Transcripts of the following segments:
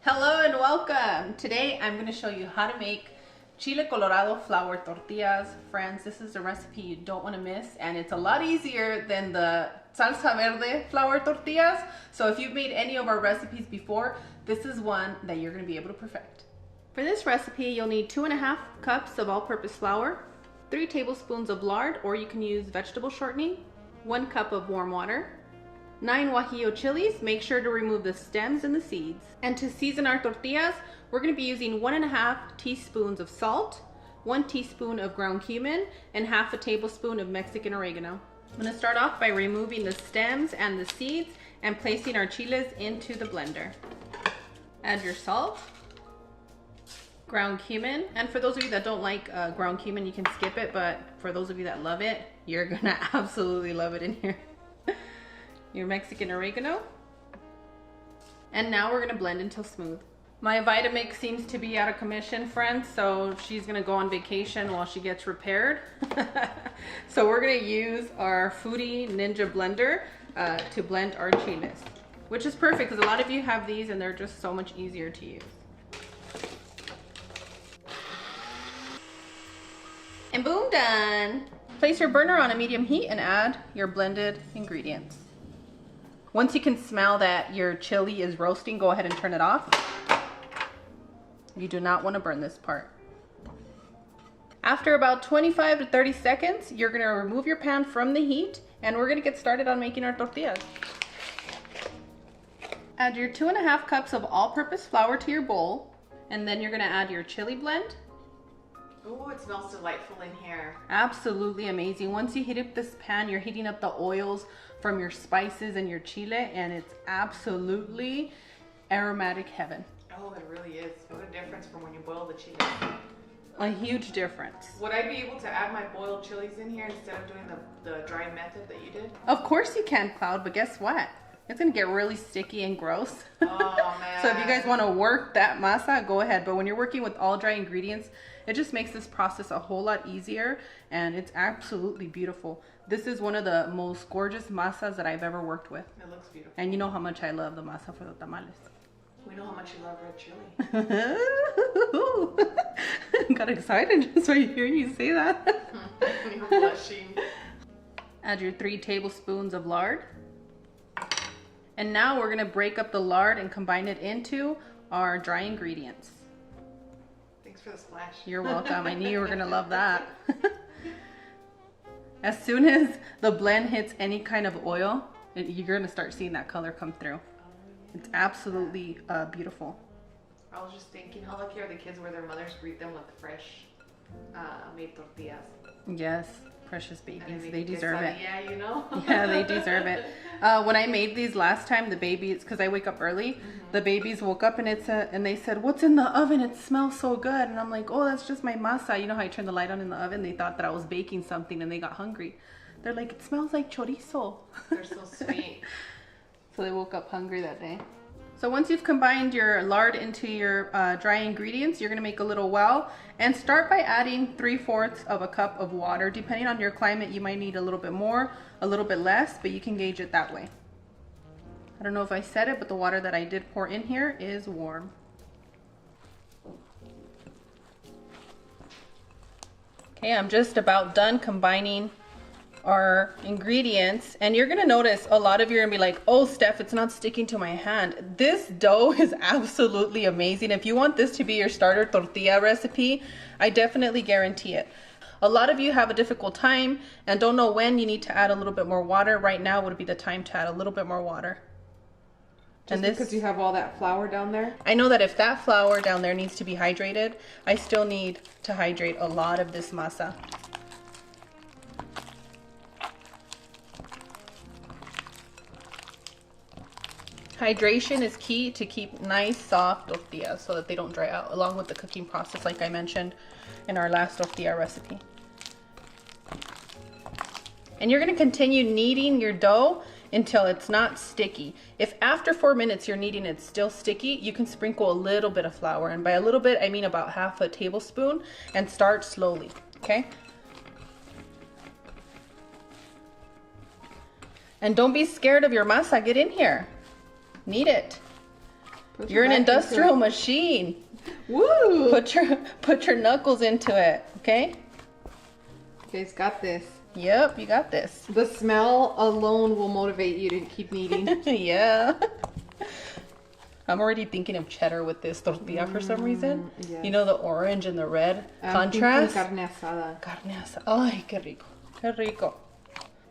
Hello and welcome. Today I'm going to show you how to make chile colorado flour tortillas. Friends, this is a recipe you don't want to miss, and it's a lot easier than the salsa verde flour tortillas. So if you've made any of our recipes before, this is one that you're going to be able to perfect. For this recipe, you'll need 2.5 cups of all-purpose flour, 3 tablespoons of lard, or you can use vegetable shortening, 1 cup of warm water, 9 guajillo chilies. Make sure to remove the stems and the seeds. And to season our tortillas, we're going to be using 1.5 teaspoons of salt, 1 teaspoon of ground cumin, and half a tablespoon of Mexican oregano. I'm going to start off by removing the stems and the seeds and placing our chiles into the blender. Add your salt, ground cumin, and for those of you that don't like ground cumin, you can skip it, but for those of you that love it, you're going to absolutely love it in here. Your Mexican oregano. And now we're gonna blend until smooth. My Vitamix seems to be out of commission, friends, so she's gonna go on vacation while she gets repaired. So we're gonna use our Foodie Ninja blender to blend our chiles, which is perfect because a lot of you have these and they're just so much easier to use. And boom, done. Place your burner on a medium heat and add your blended ingredients. Once you can smell that your chili is roasting, go ahead and turn it off. You do not want to burn this part. After about 25 to 30 seconds, you're going to remove your pan from the heat and we're going to get started on making our tortillas. Add your 2.5 cups of all-purpose flour to your bowl, and then you're going to add your chili blend. Oh, it smells delightful in here. Absolutely amazing. Once you heat up this pan, you're heating up the oils from your spices and your chile, and it's absolutely aromatic heaven. Oh, it really is. What a difference from when you boil the chili. A huge difference. Would I be able to add my boiled chilies in here instead of doing the dry method that you did? Of course you can, Cloud, but guess what? It's gonna get really sticky and gross. Oh, man. So if you guys want to work that masa, go ahead. But when you're working with all dry ingredients, it just makes this process a whole lot easier, and it's absolutely beautiful. This is one of the most gorgeous masas that I've ever worked with. It looks beautiful. And you know how much I love the masa for the tamales. We know how much you love red chili. Got excited just when you hear you say that. You're blushing. Add your 3 tablespoons of lard. And now we're gonna break up the lard and combine it into our dry ingredients. Thanks for the splash. You're welcome. I knew you were gonna love that. As soon as the blend hits any kind of oil, you're gonna start seeing that color come through. It's absolutely beautiful. I was just thinking, how lucky are the kids where their mothers greet them with fresh made tortillas. Yes, precious babies. They deserve it. Yeah, you know? Yeah, they deserve it. When I made these last time, the babies, because I wake up early, the babies woke up and and they said, "What's in the oven? It smells so good." And I'm like, "Oh, that's just my masa." You know how I turned the light on in the oven? They thought that I was baking something and they got hungry. They're like, "It smells like chorizo." They're so sweet. So they woke up hungry that day. So once you've combined your lard into your dry ingredients, you're gonna make a little well and start by adding 3/4 of a cup of water. Depending on your climate, you might need a little bit more, a little bit less, but you can gauge it that way. I don't know if I said it, but the water that I did pour in here is warm. Okay, I'm just about done combining our ingredients, and you're gonna notice a lot of you are gonna be like, "Oh, Steph, it's not sticking to my hand." This dough is absolutely amazing. If you want this to be your starter tortilla recipe, I definitely guarantee it. A lot of you have a difficult time and don't know when you need to add a little bit more water. Right now would be the time to add a little bit more water. Just because you have all that flour down there? I know that if that flour down there needs to be hydrated, I still need to hydrate a lot of this masa. Hydration is key to keep nice soft tortillas so that they don't dry out, along with the cooking process like I mentioned in our last tortilla recipe. And you're going to continue kneading your dough until it's not sticky. If after 4 minutes you're kneading it's still sticky, you can sprinkle a little bit of flour, and by a little bit I mean about half a tablespoon, and start slowly, okay? And don't be scared of your masa. Get in here. Knead it. You're an industrial machine. Woo! Put your knuckles into it, okay? You guys got this. Yep, you got this. The smell alone will motivate you to keep kneading. Yeah. I'm already thinking of cheddar with this tortilla for some reason. Yes. You know, the orange and the red contrast. Carne asada. Carne asada. Ay, qué rico. Qué rico.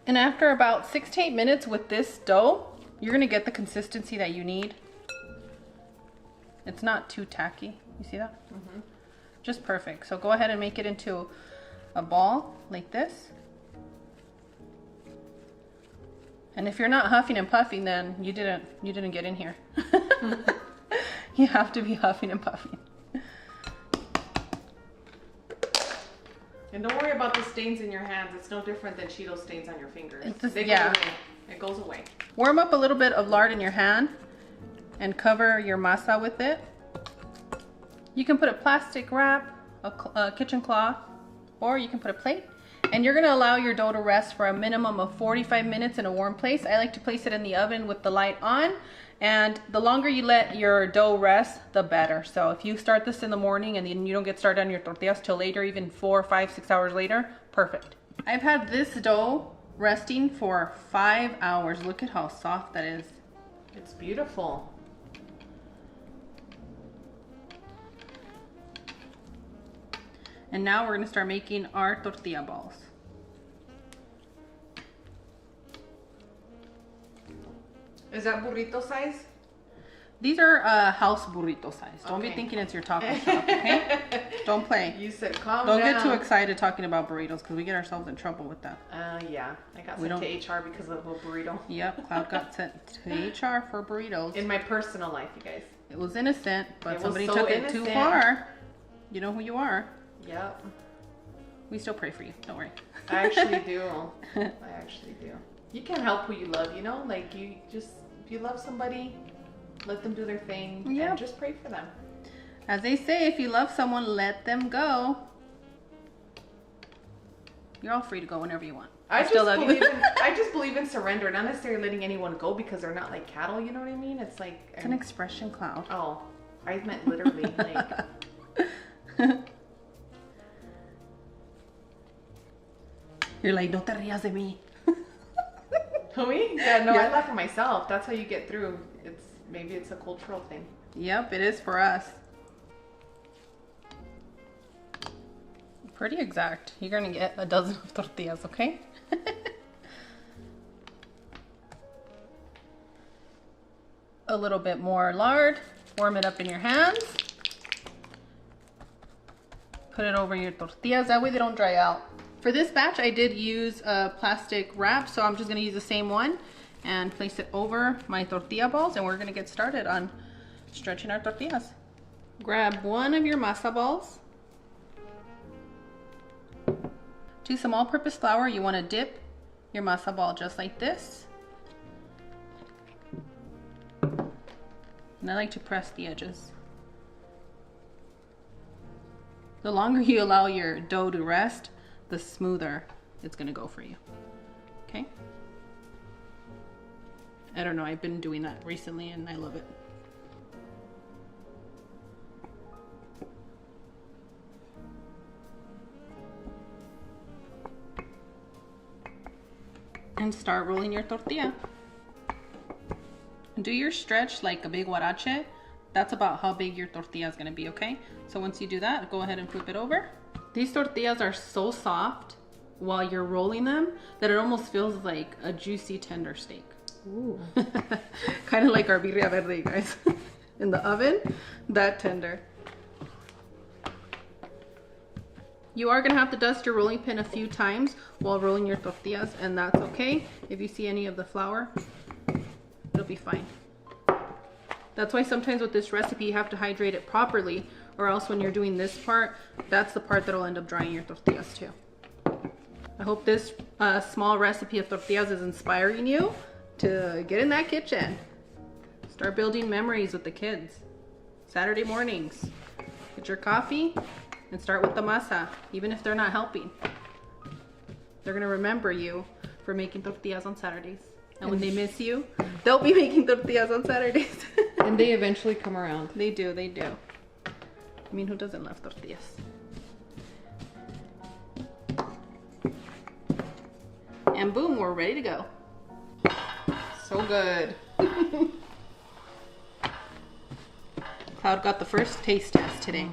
And after about 6 to 8 minutes with this dough, you're going to get the consistency that you need. It's not too tacky. You see that? Mm-hmm. Just perfect. So go ahead and make it into a ball like this. And if you're not huffing and puffing, then you didn't get in here. You have to be huffing and puffing. And don't worry about the stains in your hands. It's no different than Cheeto stains on your fingers. Yeah. It goes away. Warm up a little bit of lard in your hand and cover your masa with it. You can put a plastic wrap, a kitchen cloth, or you can put a plate. And you're gonna allow your dough to rest for a minimum of 45 minutes in a warm place. I like to place it in the oven with the light on. And the longer you let your dough rest, the better. So if you start this in the morning and then you don't get started on your tortillas till later, even 4, 5, 6 hours later, perfect. I've had this dough resting for 5 hours. Look at how soft that is. It's beautiful. And now we're gonna start making our tortilla balls. Is that burrito size? These are house burrito size. Don't be thinking it's your taco shop, okay? Don't play. You said calm Don't down. get too excited talking about burritos because we get ourselves in trouble with that. Yeah. I got sent to HR because of a burrito. Yep, Cloud got sent to HR for burritos. In my personal life, you guys. It was innocent, but somebody so took it too far. You know who you are. Yep. We still pray for you. Don't worry. I actually do. I actually do. You can't help who you love, you know? Like, you just, if you love somebody, let them do their thing. Yep. And just pray for them. As they say, if you love someone, let them go. You're all free to go whenever you want. I just believe in surrender, not necessarily letting anyone go because they're not like cattle, you know what I mean? It's like... It's an expression, Cloud. Oh, I meant literally, like... You're like, no te rías de mí. Me? Yeah, no, I laugh at myself. That's how you get through. Maybe it's a cultural thing. Yep, it is for us. Pretty exact. You're gonna get a dozen of tortillas, okay? A little bit more lard. Warm it up in your hands. Put it over your tortillas. That way they don't dry out. For this batch, I did use a plastic wrap, so I'm just gonna use the same one and place it over my tortilla balls, and we're gonna get started on stretching our tortillas. Grab one of your masa balls. To some all-purpose flour, you wanna dip your masa ball just like this. And I like to press the edges. The longer you allow your dough to rest, the smoother it's gonna go for you, okay? I don't know, I've been doing that recently and I love it. And start rolling your tortilla. Do your stretch like a big huarache. That's about how big your tortilla is gonna be, okay? So once you do that, go ahead and flip it over. These tortillas are so soft while you're rolling them that it almost feels like a juicy tender steak. Ooh. Kind of like our birria verde, guys. In the oven, that tender. You are gonna have to dust your rolling pin a few times while rolling your tortillas, and that's okay. If you see any of the flour, it'll be fine. That's why sometimes with this recipe you have to hydrate it properly, or else when you're doing this part, that's the part that'll end up drying your tortillas too. I hope this small recipe of tortillas is inspiring you to get in that kitchen. Start building memories with the kids. Saturday mornings, get your coffee and start with the masa, even if they're not helping. They're gonna remember you for making tortillas on Saturdays. And when they miss you, they'll be making tortillas on Saturdays. And they eventually come around. They do, they do. I mean, who doesn't love tortillas? And boom, we're ready to go. So good. Cloud got the first taste test today.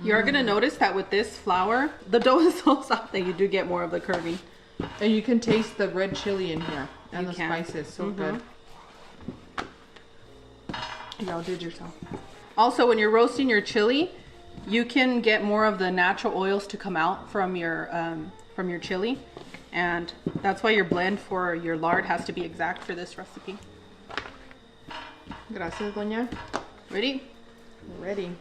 You're gonna notice that with this flour, the dough is so soft that you do get more of the curving. And you can taste the red chili in here and You the can. spices. So good. You outdid yourself. Also, when you're roasting your chili, you can get more of the natural oils to come out from your chili, and that's why your blend for your lard has to be exact for this recipe. Gracias, doña. Ready? Ready.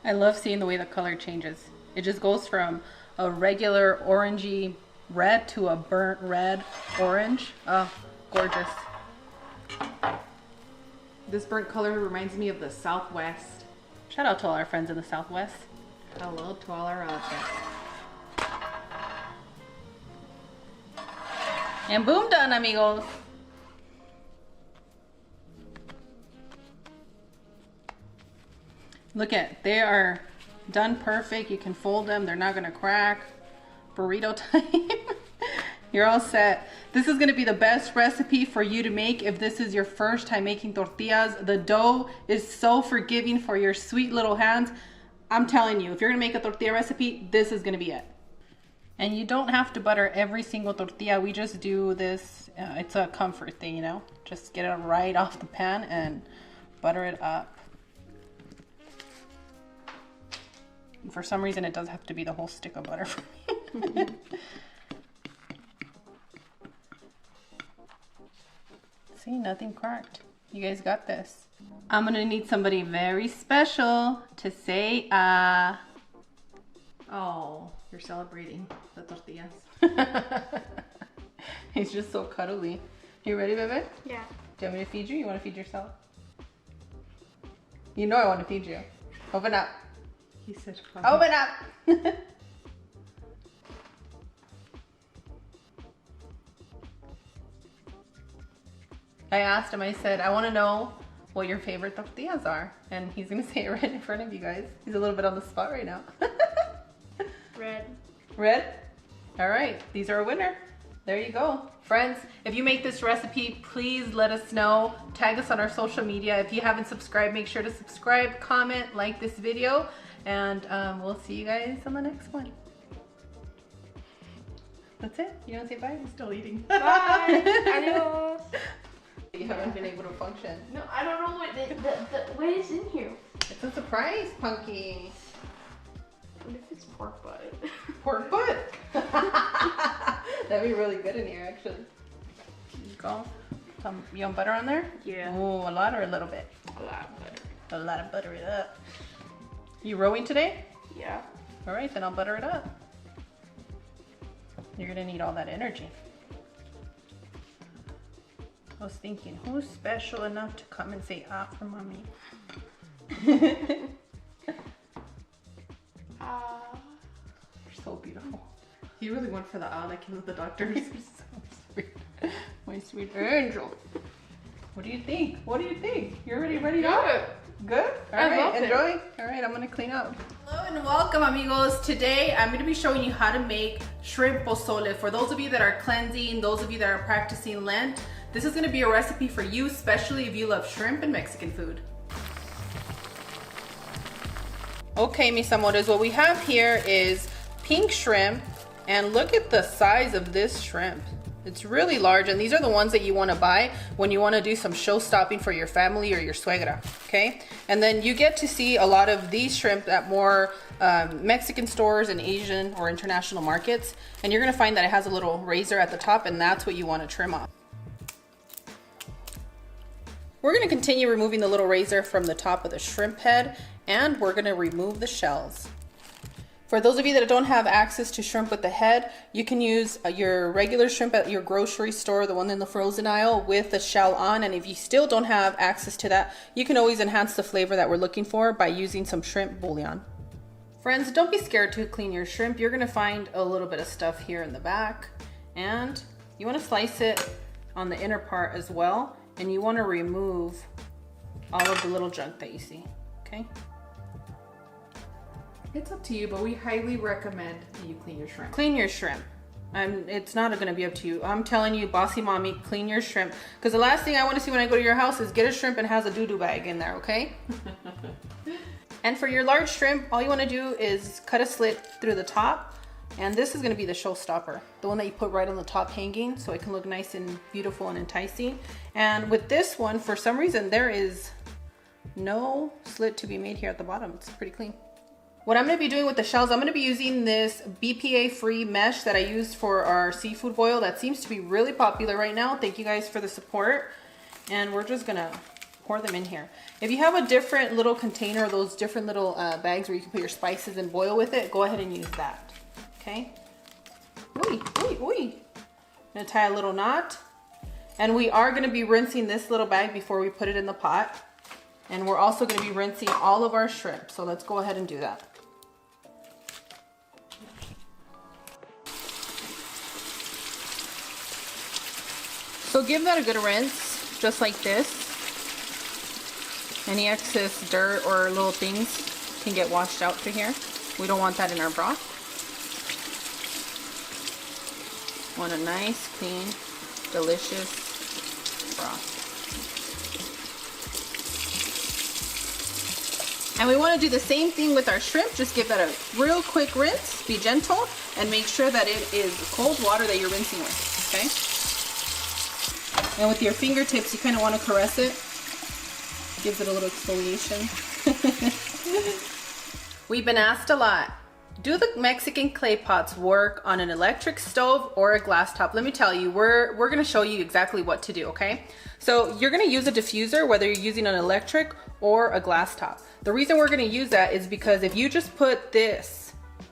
I love seeing the way the color changes. It just goes from a regular orangey red to a burnt red orange. Oh, gorgeous. This burnt color reminds me of the Southwest. Shout out to all our friends in the Southwest. Hello to all our relatives. And boom, done, amigos. Look at, they are done perfect. You can fold them. They're not gonna crack. Burrito time. You're all set. This is gonna be the best recipe for you to make if this is your first time making tortillas. The dough is so forgiving for your sweet little hands. I'm telling you, if you're gonna make a tortilla recipe, this is gonna be it. And you don't have to butter every single tortilla. We just do this, it's a comfort thing, you know? Just get it right off the pan and butter it up. For some reason, it does have to be the whole stick of butter for me. See, nothing cracked. You guys got this. I'm gonna need somebody very special to say Oh, you're celebrating the tortillas. He's just so cuddly. You ready, Bebe? Yeah. Do you want me to feed you? You want to feed yourself? You know I want to feed you. Open up. He said, Open up. I asked him, I said, I want to know what your favorite tortillas are. And he's going to say it right in front of you guys. He's a little bit on the spot right now. Red. Red? All right, these are a winner. There you go. Friends, if you make this recipe, please let us know. Tag us on our social media. If you haven't subscribed, make sure to subscribe, comment, like this video, and we'll see you guys on the next one. That's it? You don't say bye? I'm still eating. Bye. Adios. You haven't been able to function. No, I don't know what is in here. It's a surprise, Punky. What if it's pork butt? Pork butt. That'd be really good in here, actually. There you go. You want butter on there? Yeah. Oh, a lot or a little bit? A lot of butter. A lot of butter it up. You rowing today? Yeah. All right, then I'll butter it up. You're gonna need all that energy. I was thinking, who's special enough to come and say ah for mommy? You're so beautiful. He really went for the owl like he was the doctor's. So sweet. My sweet angel. What do you think? What do you think? You're already ready to go? Good? All I right, love it. enjoy. All right, I'm gonna clean up. Hello and welcome, amigos. Today, I'm gonna be showing you how to make shrimp pozole. For those of you that are cleansing, those of you that are practicing Lent, this is gonna be a recipe for you, especially if you love shrimp and Mexican food. Okay, mis amores, what we have here is pink shrimp, and look at the size of this shrimp. It's really large, and these are the ones that you want to buy when you want to do some show stopping for your family or your suegra, okay? And then you get to see a lot of these shrimp at more Mexican stores and Asian or international markets, and you're gonna find that it has a little razor at the top, and that's what you want to trim off. We're gonna continue removing the little razor from the top of the shrimp head, and we're gonna remove the shells. For those of you that don't have access to shrimp with the head, you can use your regular shrimp at your grocery store, the one in the frozen aisle, with the shell on. And if you still don't have access to that, you can always enhance the flavor that we're looking for by using some shrimp bouillon. Friends, don't be scared to clean your shrimp. You're gonna find a little bit of stuff here in the back, and you wanna slice it on the inner part as well, and you wanna remove all of the little junk that you see, okay? It's up to you, but we highly recommend that you clean your shrimp. Clean your shrimp. It's not going to be up to you. I'm telling you, bossy mommy, clean your shrimp. Because the last thing I want to see when I go to your house is get a shrimp and has a doo-doo bag in there, okay? And for your large shrimp, all you want to do is cut a slit through the top. And this is going to be the showstopper. The one that you put right on the top hanging so it can look nice and beautiful and enticing. And with this one, for some reason, there is no slit to be made here at the bottom. It's pretty clean. What I'm going to be doing with the shells, I'm going to be using this BPA-free mesh that I used for our seafood boil. That seems to be really popular right now. Thank you guys for the support. And we're just going to pour them in here. If you have a different little container, those different little bags where you can put your spices and boil with it, go ahead and use that. Okay? Ooh, ooh, ooh. I'm going to tie a little knot. And we are going to be rinsing this little bag before we put it in the pot. And we're also going to be rinsing all of our shrimp. So let's go ahead and do that. So give that a good rinse, just like this. Any excess dirt or little things can get washed out through here. We don't want that in our broth. Want a nice, clean, delicious broth. And we want to do the same thing with our shrimp. Just give that a real quick rinse, be gentle, and make sure that it is cold water that you're rinsing with, okay? And with your fingertips, you kind of want to caress it. Gives it a little exfoliation. We've been asked a lot, do the Mexican clay pots work on an electric stove or a glass top? Let me tell you, we're going to show you exactly what to do, okay? So you're going to use a diffuser, whether you're using an electric or a glass top. The reason we're going to use that is because if you just put this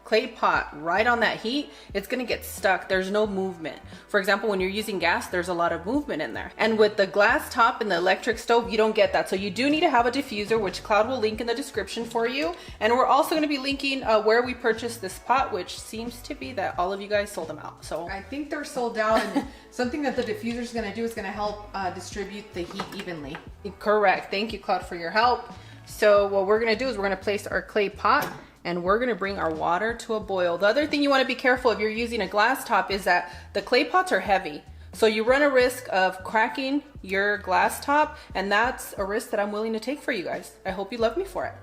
clay pot right on that heat, it's going to get stuck. There's no movement. For example, when you're using gas, there's a lot of movement in there. And with the glass top and the electric stove, you don't get that. So you do need to have a diffuser, which Cloud will link in the description for you. And we're also going to be linking where we purchased this pot, which seems to be that all of you guys sold them out. So I think they're sold out, and something that the diffuser is going to do is going to help distribute the heat evenly. Correct. Thank you, Cloud, for your help. So what we're going to do is we're going to place our clay pot and we're going to bring our water to a boil. The other thing you want to be careful if you're using a glass top is that the clay pots are heavy. So you run a risk of cracking your glass top, and that's a risk that I'm willing to take for you guys. I hope you love me for it.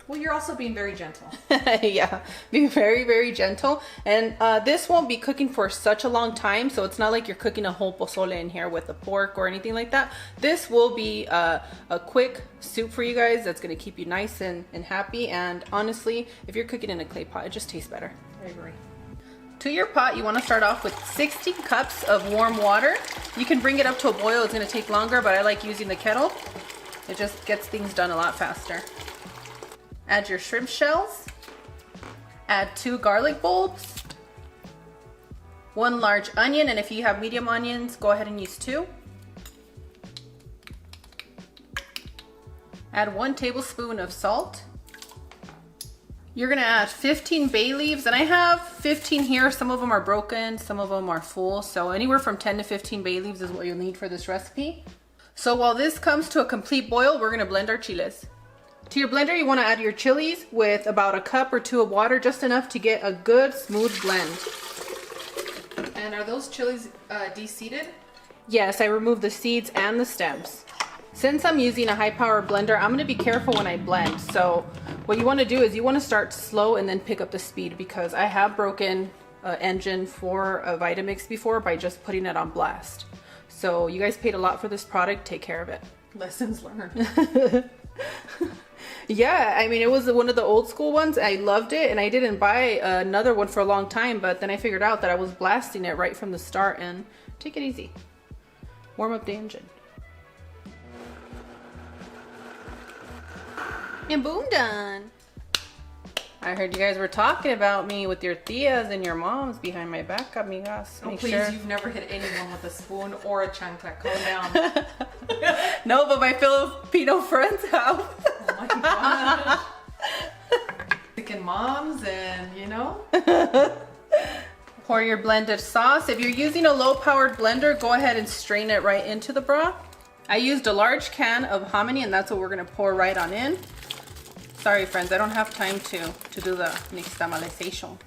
Well, you're also being very gentle. Yeah, be very, very gentle. And this won't be cooking for such a long time, so it's not like you're cooking a whole pozole in here with the pork or anything like that. This will be a quick soup for you guys that's going to keep you nice and happy. And honestly, if you're cooking in a clay pot, it just tastes better. I agree. To your pot, you want to start off with 60 cups of warm water. You can bring it up to a boil. It's going to take longer, but I like using the kettle. It just gets things done a lot faster. Add your shrimp shells, add 2 garlic bulbs, 1 large onion, and if you have medium onions, go ahead and use 2. Add 1 tablespoon of salt. You're gonna add 15 bay leaves, and I have 15 here. Some of them are broken, some of them are full, so anywhere from 10 to 15 bay leaves is what you'll need for this recipe. So while this comes to a complete boil, we're gonna blend our chiles. To your blender, you want to add your chilies with about 1 cup or 2 of water, just enough to get a good smooth blend. And are those chilies de-seeded? Yes, I removed the seeds and the stems. Since I'm using a high power blender, I'm going to be careful when I blend. So what you want to do is you want to start slow and then pick up the speed, because I have broken an engine for a Vitamix before by just putting it on blast. So you guys paid a lot for this product. Take care of it. Lessons learned. Yeah, I mean, it was one of the old school ones. I loved it, and I didn't buy another one for a long time, but then I figured out that I was blasting it right from the start. And take it easy. Warm up the engine. And boom, done. I heard you guys were talking about me with your tias and your moms behind my back, amigas. Oh, please, you've never hit anyone with a spoon or a chancla. Calm down. No, but my Filipino friends have. Oh my gosh. Mexican moms and, you know. Pour your blended sauce. If you're using a low-powered blender, go ahead and strain it right into the broth. I used a large can of hominy, and that's what we're gonna pour right on in. Sorry, friends, I don't have time to do the nixtamalization.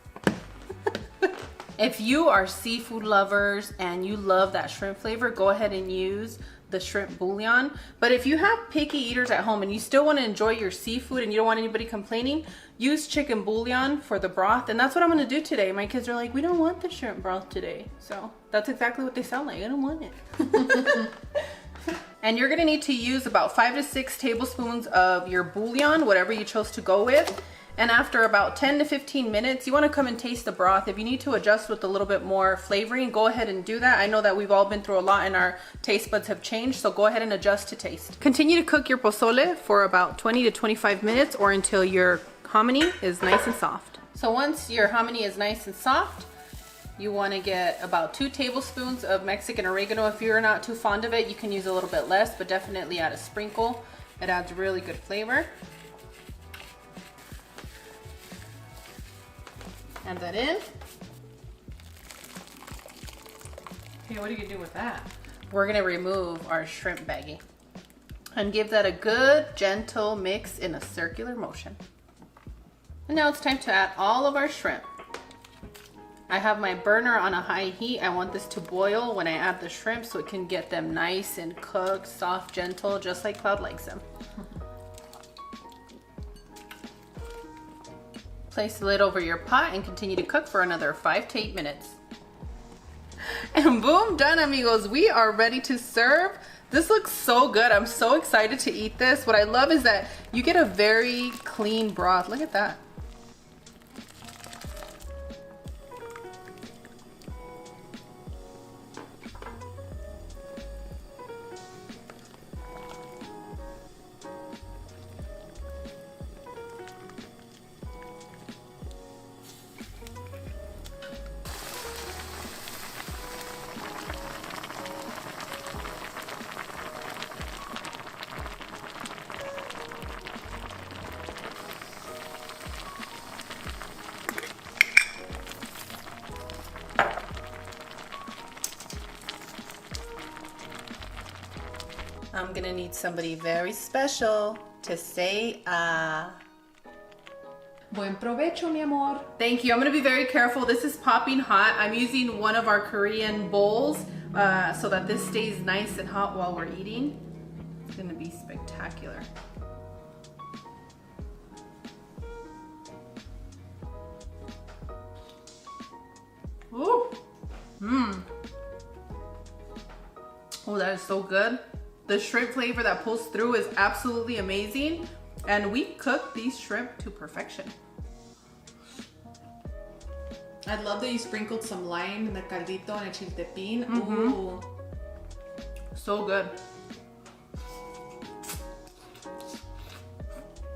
If you are seafood lovers and you love that shrimp flavor, go ahead and use the shrimp bouillon. But if you have picky eaters at home and you still want to enjoy your seafood and you don't want anybody complaining, use chicken bouillon for the broth. And that's what I'm going to do today. My kids are like, we don't want the shrimp broth today. So that's exactly what they sound like. I don't want it. And you're going to need to use about 5 to 6 tablespoons of your bouillon, whatever you chose to go with. And after about 10 to 15 minutes, you want to come and taste the broth. If you need to adjust with a little bit more flavoring, go ahead and do that. I know that we've all been through a lot and our taste buds have changed, so go ahead and adjust to taste. Continue to cook your pozole for about 20 to 25 minutes or until your hominy is nice and soft. So once your hominy is nice and soft, you want to get about 2 tablespoons of Mexican oregano. If you're not too fond of it, you can use a little bit less, but definitely add a sprinkle. It adds really good flavor. Add that in. Okay, what do you do with that? We're gonna remove our shrimp baggie and give that a good gentle mix in a circular motion. And now it's time to add all of our shrimp. I have my burner on a high heat. I want this to boil when I add the shrimp so it can get them nice and cooked, soft, gentle, just like Cloud likes them. Place the lid over your pot and continue to cook for another 5 to 8 minutes. And boom, done, amigos. We are ready to serve. This looks so good. I'm so excited to eat this. What I love is that you get a very clean broth. Look at that. I'm gonna need somebody very special to say Buen provecho, mi amor. Thank you. I'm gonna be very careful. This is popping hot. I'm using one of our Korean bowls so that this stays nice and hot while we're eating. It's gonna be spectacular. Ooh. Mmm. Oh, that is so good. The shrimp flavor that pulls through is absolutely amazing. And we cook these shrimp to perfection. I love that you sprinkled some lime in the caldito and a chiltepín. Mm-hmm. Ooh. So good.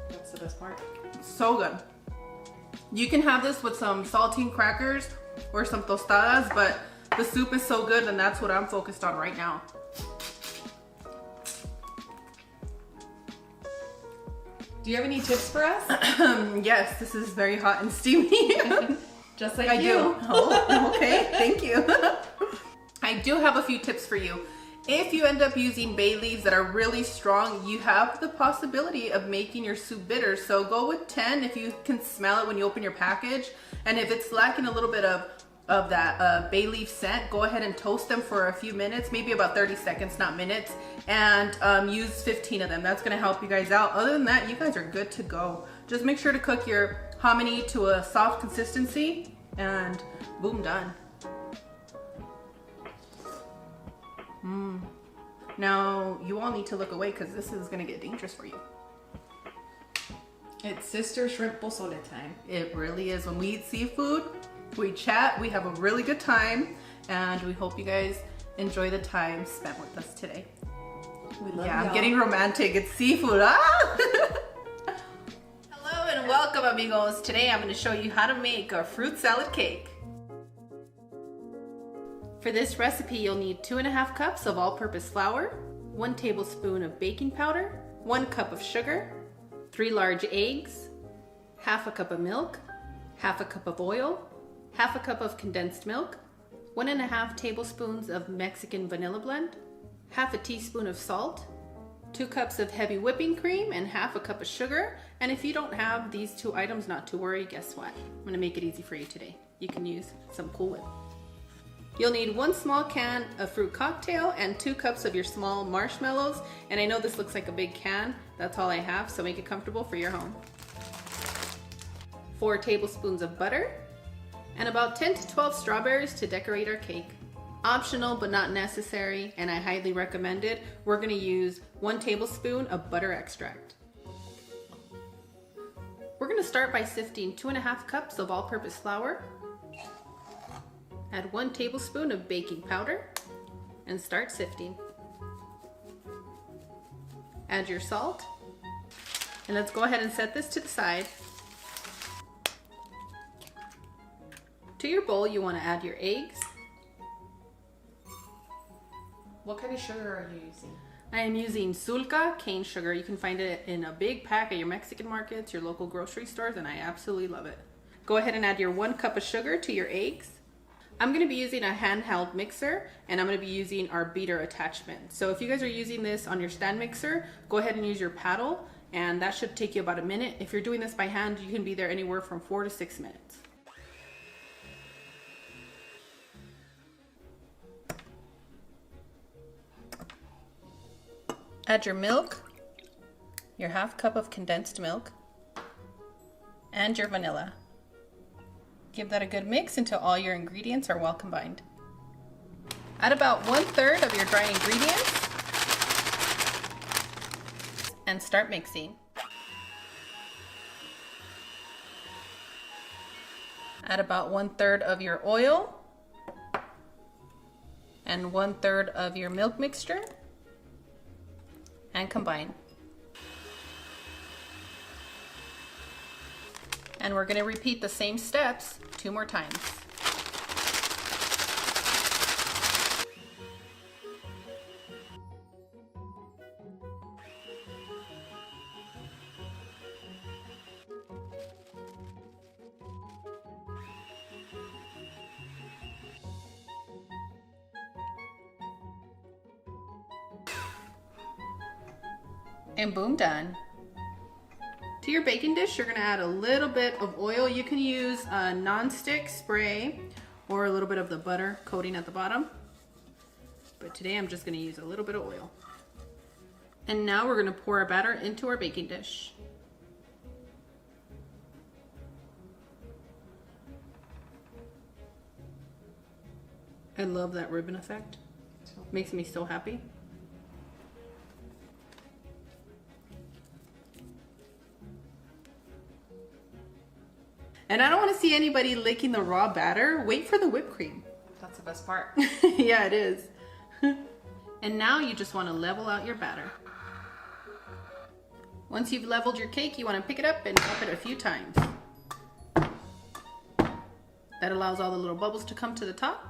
That's the best part. So good. You can have this with some saltine crackers or some tostadas, but the soup is so good and that's what I'm focused on right now. Do you have any tips for us? Yes, this is very hot and steamy. Just like I you. do. Oh, okay, thank you. I do have a few tips for you. If you end up using bay leaves that are really strong, you have the possibility of making your soup bitter. So go with 10 if you can smell it when you open your package. And if it's lacking a little bit of that bay leaf scent, go ahead and toast them for a few minutes, maybe about 30 seconds, not minutes, and use 15 of them. That's gonna help you guys out. Other than that, you guys are good to go. Just make sure to cook your hominy to a soft consistency and boom, done. Now, you all need to look away because this is gonna get dangerous for you. It's Sister Shrimp Pozole time. It really is. When we eat seafood, we chat, we have a really good time, and we hope you guys enjoy the time spent with us today. We love Yeah, y'all. I'm getting romantic. It's seafood. Ah! Hello and welcome Welcome amigos. Today I'm going to show you how to make a fruit salad cake. For this recipe you'll need 2.5 cups of all-purpose flour, 1 tablespoon of baking powder, 1 cup of sugar, 3 large eggs, half a cup of milk, half a cup of oil, half a cup of condensed milk, 1.5 tablespoons of Mexican vanilla blend, half a teaspoon of salt, 2 cups of heavy whipping cream, and half a cup of sugar. And if you don't have these 2 items, not to worry, guess what? I'm gonna make it easy for you today. You can use some Cool Whip. You'll need 1 small can of fruit cocktail and 2 cups of your small marshmallows. And I know this looks like a big can, that's all I have, so make it comfortable for your home. 4 tablespoons of butter, and about 10 to 12 strawberries to decorate our cake. Optional but not necessary, and I highly recommend it. We're going to use 1 tablespoon of butter extract. We're going to start by sifting 2.5 cups of all-purpose flour. Add 1 tablespoon of baking powder and start sifting. Add your salt, and let's go ahead and set this to the side. To your bowl you want to add your eggs. What kind of sugar are you using? I am using Sulca cane sugar. You can find it in a big pack at your Mexican markets, your local grocery stores, and I absolutely love it. Go ahead and add your 1 cup of sugar to your eggs. I'm going to be using a handheld mixer, and I'm going to be using our beater attachment. So if you guys are using this on your stand mixer, go ahead and use your paddle, and that should take you about a minute. If you're doing this by hand, you can be there anywhere from 4 to 6 minutes. Add your milk, your half cup of condensed milk, and your vanilla. Give that a good mix until all your ingredients are well combined. Add about 1/3 of your dry ingredients and start mixing. Add about 1/3 of your oil and 1/3 of your milk mixture and combine. And we're going to repeat the same steps 2 more times. And boom, done. To your baking dish, you're gonna add a little bit of oil. You can use a non-stick spray or a little bit of the butter coating at the bottom. But today I'm just gonna use a little bit of oil. And now we're gonna pour our batter into our baking dish. I love that ribbon effect. Makes me so happy. And I don't want to see anybody licking the raw batter. Wait for the whipped cream. That's the best part. Yeah, it is. And now you just want to level out your batter. Once you've leveled your cake, you want to pick it up and tap it a few times. That allows all the little bubbles to come to the top.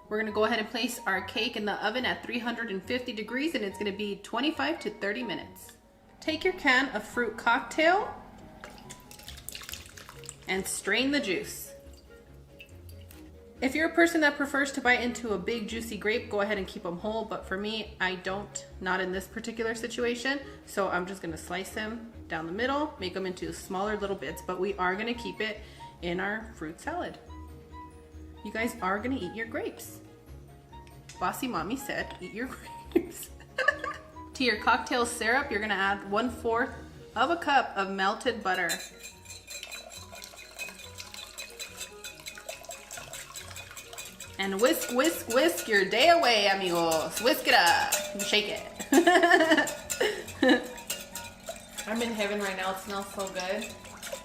We're going to go ahead and place our cake in the oven at 350 degrees, and it's going to be 25 to 30 minutes. Take your can of fruit cocktail and strain the juice. If you're a person that prefers to bite into a big juicy grape, go ahead and keep them whole, but for me, I don't, not in this particular situation, so I'm just gonna slice them down the middle, make them into smaller little bits, but we are gonna keep it in our fruit salad. You guys are gonna eat your grapes. Bossy Mommy said, eat your grapes. To your cocktail syrup, you're gonna add 1/4 of a cup of melted butter. And whisk, whisk, whisk your day away, amigos. Whisk it up and shake it. I'm in heaven right now. It smells so good.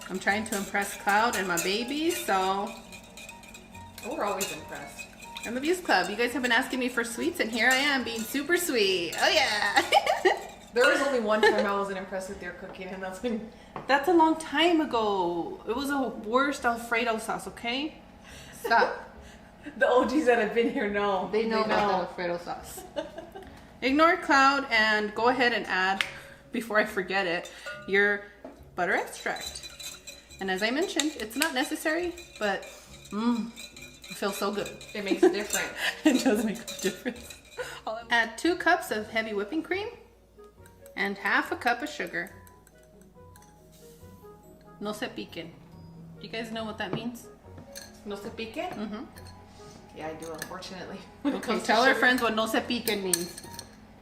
I'm trying to impress Cloud and my baby, so we're always impressed. I'm a Abuse Club. You guys have been asking me for sweets, and here I am being super sweet. Oh yeah. There was only one time I wasn't impressed with your cooking, and that's when... That's a long time ago. It was the worst Alfredo sauce, okay? Stop. The OGs that have been here know. They know about the Alfredo sauce. Ignore cloud and go ahead and add, before I forget it, your butter extract. And as I mentioned, it's not necessary, but it feels so good. It makes a difference. It does make a difference. Add 2 cups of heavy whipping cream and half a cup of sugar. No se piquen. Do you guys know what that means? No se pique? Mm-hmm. Yeah, I do, unfortunately. Okay, tell our friends what no se piquen means.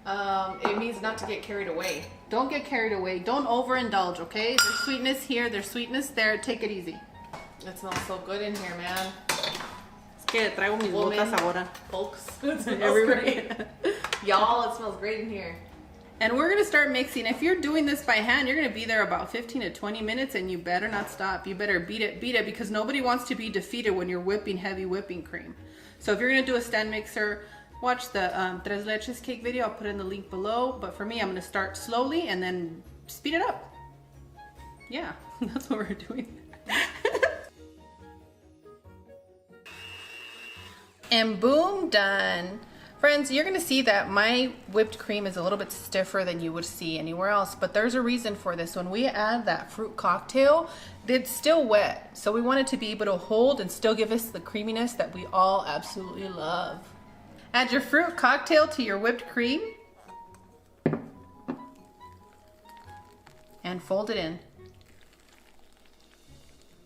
It means not to get carried away. Don't get carried away. Don't overindulge, okay? There's sweetness here, there's sweetness there. Take it easy. It smells so good in here, man. Es que traigo mis botas ahora. Folks, it smells great. Y'all, it smells great in here. And we're gonna start mixing. If you're doing this by hand, you're gonna be there about 15 to 20 minutes and you better not stop. You better beat it, because nobody wants to be defeated when you're whipping heavy whipping cream. So if you're gonna do a stand mixer, watch the Tres Leches cake video. I'll put in the link below. But for me, I'm gonna start slowly and then speed it up. Yeah, that's what we're doing. And boom, done. Friends, you're gonna see that my whipped cream is a little bit stiffer than you would see anywhere else, but there's a reason for this. When we add that fruit cocktail, it's still wet. So we want it to be able to hold and still give us the creaminess that we all absolutely love. Add your fruit cocktail to your whipped cream and fold it in.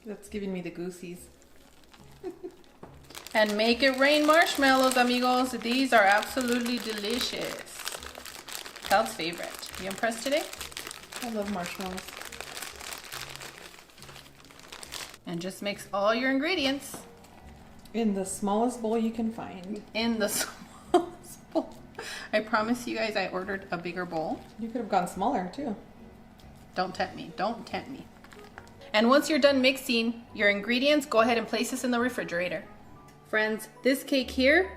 That's giving me the goosies. And make it rain marshmallows, amigos. These are absolutely delicious. Cloud's favorite. You impressed today? I love marshmallows. And just mix all your ingredients in the smallest bowl you can find. In the smallest bowl. I promise you guys I ordered a bigger bowl. You could have gone smaller too. Don't tempt me. Don't tempt me. And once you're done mixing your ingredients, go ahead and place this in the refrigerator. Friends, this cake here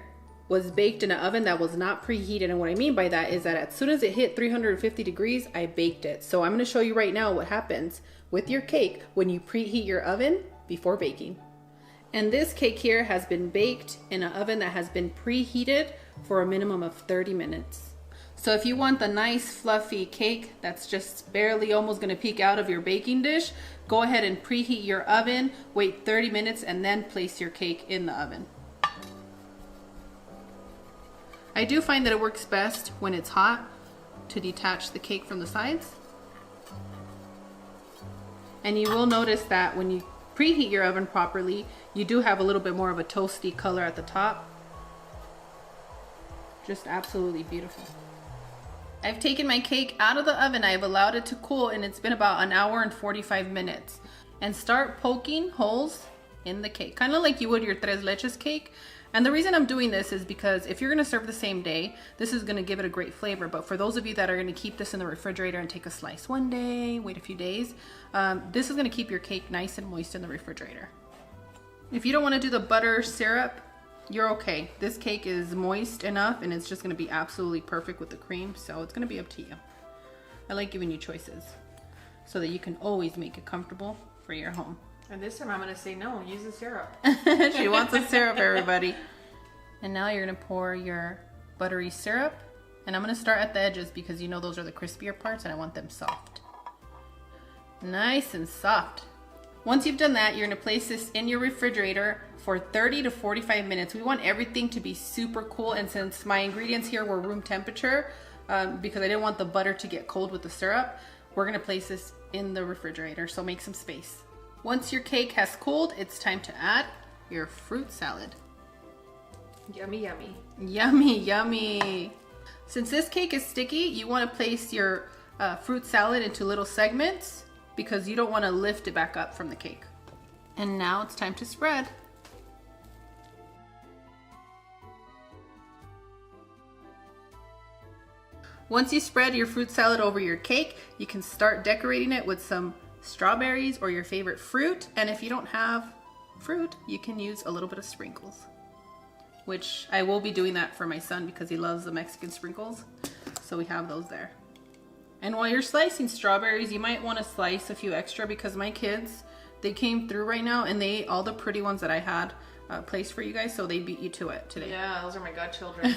was baked in an oven that was not preheated. And what I mean by that is that as soon as it hit 350 degrees, I baked it. So I'm going to show you right now what happens with your cake when you preheat your oven before baking. And this cake here has been baked in an oven that has been preheated for a minimum of 30 minutes. So if you want the nice fluffy cake that's just barely almost going to peek out of your baking dish, go ahead and preheat your oven, wait 30 minutes, and then place your cake in the oven. I do find that it works best when it's hot to detach the cake from the sides. And you will notice that when you preheat your oven properly, you do have a little bit more of a toasty color at the top. Just absolutely beautiful. I've taken my cake out of the oven. I've allowed it to cool, and it's been about an hour and 45 minutes. And start poking holes in the cake, kind of like you would your Tres Leches cake. And the reason I'm doing this is because if you're going to serve the same day, this is going to give it a great flavor. But for those of you that are going to keep this in the refrigerator and take a slice one day, wait a few days, this is going to keep your cake nice and moist in the refrigerator. If you don't want to do the butter syrup, you're okay. This cake is moist enough and it's just going to be absolutely perfect with the cream. So it's going to be up to you. I like giving you choices so that you can always make it comfortable for your home. And this time I'm going to say no, use the syrup. She wants a syrup, everybody. And now you're going to pour your buttery syrup. And I'm going to start at the edges because you know those are the crispier parts and I want them soft. Nice and soft. Once you've done that, you're going to place this in your refrigerator for 30 to 45 minutes. We want everything to be super cool. And since my ingredients here were room temperature, because I didn't want the butter to get cold with the syrup, we're going to place this in the refrigerator. So make some space. Once your cake has cooled, it's time to add your fruit salad. Yummy, yummy. Yummy, yummy. Since this cake is sticky, you want to place your fruit salad into little segments because you don't want to lift it back up from the cake. And now it's time to spread. Once you spread your fruit salad over your cake, you can start decorating it with some strawberries or your favorite fruit. And if you don't have fruit, you can use a little bit of sprinkles, which I will be doing that for my son because he loves the Mexican sprinkles. So we have those there. And while you're slicing strawberries, you might want to slice a few extra because my kids, they came through right now and they ate all the pretty ones that I had placed for you guys, so they beat you to it today. Yeah, those are my godchildren.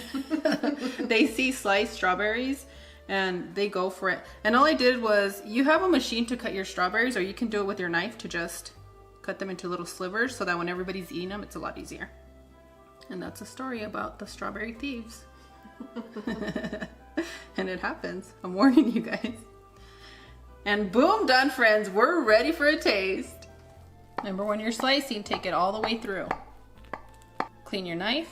They see sliced strawberries and they go for it. And all I did was, you have a machine to cut your strawberries, or you can do it with your knife to just cut them into little slivers so that when everybody's eating them, it's a lot easier. And that's a story about the strawberry thieves. And it happens. I'm warning you guys. And boom, done, friends. We're ready for a taste. Remember, when you're slicing, take it all the way through. Clean your knife.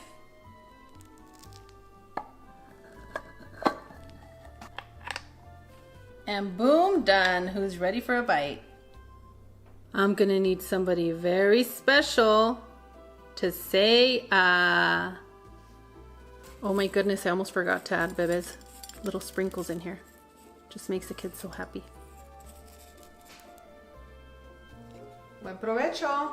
And boom, done. Who's ready for a bite? I'm gonna need somebody very special to say oh my goodness, I almost forgot to add bebes. Little sprinkles in here. Just makes the kids so happy. Buen provecho.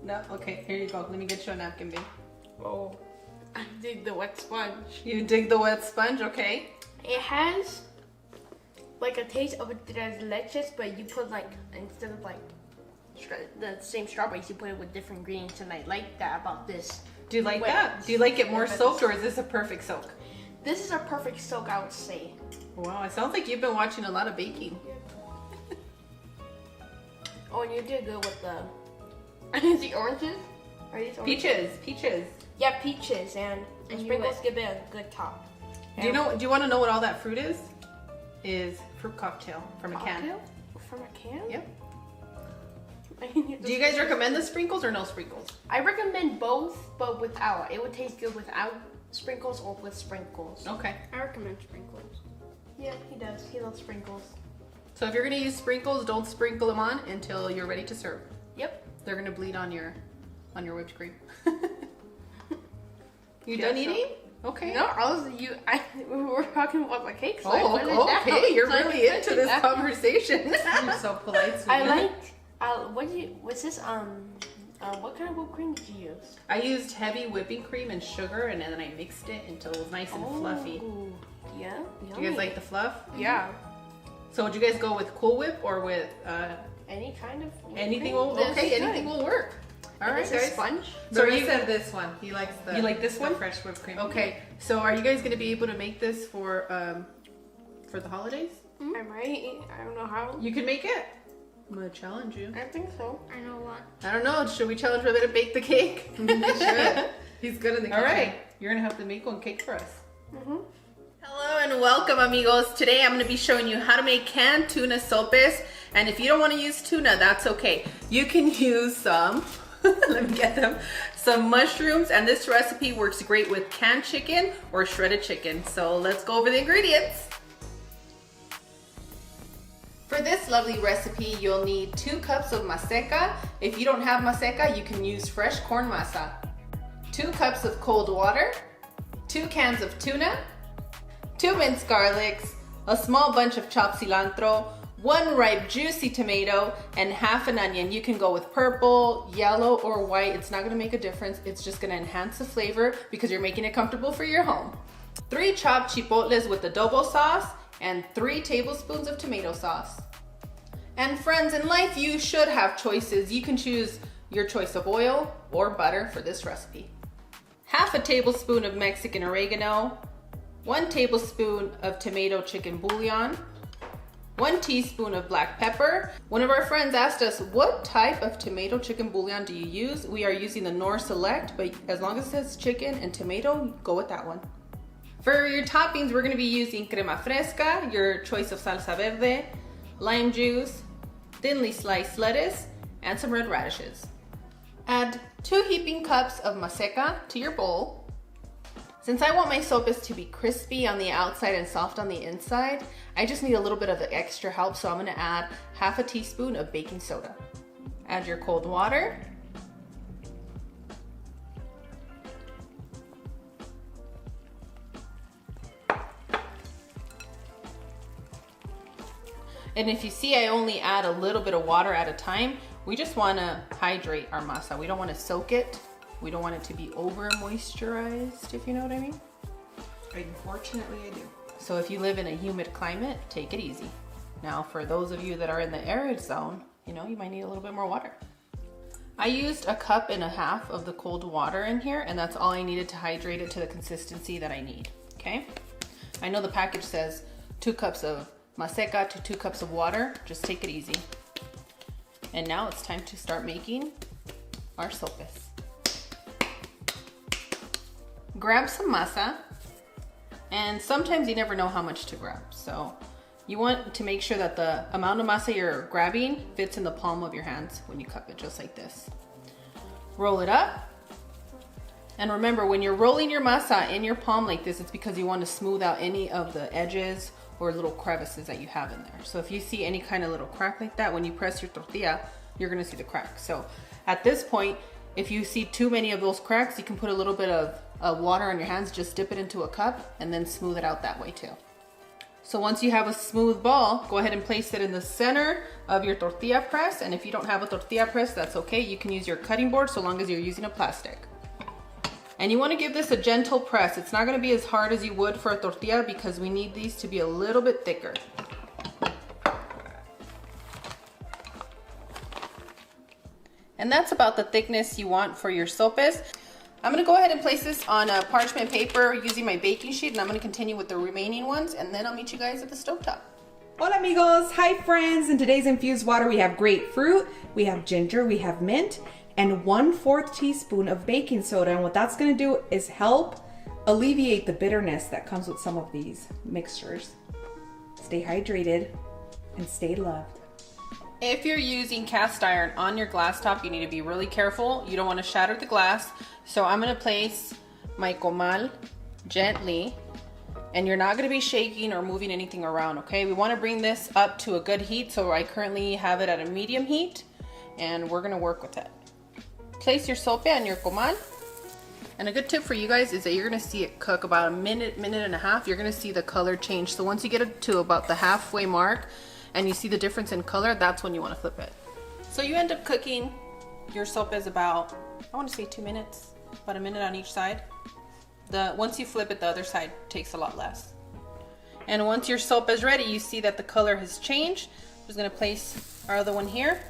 No, okay, here you go. Let me get you a napkin, babe. Oh, I dig the wet sponge. You dig the wet sponge, okay? It has like a taste of tres leches, but you put like, instead of like the same strawberries, you put it with different ingredients, and I like that about this. Do you like Wet. that? Do you like it more soaked, or is this a perfect soak? This is a perfect soak, I would say. Wow, it sounds like you've been watching a lot of baking. Oh, and you did good with the the oranges. Are these oranges? Peaches. Yeah, peaches, and the And sprinkles give it a good top. Do you want to know what all that fruit is? Is fruit cocktail from a can. Cocktail? From a can? Yep. Do you guys recommend the sprinkles or no sprinkles? I recommend both, but without. It would taste good without sprinkles or with sprinkles. Okay. I recommend sprinkles. Yeah, he does. He loves sprinkles. So if you're gonna use sprinkles, don't sprinkle them on until you're ready to serve. Yep. They're gonna bleed on your whipped cream. You Yeah, done so- eating? Okay. No, we were talking about the cake, so I Oh, put it down. okay. You're So I really put into it this down. conversation. You're so polite. I sweetie. liked. What's this? What kind of whipped cream did you use? I used heavy whipping cream and sugar, and then I mixed it until it was nice and fluffy. Ooh, yeah. Do you guys like the fluff? Yeah. So would you guys go with Cool Whip or with Any kind of whipped anything? cream? Will This okay. is Anything good. will work. All And right, this is guys. sponge. So So are he you? said this one. He likes the. You like this the one? fresh whipped cream. Okay. So are you guys gonna be able to make this for the holidays? I might. I don't know how. You can make it. I'm gonna challenge you. I think so. I know what. I don't know. Should we challenge Rebecca to bake the cake? He should. He's good in the All kitchen. right. You're gonna have to make one cake for us. Mhm. Hello and welcome, amigos. Today I'm going to be showing you how to make canned tuna sopes. And if you don't want to use tuna, that's okay. You can use some, let me get them, some mushrooms. And this recipe works great with canned chicken or shredded chicken. So let's go over the ingredients. For this lovely recipe, you'll need 2 cups of maseca. If you don't have maseca, you can use fresh corn masa. 2 cups of cold water, 2 cans of tuna, 2 minced garlics, a small bunch of chopped cilantro, 1 ripe juicy tomato, and half an onion. You can go with purple, yellow, or white. It's not gonna make a difference. It's just gonna enhance the flavor because you're making it comfortable for your home. 3 chopped chipotles with adobo sauce, and 3 tablespoons of tomato sauce. And friends, in life you should have choices. You can choose your choice of oil or butter for this recipe. Half a tablespoon of Mexican oregano, 1 tablespoon of tomato chicken bouillon, 1 teaspoon of black pepper. One of our friends asked us, what type of tomato chicken bouillon do you use? We are using the Nor Select, but as long as it says chicken and tomato, go with that one. For your toppings, we're gonna be using crema fresca, your choice of salsa verde, lime juice, thinly sliced lettuce, and some red radishes. Add 2 heaping cups of maseca to your bowl. Since I want my sopes to be crispy on the outside and soft on the inside, I just need a little bit of extra help, so I'm gonna add half a teaspoon of baking soda. Add your cold water. And if you see, I only add a little bit of water at a time. We just wanna hydrate our masa. We don't wanna soak it. We don't want it to be over moisturized, if you know what I mean. Unfortunately, I do. So if you live in a humid climate, take it easy. Now, for those of you that are in the arid zone, you know, you might need a little bit more water. I used 1.5 cups of the cold water in here, and that's all I needed to hydrate it to the consistency that I need, okay? I know the package says 2 cups of maseca to 2 cups of water. Just take it easy. And now it's time to start making our sopes. Grab some masa, and sometimes you never know how much to grab. So you want to make sure that the amount of masa you're grabbing fits in the palm of your hands when you cup it, just like this. Roll it up. And remember, when you're rolling your masa in your palm like this, it's because you want to smooth out any of the edges or little crevices that you have in there. So if you see any kind of little crack like that, when you press your tortilla, you're gonna see the crack. So at this point, if you see too many of those cracks, you can put a little bit of water on your hands, just dip it into a cup and then smooth it out that way too. So once you have a smooth ball, go ahead and place it in the center of your tortilla press. And if you don't have a tortilla press, that's okay. You can use your cutting board so long as you're using a plastic. And you want to give this a gentle press. It's not going to be as hard as you would for a tortilla because we need these to be a little bit thicker. And that's about the thickness you want for your sopes. I'm going to go ahead and place this on a parchment paper using my baking sheet, and I'm going to continue with the remaining ones, and then I'll meet you guys at the stovetop. Hola amigos, hi friends. In today's infused water we have grapefruit, we have ginger, we have mint, and 1/4 teaspoon of baking soda. And what that's going to do is help alleviate the bitterness that comes with some of these mixtures. Stay hydrated and stay loved. If you're using cast iron on your glass top, you need to be really careful. You don't want to shatter the glass. So I'm going to place my comal gently, and you're not going to be shaking or moving anything around, okay? We want to bring this up to a good heat, so I currently have it at a medium heat, and we're going to work with it. Place your sope on your comal. And a good tip for you guys is that you're going to see it cook about a minute, minute and a half. You're going to see the color change. So once you get it to about the halfway mark and you see the difference in color, that's when you want to flip it. So you end up cooking your sopes about, I want to say 2 minutes, about a minute on each side. Once you flip it, the other side takes a lot less. And once your sope is ready, you see that the color has changed. I'm just going to place our other one here.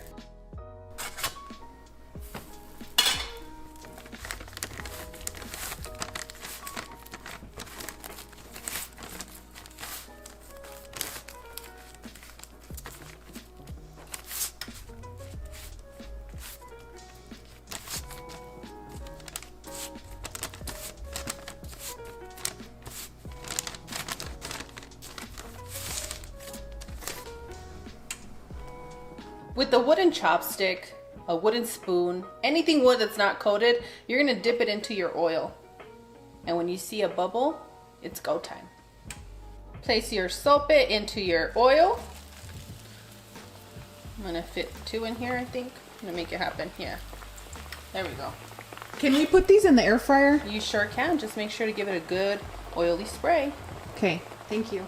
With the wooden chopstick, a wooden spoon, anything wood that's not coated, you're gonna dip it into your oil. And when you see a bubble, it's go time. Place your sope into your oil. I'm gonna fit 2 in here, I think. I'm gonna make it happen, yeah. There we go. Can we put these in the air fryer? You sure can, just make sure to give it a good oily spray. Okay, thank you.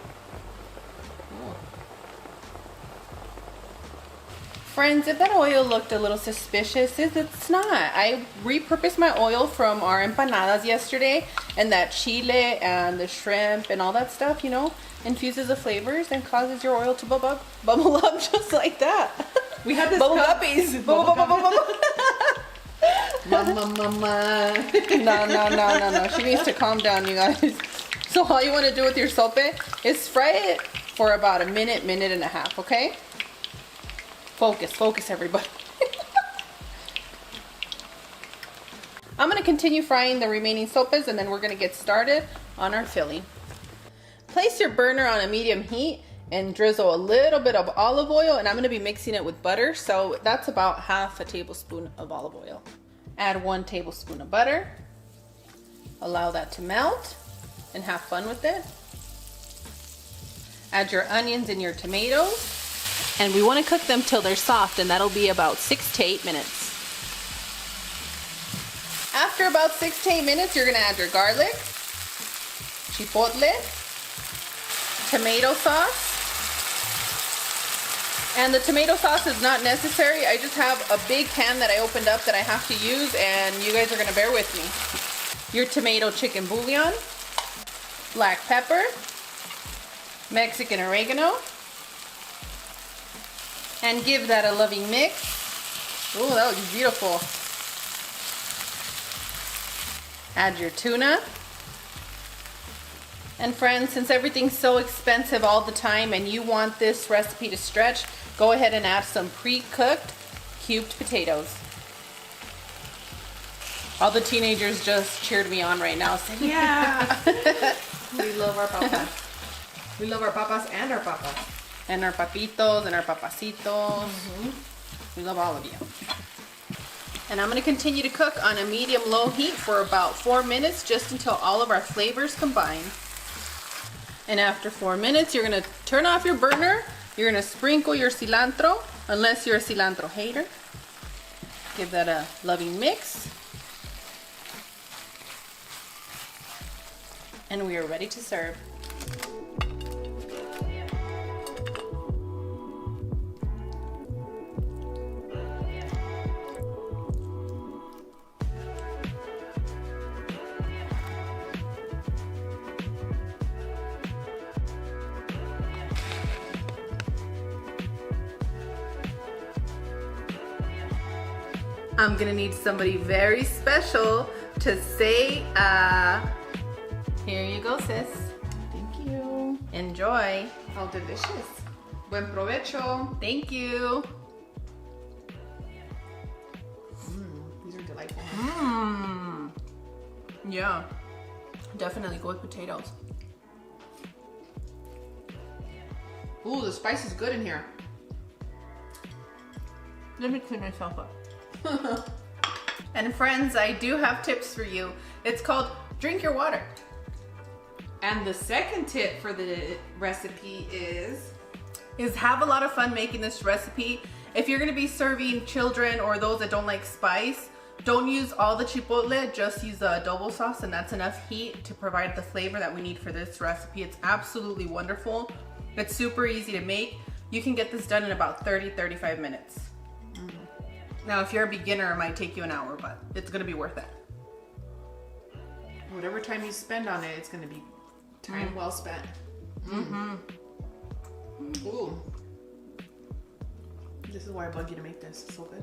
Friends, if that oil looked a little suspicious, it's not. I repurposed my oil from our empanadas yesterday, and that chile and the shrimp and all that stuff, you know, infuses the flavors and causes your oil to bubble up just like that. We had this bubble guppies. Bubble. Mama. No. She needs to calm down, you guys. So all you want to do with your sope is fry it for about a minute, minute and a half, okay? Focus everybody. I'm going to continue frying the remaining sopes, and then we're going to get started on our filling. Place your burner on a medium heat and drizzle a little bit of olive oil, and I'm going to be mixing it with butter, so that's about 1/2 tablespoon of olive oil. Add 1 tablespoon of butter. Allow that to melt and have fun with it. Add your onions and your tomatoes. And we want to cook them till they're soft, and that'll be about 6 to 8 minutes. After about 6 to 8 minutes, you're going to add your garlic, chipotle, tomato sauce, And the tomato sauce is not necessary. I just have a big pan that I opened up that I have to use, and you guys are gonna bear with me. Your tomato chicken bouillon, black pepper, Mexican oregano, and give that a loving mix. Oh, that looks beautiful. Add your tuna. And friends, since everything's so expensive all the time and you want this recipe to stretch, go ahead and add some pre-cooked cubed potatoes. All the teenagers just cheered me on right now, saying, yeah. We love our papas. We love our papas and our papas. And our papitos and our papacitos. We love all of you. And I'm going to continue to cook on a medium-low heat for about 4 minutes, just until all of our flavors combine. And after 4 minutes, you're going to turn off your burner. You're going to sprinkle your cilantro, unless you're a cilantro hater. Give that a loving mix. And we are ready to serve. I'm gonna need somebody very special to say, here you go, sis. Thank you. Enjoy. How delicious. Buen provecho. Thank you. These are delightful. Yeah, definitely go with potatoes. Ooh, the spice is good in here. Let me clean myself up. And friends, I do have tips for you. It's called drink your water. And the second tip for the recipe is have a lot of fun making this recipe. If you're gonna be serving children or those that don't like spice, don't use all the chipotle, just use the adobo sauce, and that's enough heat to provide the flavor that we need for this recipe. It's absolutely wonderful. It's super easy to make. You can get this done in about 30-35 minutes. Now, if you're a beginner, it might take you an hour, but it's gonna be worth it. Whatever time you spend on it, it's gonna be time well spent. Ooh. This is why I bug you to make this. It's so good.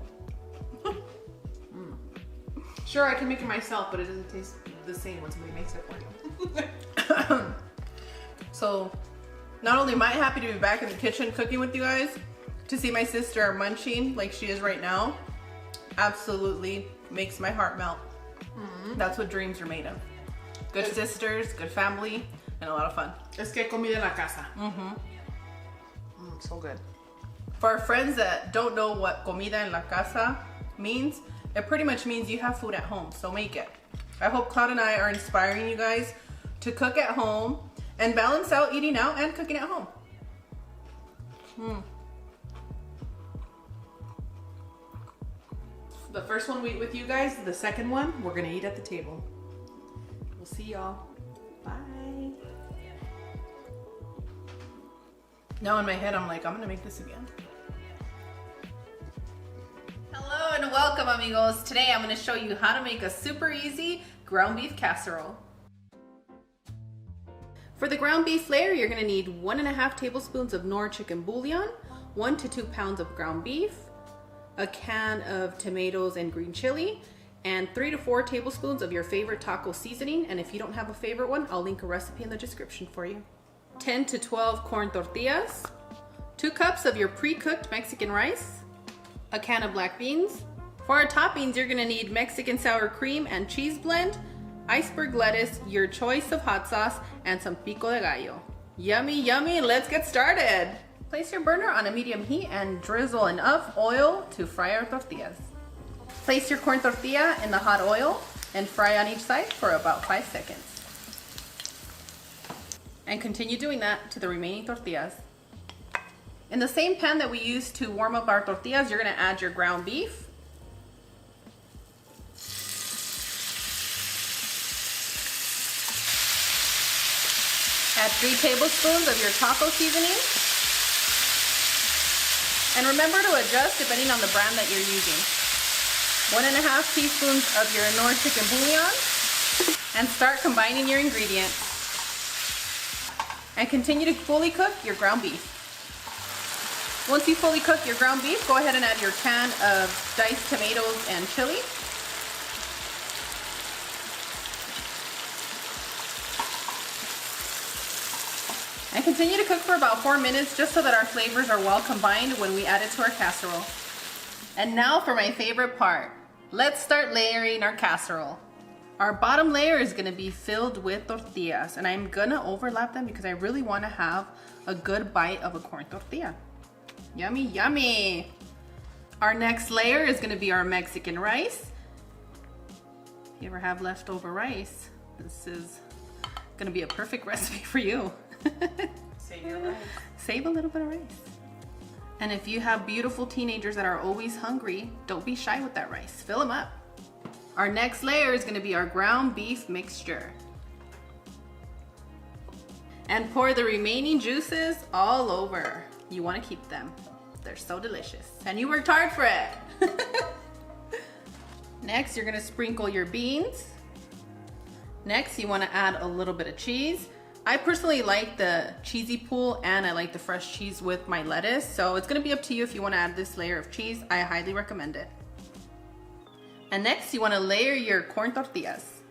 Sure, I can make it myself, but it doesn't taste the same when somebody makes it for you. So, not only am I happy to be back in the kitchen cooking with you guys, to see my sister munching like she is right now, absolutely makes my heart melt. That's what dreams are made of. Good sisters, good family, and a lot of fun. Es que comida en la casa. So good. For our friends that don't know what comida en la casa means, it pretty much means you have food at home, so make it. I hope Claude and I are inspiring you guys to cook at home and balance out eating out and cooking at home. The first one we eat with you guys, the second one, we're gonna eat at the table. We'll see y'all. Bye. Now in my head, I'm like, I'm gonna make this again. Hello and welcome, amigos. Today I'm gonna show you how to make a super easy ground beef casserole. For the ground beef layer, you're gonna need 1.5 tablespoons of Knorr chicken bouillon, 1 to 2 pounds of ground beef, a can of tomatoes and green chili, and 3 to 4 tablespoons of your favorite taco seasoning. And if you don't have a favorite one, I'll link a recipe in the description for you. 10 to 12 corn tortillas, 2 cups of your pre-cooked Mexican rice, a can of black beans. For our toppings, you're gonna need Mexican sour cream and cheese blend, iceberg lettuce, your choice of hot sauce, and some pico de gallo. Yummy, yummy, let's get started. Place your burner on a medium heat and drizzle enough oil to fry our tortillas. Place your corn tortilla in the hot oil and fry on each side for about 5 seconds. And continue doing that to the remaining tortillas. In the same pan that we used to warm up our tortillas, you're gonna add your ground beef. Add 3 tablespoons of your taco seasoning. And remember to adjust depending on the brand that you're using. 1.5 teaspoons of your Knorr chicken bouillon, and start combining your ingredients. And continue to fully cook your ground beef. Once you fully cook your ground beef, go ahead and add your can of diced tomatoes and chili. And continue to cook for about 4 minutes just so that our flavors are well combined when we add it to our casserole. And now for my favorite part. Let's start layering our casserole. Our bottom layer is gonna be filled with tortillas, and I'm gonna overlap them because I really wanna have a good bite of a corn tortilla. Yummy, yummy. Our next layer is gonna be our Mexican rice. If you ever have leftover rice, this is gonna be a perfect recipe for you. Save your rice. Save a little bit of rice. And if you have beautiful teenagers that are always hungry, don't be shy with that rice. Fill them up. Our next layer is gonna be our ground beef mixture. And pour the remaining juices all over. You wanna keep them. They're so delicious. And you worked hard for it. Next, you're gonna sprinkle your beans. Next, you wanna add a little bit of cheese. I personally like the cheesy pool and I like the fresh cheese with my lettuce. So it's gonna be up to you if you wanna add this layer of cheese. I highly recommend it. And next, you wanna layer your corn tortillas.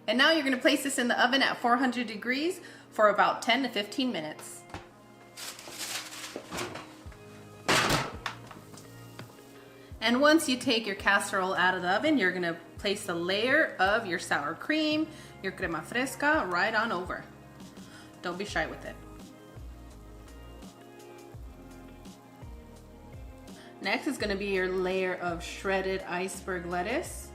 And now you're gonna place this in the oven at 400 degrees for about 10 to 15 minutes. And once you take your casserole out of the oven, you're gonna place a layer of your sour cream, your crema fresca, right on over. Don't be shy with it. Next is gonna be your layer of shredded iceberg lettuce.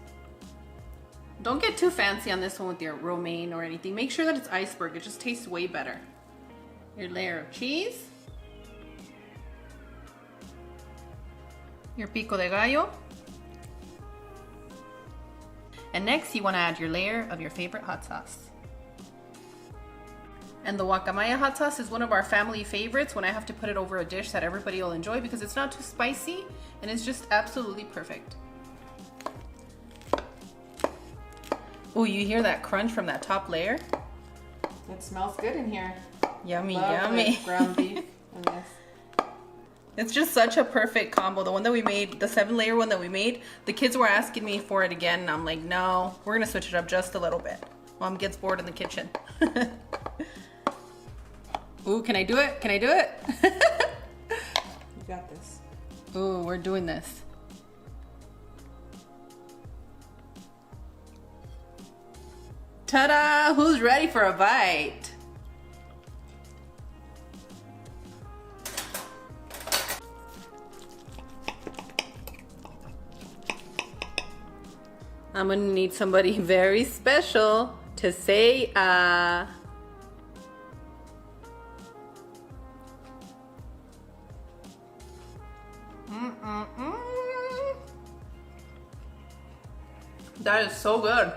Don't get too fancy on this one with your romaine or anything. Make sure that it's iceberg, it just tastes way better. Your layer of cheese. Your pico de gallo. And next you wanna add your layer of your favorite hot sauce. And the guacamaya hot sauce is one of our family favorites when I have to put it over a dish that everybody will enjoy because it's not too spicy and it's just absolutely perfect. Oh, you hear that crunch from that top layer? It smells good in here. Yummy, Love yummy. the ground beef in this. It's just such a perfect combo. The one that we made, the 7-layer one that we made, the kids were asking me for it again and I'm like, no, we're gonna switch it up just a little bit. Mom gets bored in the kitchen. Ooh, can I do it? Can I do it? You got this. Ooh, we're doing this. Ta-da! Who's ready for a bite? I'm gonna need somebody very special to say That is so good.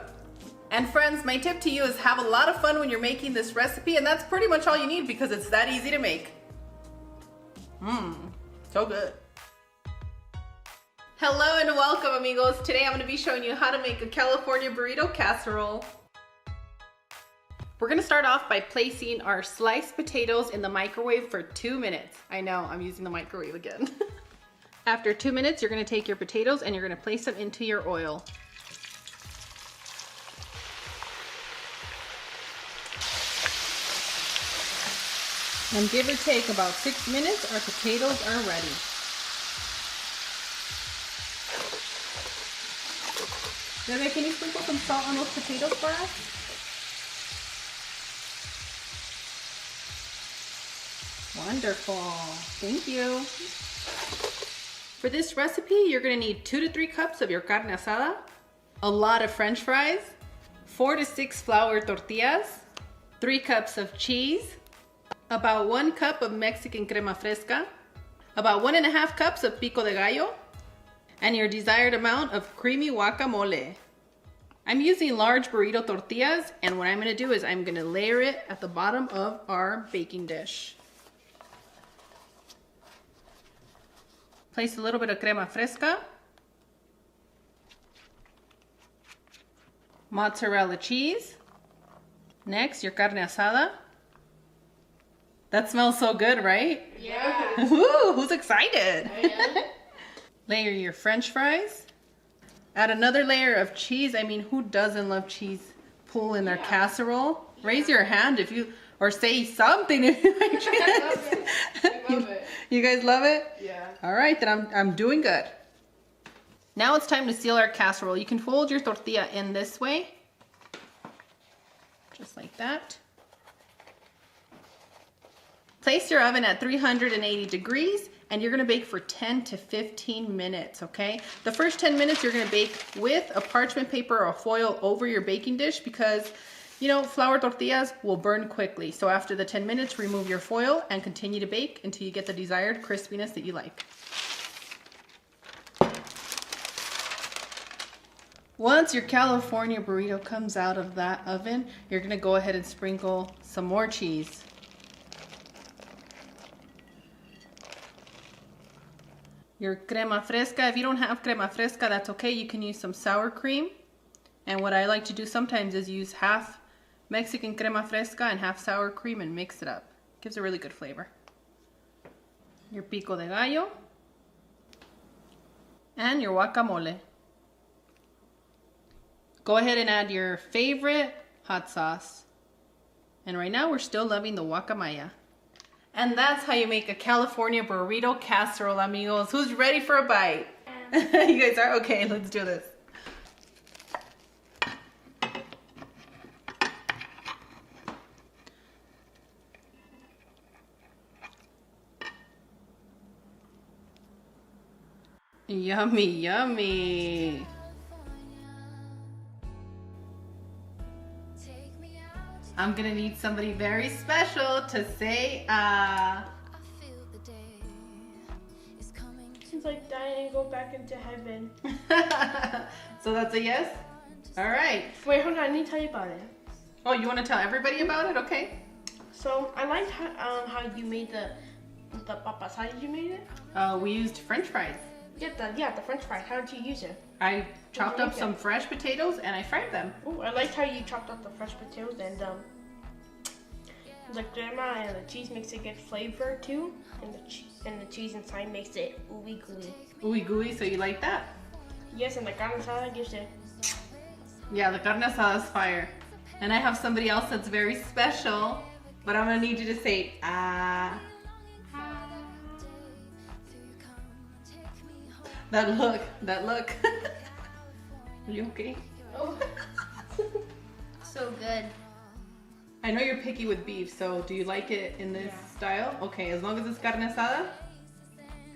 And friends, my tip to you is have a lot of fun when you're making this recipe, and that's pretty much all you need because it's that easy to make. So good. Hello and welcome, amigos. Today I'm going to be showing you how to make a California burrito casserole. We're going to start off by placing our sliced potatoes in the microwave for 2 minutes. I know, I'm using the microwave again. After 2 minutes, you're going to take your potatoes and you're going to place them into your oil. And give or take about 6 minutes, our potatoes are ready. Bebe, can you sprinkle some salt on those potatoes for us? Wonderful. Thank you. For this recipe, you're going to need 2 to 3 cups of your carne asada, a lot of French fries, 4 to 6 flour tortillas, 3 cups of cheese, about 1 cup of Mexican crema fresca, about 1.5 cups of pico de gallo, and your desired amount of creamy guacamole. I'm using large burrito tortillas, and what I'm going to do is I'm going to layer it at the bottom of our baking dish. Place a little bit of crema fresca. Mozzarella cheese. Next, your carne asada. That smells so good, right? Yeah. Woo, who's excited? I am. Layer your French fries. Add another layer of cheese. I mean, who doesn't love cheese pool in their casserole? Raise your hand if you, or say something if you like cheese. I love it. I love it. You guys love it? Yeah. All right, then I'm doing good. Now it's time to seal our casserole. You can fold your tortilla in this way. Just like that. Place your oven at 380 degrees and you're gonna bake for 10 to 15 minutes, okay? The first 10 minutes you're gonna bake with a parchment paper or foil over your baking dish because, you know, flour tortillas will burn quickly. So after the 10 minutes, remove your foil and continue to bake until you get the desired crispiness that you like. Once your California burrito comes out of that oven, you're gonna go ahead and sprinkle some more cheese. Your crema fresca, if you don't have crema fresca, that's okay. You can use some sour cream. And what I like to do sometimes is use half Mexican crema fresca and half sour cream and mix it up. Gives a really good flavor. Your pico de gallo. And your guacamole. Go ahead and add your favorite hot sauce. And right now we're still loving the guacamaya. And that's how you make a California burrito casserole, amigos. Who's ready for a bite? You guys are? Okay, let's do this. Yummy, yummy. I'm gonna need somebody very special to say Seems like dying and go back into heaven. So that's a yes? All right. Wait, hold on. I need to tell you about it. Oh, you want to tell everybody about it? Okay. So I liked how you made the papas. How did you make it? We used French fries. Yeah, the French fries. How did you use it? I chopped up make some it? fresh potatoes and I fried them. Oh, I liked how you chopped up the fresh potatoes and the crema and the cheese makes it good flavor too, and the cheese inside makes it ooey gooey. Ooey gooey, so you like that? Yes, and the carne asada gives it. Yeah, the carne asada is fire. And I have somebody else that's very special, but I'm gonna need you to say That look. Are you okay? Oh. So good. I know you're picky with beef, so do you like it in this style? Okay, as long as it's carne asada.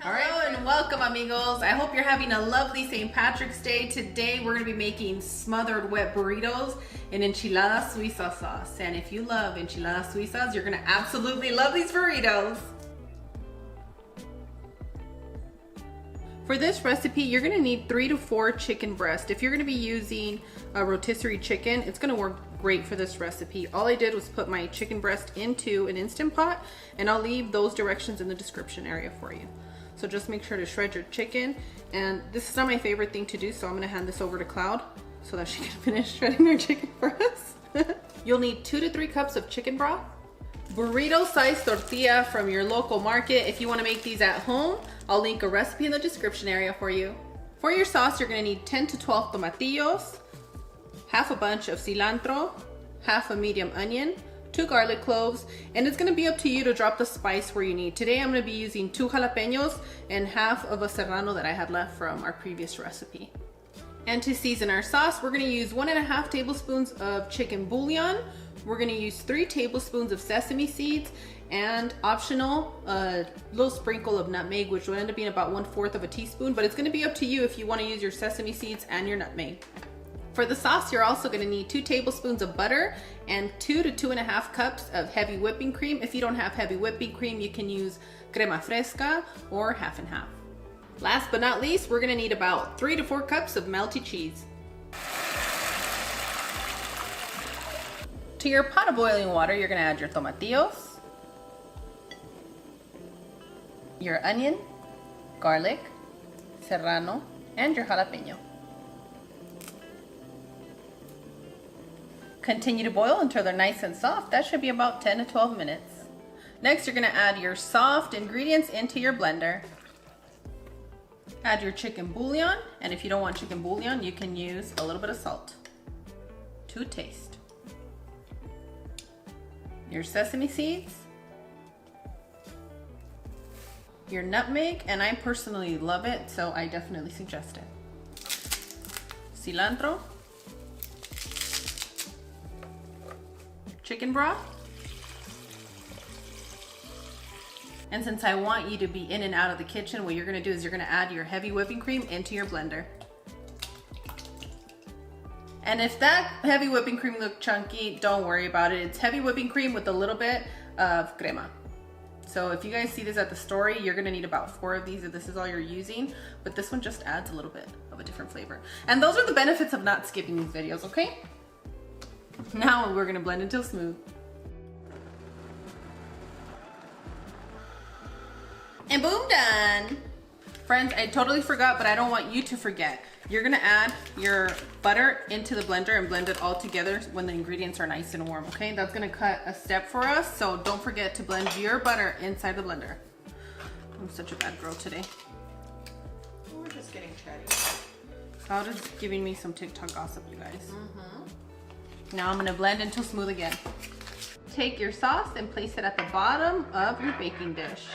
All right, and welcome, amigos. I hope you're having a lovely St. Patrick's Day. Today, we're gonna be making smothered wet burritos in enchilada suiza sauce. And if you love enchilada suizas, you're gonna absolutely love these burritos. For this recipe, you're gonna need 3 to 4 chicken breasts. If you're gonna be using a rotisserie chicken, it's gonna work great for this recipe. All I did was put my chicken breast into an Instant Pot, and I'll leave those directions in the description area for you. So just make sure to shred your chicken. And this is not my favorite thing to do, so I'm gonna hand this over to Cloud so that she can finish shredding her chicken for us. You'll need 2 to 3 cups of chicken broth, burrito size tortilla from your local market. If you want to make these at home, I'll link a recipe in the description area for you. For your sauce, you're going to need 10 to 12 tomatillos, half a bunch of cilantro, half a medium onion, 2 garlic cloves, and it's going to be up to you to drop the spice where you need. Today I'm going to be using 2 jalapenos and half of a serrano that I had left from our previous recipe. And to season our sauce, we're going to use 1.5 tablespoons of chicken bouillon. We're going to use 3 tablespoons of sesame seeds and optional, a little sprinkle of nutmeg, which will end up being about 1/4 of a teaspoon, but it's going to be up to you if you want to use your sesame seeds and your nutmeg. For the sauce, you're also going to need 2 tablespoons of butter and 2 to 2.5 cups of heavy whipping cream. If you don't have heavy whipping cream, you can use crema fresca or half and half. Last but not least, we're going to need about 3 to 4 cups of melted cheese. To your pot of boiling water, you're going to add your tomatillos, your onion, garlic, serrano, and your jalapeno. Continue to boil until they're nice and soft. That should be about 10 to 12 minutes. Next, you're gonna add your soft ingredients into your blender. Add your chicken bouillon, and if you don't want chicken bouillon, you can use a little bit of salt to taste. Your sesame seeds, your nutmeg, and I personally love it, so I definitely suggest it. Cilantro, chicken broth, and since I want you to be in and out of the kitchen, what you're gonna do is you're gonna add your heavy whipping cream into your blender. And if that heavy whipping cream looked chunky, don't worry about it. It's heavy whipping cream with a little bit of crema. So if you guys see this at the store, you're gonna need about 4 of these if this is all you're using, but this one just adds a little bit of a different flavor. And those are the benefits of not skipping these videos, okay? Now we're gonna blend until smooth. And boom, done. Friends, I totally forgot, but I don't want you to forget. You're gonna add your butter into the blender and blend it all together when the ingredients are nice and warm, okay? That's gonna cut a step for us, so don't forget to blend your butter inside the blender. I'm such a bad girl today. We're just getting chatty. Cloud is giving me some TikTok gossip, you guys. Now I'm gonna blend until smooth again. Take your sauce and place it at the bottom of your baking dish.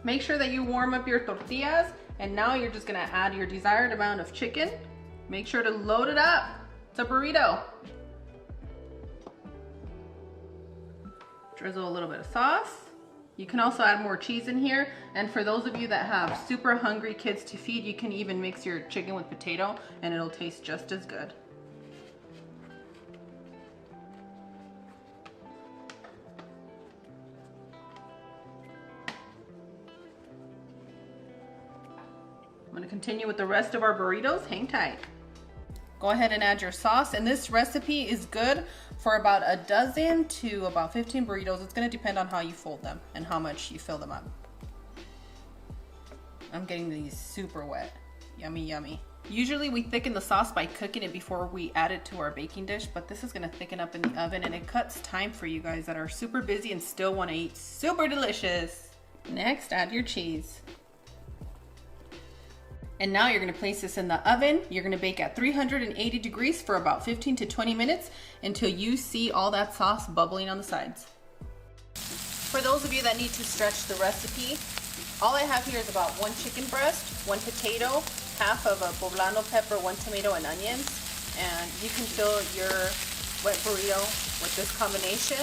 Make sure that you warm up your tortillas, and now you're just gonna add your desired amount of chicken. Make sure to load it up. It's a burrito. Drizzle a little bit of sauce. You can also add more cheese in here, and for those of you that have super hungry kids to feed, you can even mix your chicken with potato and it'll taste just as good. I'm gonna continue with the rest of our burritos. Hang tight. Go ahead and add your sauce, and this recipe is good for about a dozen to about 15 burritos. It's gonna depend on how you fold them and how much you fill them up. I'm getting these super wet. Yummy, yummy. Usually we thicken the sauce by cooking it before we add it to our baking dish, but this is gonna thicken up in the oven, and it cuts time for you guys that are super busy and still wanna eat super delicious. Next, add your cheese. And now you're gonna place this in the oven. You're gonna bake at 380 degrees for about 15 to 20 minutes until you see all that sauce bubbling on the sides. For those of you that need to stretch the recipe, all I have here is about 1 chicken breast, 1 potato, half of a poblano pepper, 1 tomato, and onions. And you can fill your wet burrito with this combination,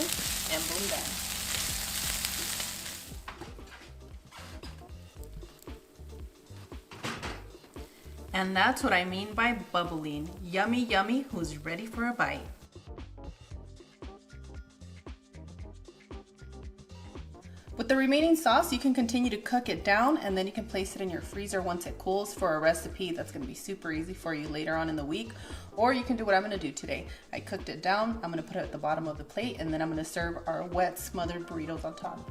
and boom, done. And that's what I mean by bubbling. Yummy, yummy, who's ready for a bite? With the remaining sauce, you can continue to cook it down, and then you can place it in your freezer once it cools for a recipe that's gonna be super easy for you later on in the week. Or you can do what I'm gonna do today. I cooked it down, I'm gonna put it at the bottom of the plate, and then I'm gonna serve our wet smothered burritos on top.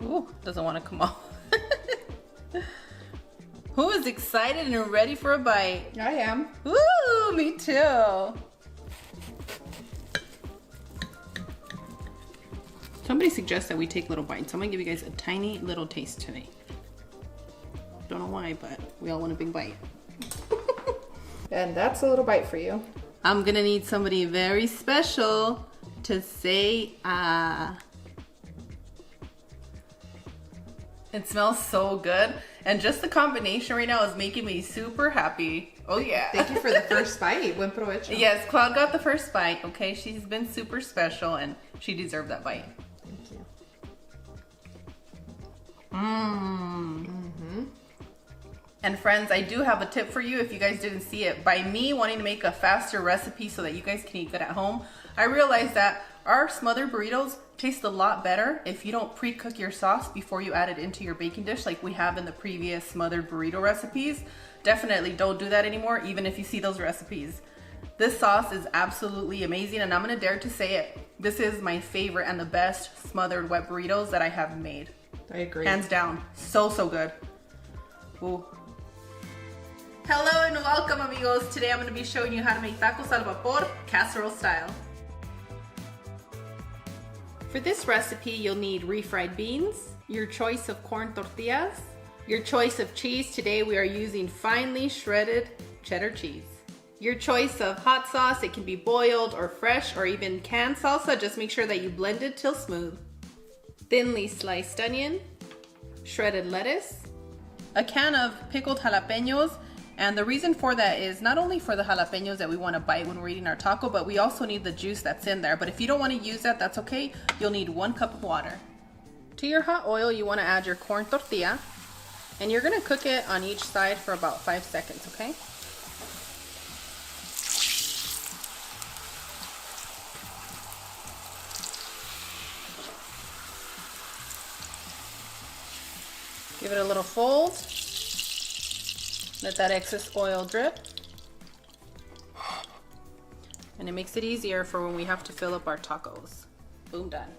Ooh, doesn't want to come off. Who is excited and ready for a bite? I am. Ooh, me too. Somebody suggests that we take little bites. I'm gonna give you guys a tiny little taste today. Don't know why, but we all want a big bite. And that's a little bite for you. I'm gonna need somebody very special to say ah. It smells so good, and just the combination right now is making me super happy. Oh yeah. Thank you for the first bite. Buen provecho. Yes, Cloud got the first bite, okay? She's been super special and she deserved that bite. Thank you. And friends, I do have a tip for you if you guys didn't see it. By me wanting to make a faster recipe so that you guys can eat good at home, I realized that Our smothered burritos taste a lot better if you don't pre-cook your sauce before you add it into your baking dish like we have in the previous smothered burrito recipes. Definitely don't do that anymore, even if you see those recipes. This sauce is absolutely amazing, and I'm gonna dare to say it. This is my favorite and the best smothered wet burritos that I have made. I agree. Hands down. So, so good. Ooh. Hello and welcome, amigos. Today I'm gonna be showing you how to make tacos al vapor, casserole style. For this recipe, you'll need refried beans, your choice of corn tortillas, your choice of cheese. Today we are using finely shredded cheddar cheese. Your choice of hot sauce, it can be boiled or fresh or even canned salsa. Just make sure that you blend it till smooth. Thinly sliced onion, shredded lettuce, a can of pickled jalapenos. And the reason for that is not only for the jalapenos that we want to bite when we're eating our taco, but we also need the juice that's in there. But if you don't want to use that, that's okay. You'll need 1 cup of water. To your hot oil, you want to add your corn tortilla, and you're going to cook it on each side for about 5 seconds, okay? Give it a little fold. Let that excess oil drip. And it makes it easier for when we have to fill up our tacos. Boom, done.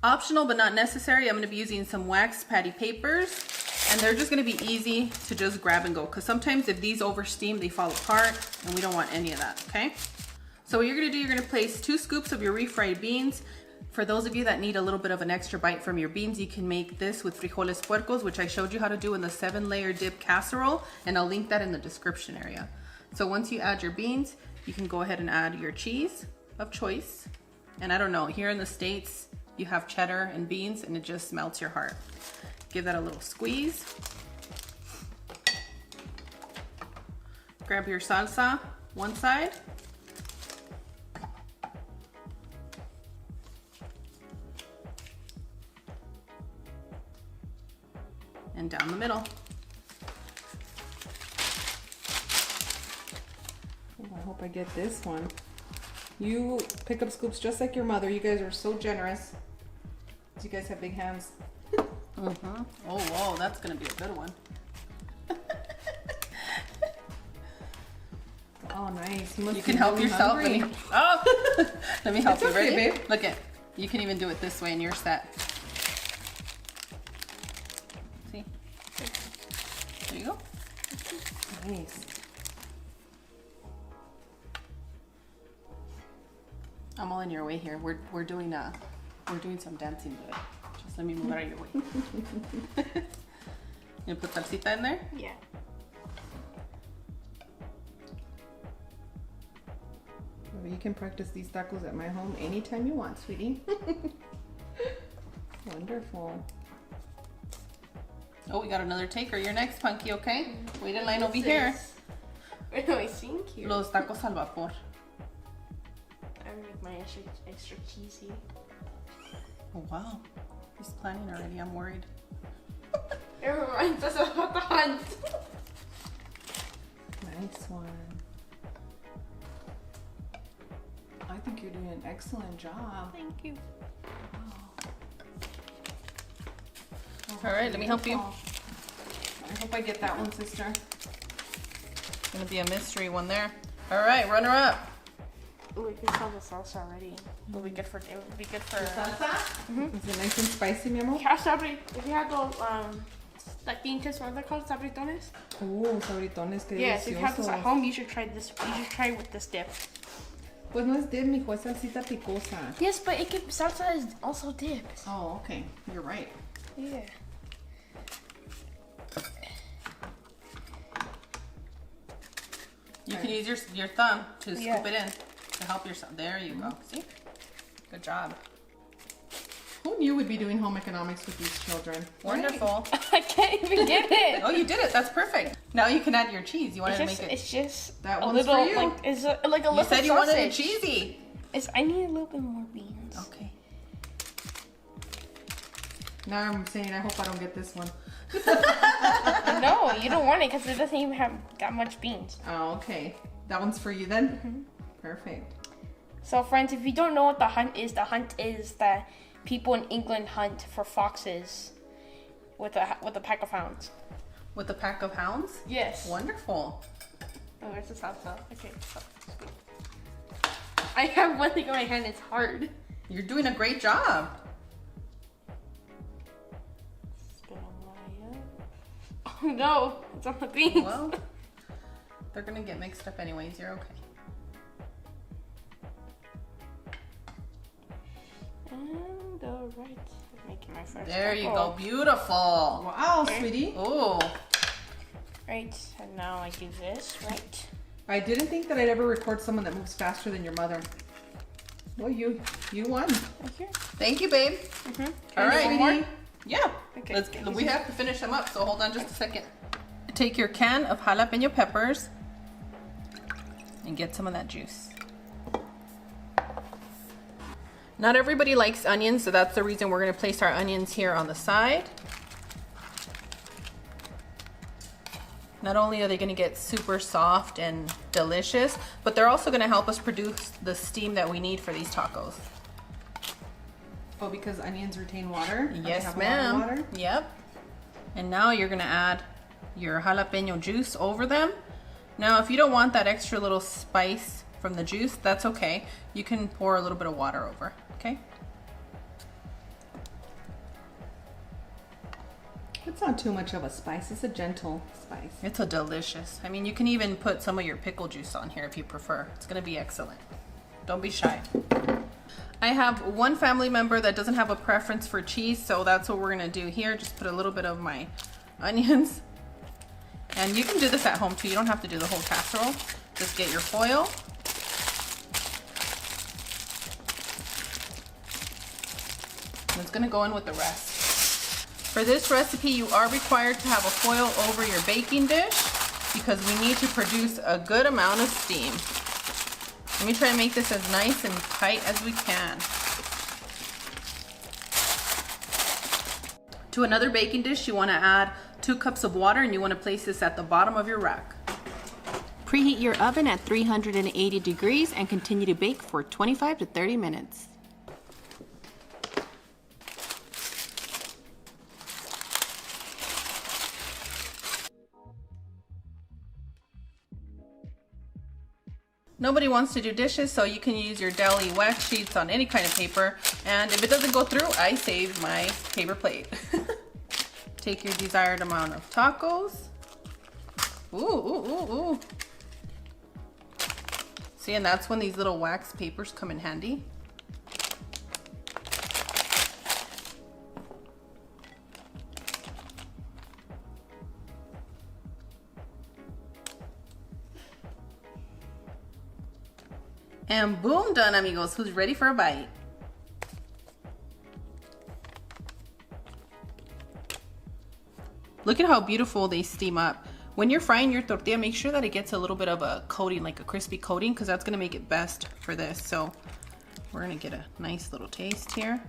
Optional but not necessary, I'm gonna be using some waxed patty papers, and they're just gonna be easy to just grab and go, because sometimes if these over steam, they fall apart, and we don't want any of that, okay? So what you're gonna do, you're gonna place 2 scoops of your refried beans. For those of you that need a little bit of an extra bite from your beans, you can make this with frijoles puercos, which I showed you how to do in the 7-layer dip casserole, and I'll link that in the description area. So once you add your beans, you can go ahead and add your cheese of choice. And I don't know, here in the States, you have cheddar and beans, and it just melts your heart. Give that a little squeeze. Grab your salsa, one side. And down the middle. Oh, I hope I get this one. You pick up scoops just like your mother. You guys are so generous. You guys have big hands. Mm-hmm. Oh, whoa, that's gonna be a good one. Oh, nice. You can help yourself. Oh, let me help It's you. okay, Ready? babe. Look at. You can even do it this way, and you're set. See? There you go. Nice. I'm all in your way here. We're doing some dancing, but just let me move out of your way. You put salsita in there? Yeah. You can practice these tacos at my home anytime you want, sweetie. Wonderful. Oh, we got another taker. You're next, Punky, okay? Wait in line over What's here. this? Where do I think here? Los tacos al vapor. I make mine extra cheesy. Oh, wow. He's planning already. I'm worried. It reminds us of the hunt. Nice one. I think you're doing an excellent job. Thank you. All right, let me help you. I hope I get that one, sister. It's gonna be a mystery one there. All right, runner up. Ooh, we can sell the salsa already. It would be good for. It would be good for. Salsa? Is it nice and spicy, mi amor? If you have those like pinches, what are they called? Sabritones. Oh, sabritones, qué Yes, if you have this at deliciosos. home, you should try this. You should try with this dip. Pues no es dip, mijo, es salsita picosa. Yes, but it can salsa is also dip. Oh, okay. You're right. Yeah. You can use your thumb to Yeah. scoop it in to help yourself. There you go. See? Good job. Who knew we'd be doing home economics with these children? Wonderful. I can't even get it. Oh, you did it. That's perfect. Now you can add your cheese. You wanted to make it. It's just That a one's little for you. like it's like a little You said you wanted it sausage. cheesy. I need a little bit more beans. Okay. Now I'm saying I hope I don't get this one. No, you don't want it because it doesn't even have that much beans. Oh, okay. That one's for you then? Perfect. So friends, if you don't know what the hunt is that people in England hunt for foxes with a pack of hounds. With a pack of hounds? Yes. Wonderful. Oh, where's the salsa? Okay. I have one thing in my hand, it's hard. You're doing a great job. Oh no, it's on the beans. Well, they're gonna get mixed up anyways, you're okay. And alright, making my first There you taco. go, beautiful. Wow, sweetie. Oh, Right, and now I do this, right? I didn't think that I'd ever record someone that moves faster than your mother. Well, you won. Right here. thank you, babe. All Okay, right, sweetie. yeah. Okay. We have to finish them up, so hold on just a second. Take your can of jalapeno peppers and get some of that juice. Not everybody likes onions, so that's the reason we're going to place our onions here on the side. Not only are they going to get super soft and delicious, but they're also going to help us produce the steam that we need for these tacos. Oh, because onions retain water? Or they Yes, have a lot of ma'am. water? Yep. And now you're going to add your jalapeno juice over them. Now, if you don't want that extra little spice from the juice, that's okay. You can pour a little bit of water over, okay? It's not too much of a spice. It's a gentle spice. It's a delicious. I mean, you can even put some of your pickle juice on here if you prefer. It's going to be excellent. Don't be shy. I have one family member that doesn't have a preference for cheese, so that's what we're going to do here. Just put a little bit of my onions. And you can do this at home too. You don't have to do the whole casserole. Just get your foil. And it's going to go in with the rest. For this recipe, you are required to have a foil over your baking dish because we need to produce a good amount of steam. Let me try and make this as nice and tight as we can. To another baking dish, you want to add 2 cups of water and you want to place this at the bottom of your rack. Preheat your oven at 380 degrees and continue to bake for 25 to 30 minutes. Nobody wants to do dishes, so you can use your deli wax sheets on any kind of paper. And if it doesn't go through, I save my paper plate. Take your desired amount of tacos. Ooh, ooh, ooh, ooh. See, and that's when these little wax papers come in handy. And boom, done, amigos. Who's ready for a bite? Look at how beautiful they steam up. When you're frying your tortilla, make sure that it gets a little bit of a coating, like a crispy coating, because that's going to make it best for this. So we're going to get a nice little taste here.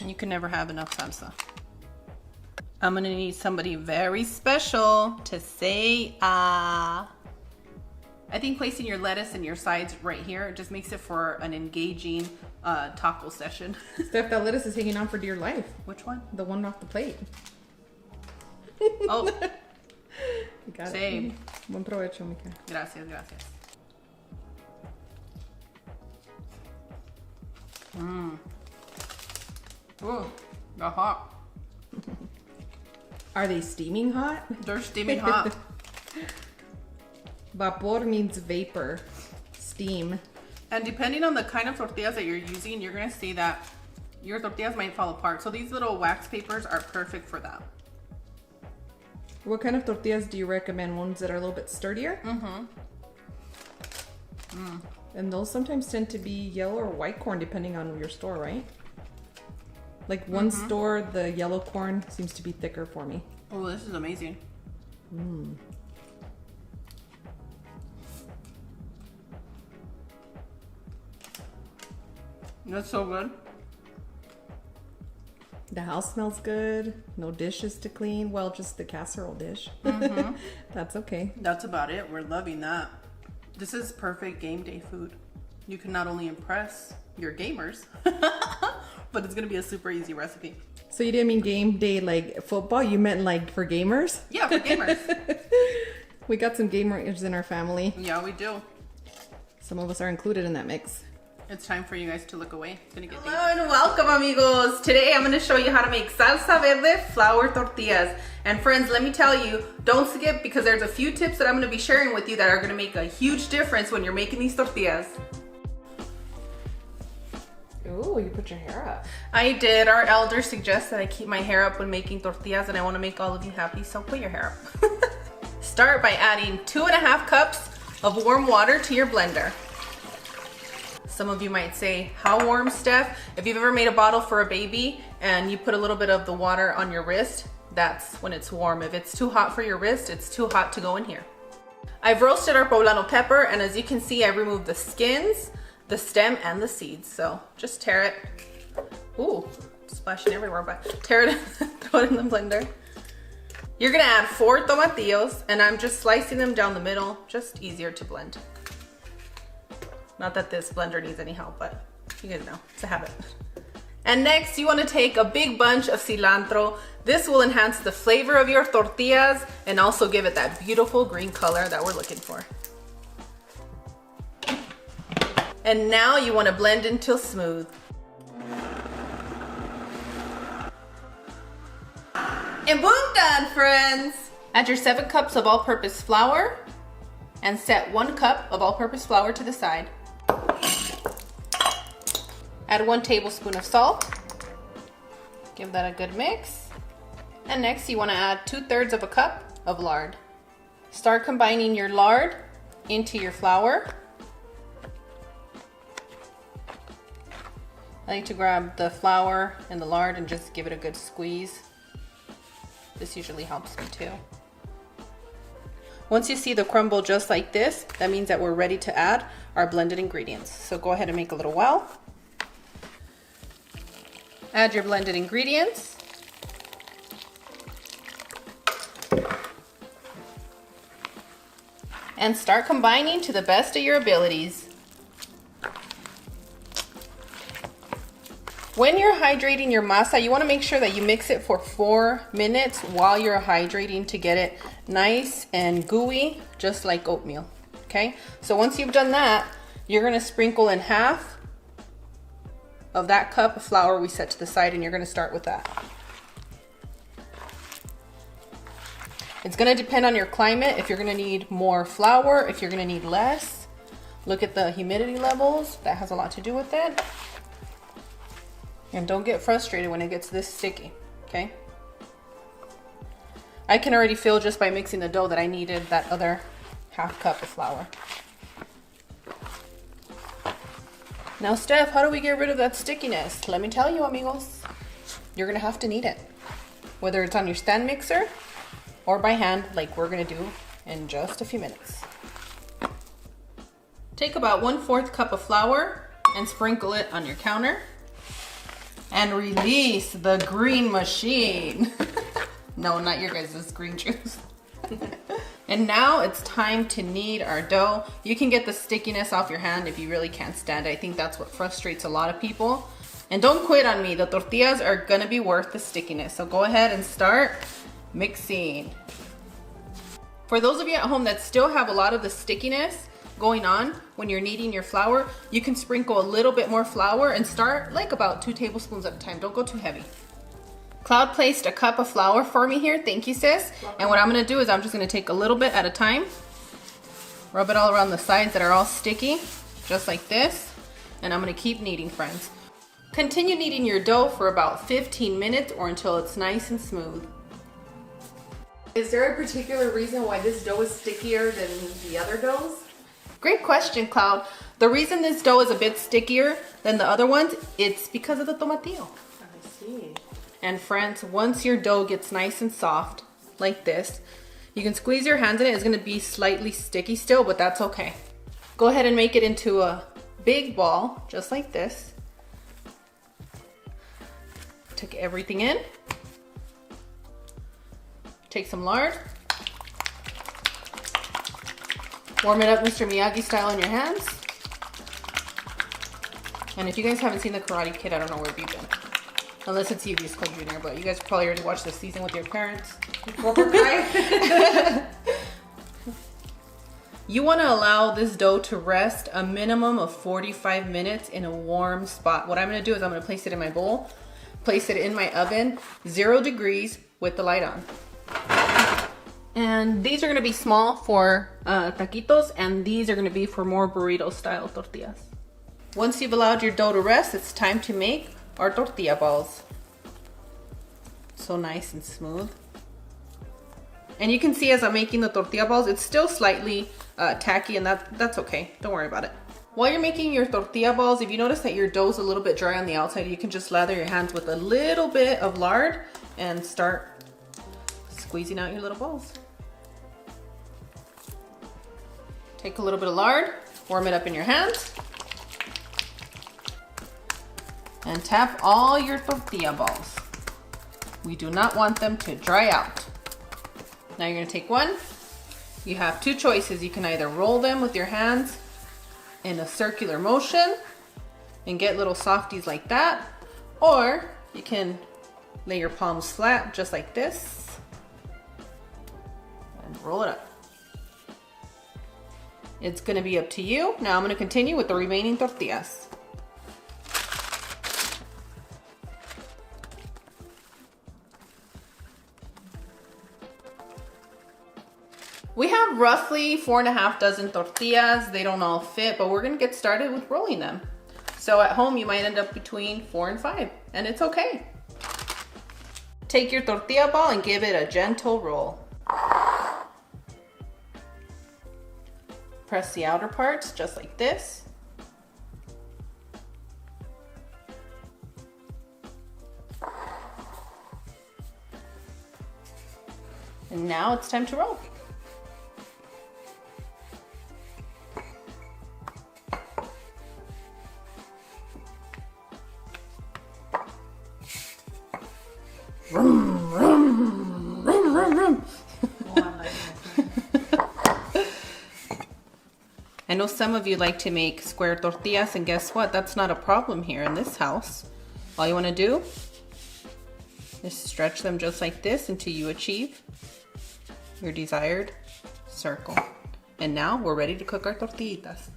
And you can never have enough salsa. I'm gonna need somebody very special to say ah. I think placing your lettuce and your sides right here just makes it for an engaging taco session. Steph, that lettuce is hanging on for dear life. Which one? The one off the plate. Oh, You got same. it. Buen provecho, Mika. Gracias, gracias. Mmm. Ooh, they're hot. Are they steaming hot? They're steaming hot. Vapor means vapor, steam. And depending on the kind of tortillas that you're using, you're gonna see that your tortillas might fall apart. So these little wax papers are perfect for that. What kind of tortillas do you recommend? Ones that are a little bit sturdier? And those sometimes tend to be yellow or white corn depending on your store, right? Like one store, the yellow corn seems to be thicker for me. Oh, this is amazing. That's so good. The house smells good. No dishes to clean. Well, just the casserole dish. That's okay. That's about it. We're loving that. This is perfect game day food. You can not only impress your gamers, but it's gonna be a super easy recipe. So you didn't mean game day like football? You meant like for gamers? Yeah, for gamers. We got some gamers in our family. Yeah, we do. Some of us are included in that mix. It's time for you guys to look away. It's gonna get Hello and welcome, amigos. Today I'm gonna show you how to make salsa verde flour tortillas. And friends, let me tell you, don't skip because there's a few tips that I'm gonna be sharing with you that are gonna make a huge difference when you're making these tortillas. Ooh, you put your hair up. I did. Our elder suggests that I keep my hair up when making tortillas, and I wanna make all of you happy, so put your hair up. Start by adding 2.5 cups of warm water to your blender. Some of you might say, how warm, Steph? If you've ever made a bottle for a baby and you put a little bit of the water on your wrist, that's when it's warm. If it's too hot for your wrist, it's too hot to go in here. I've roasted our poblano pepper, and as you can see, I removed the skins, the stem, and the seeds. So just tear it. Ooh, splashing everywhere, but tear it and throw it in the blender. You're gonna add 4 tomatillos, and I'm just slicing them down the middle, just easier to blend. Not that this blender needs any help, but you guys know, it's a habit. And next, you wanna take a big bunch of cilantro. This will enhance the flavor of your tortillas and also give it that beautiful green color that we're looking for. And now you wanna blend until smooth. And boom, done, friends. Add your 7 cups of all-purpose flour and set 1 cup of all-purpose flour to the side. Add 1 tablespoon of salt. Give that a good mix. And next you want to add 2/3 of a cup of lard. Start combining your lard into your flour. I like to grab the flour and the lard and just give it a good squeeze. This usually helps me too. Once you see the crumble just like this, that means that we're ready to add our blended ingredients. So go ahead and make a little well. Add your blended ingredients. And start combining to the best of your abilities. When you're hydrating your masa, you want to make sure that you mix it for 4 minutes while you're hydrating to get it nice and gooey, just like oatmeal, okay? So once you've done that, you're gonna sprinkle in half of that cup of flour we set to the side, and you're gonna start with that. It's gonna depend on your climate, if you're gonna need more flour, if you're gonna need less. Look at the humidity levels, that has a lot to do with it. And don't get frustrated when it gets this sticky, okay? I can already feel just by mixing the dough that I needed that other half cup of flour. Now, Steph, how do we get rid of that stickiness? Let me tell you, amigos. You're gonna have to knead it. Whether it's on your stand mixer or by hand, like we're gonna do in just a few minutes. Take about 1/4 cup of flour and sprinkle it on your counter. And release the green machine. No, not your guys' green juice. And now it's time to knead our dough. You can get the stickiness off your hand if you really can't stand it. I think that's what frustrates a lot of people. And don't quit on me. The tortillas are gonna be worth the stickiness. So go ahead and start mixing. For those of you at home that still have a lot of the stickiness going on when you're kneading your flour, you can sprinkle a little bit more flour and start like about 2 tablespoons at a time. Don't go too heavy. Cloud placed a cup of flour for me here. Thank you, sis. And what I'm gonna do is I'm just gonna take a little bit at a time, rub it all around the sides that are all sticky, just like this. And I'm gonna keep kneading, friends. Continue kneading your dough for about 15 minutes or until it's nice and smooth. Is there a particular reason why this dough is stickier than the other doughs? Great question, Cloud. The reason this dough is a bit stickier than the other ones, it's because of the tomatillo. I see. And friends, once your dough gets nice and soft, like this, you can squeeze your hands in it. It's gonna be slightly sticky still, but that's okay. Go ahead and make it into a big ball, just like this. Take everything in. Take some lard. Warm it up Mr. Miyagi style in your hands. And if you guys haven't seen the Karate Kid, I don't know where you've been. Unless it's you, Club Junior, but you guys probably already watched this season with your parents. You want to allow this dough to rest a minimum of 45 minutes in a warm spot. What I'm going to do is I'm going to place it in my bowl, place it in my oven, 0 degrees with the light on. And these are going to be small for taquitos, and these are going to be for more burrito style tortillas. Once you've allowed your dough to rest, it's time to make our tortilla balls. So nice and smooth. And you can see as I'm making the tortilla balls, it's still slightly tacky, and that's okay. Don't worry about it. While you're making your tortilla balls, if you notice that your dough's a little bit dry on the outside, you can just lather your hands with a little bit of lard and start squeezing out your little balls. Take a little bit of lard, warm it up in your hands, and tap all your tortilla balls. We do not want them to dry out. Now you're gonna take one. You have 2 choices. You can either roll them with your hands in a circular motion and get little softies like that, or you can lay your palms flat just like this and roll it up. It's gonna be up to you. Now I'm gonna continue with the remaining tortillas. We have roughly 4.5 dozen tortillas. They don't all fit, but we're gonna get started with rolling them. So at home, you might end up between 4 and 5, and it's okay. Take your tortilla ball and give it a gentle roll. Press the outer parts just like this. And now it's time to roll. Vroom, vroom, vroom, vroom, vroom. I know some of you like to make square tortillas, and guess what? That's not a problem here in this house. All you want to do is stretch them just like this until you achieve your desired circle. And now we're ready to cook our tortillitas.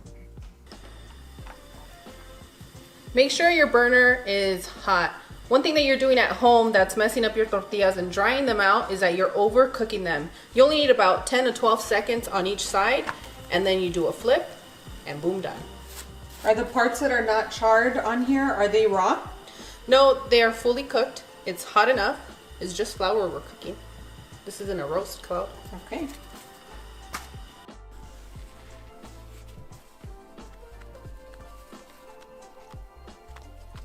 Make sure your burner is hot. One thing that you're doing at home that's messing up your tortillas and drying them out is that you're overcooking them. You only need about 10 to 12 seconds on each side, and then you do a flip, and boom, done. Are the parts that are not charred on here, are they raw? No, they are fully cooked. It's hot enough. It's just flour we're cooking. This isn't a roast, Cloud. Okay.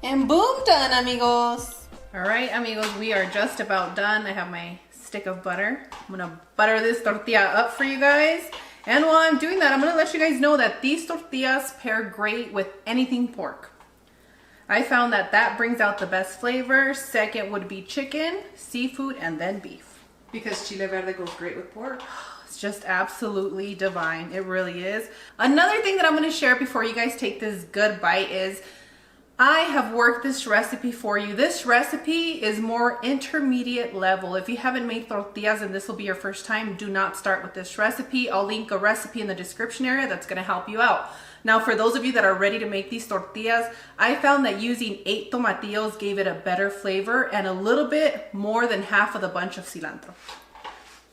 And boom, done, amigos. All right, amigos, we are just about done. I have my stick of butter. I'm gonna butter this tortilla up for you guys. And while I'm doing that, I'm gonna let you guys know that these tortillas pair great with anything pork. I found that that brings out the best flavor. Second would be chicken, seafood, and then beef. Because chile verde goes great with pork. It's just absolutely divine. It really is. Another thing that I'm gonna share before you guys take this good bite is I have worked this recipe for you. This recipe is more intermediate level. If you haven't made tortillas and this will be your first time, do not start with this recipe. I'll link a recipe in the description area that's gonna help you out. Now, for those of you that are ready to make these tortillas, I found that using 8 tomatillos gave it a better flavor and a little bit more than half of the bunch of cilantro.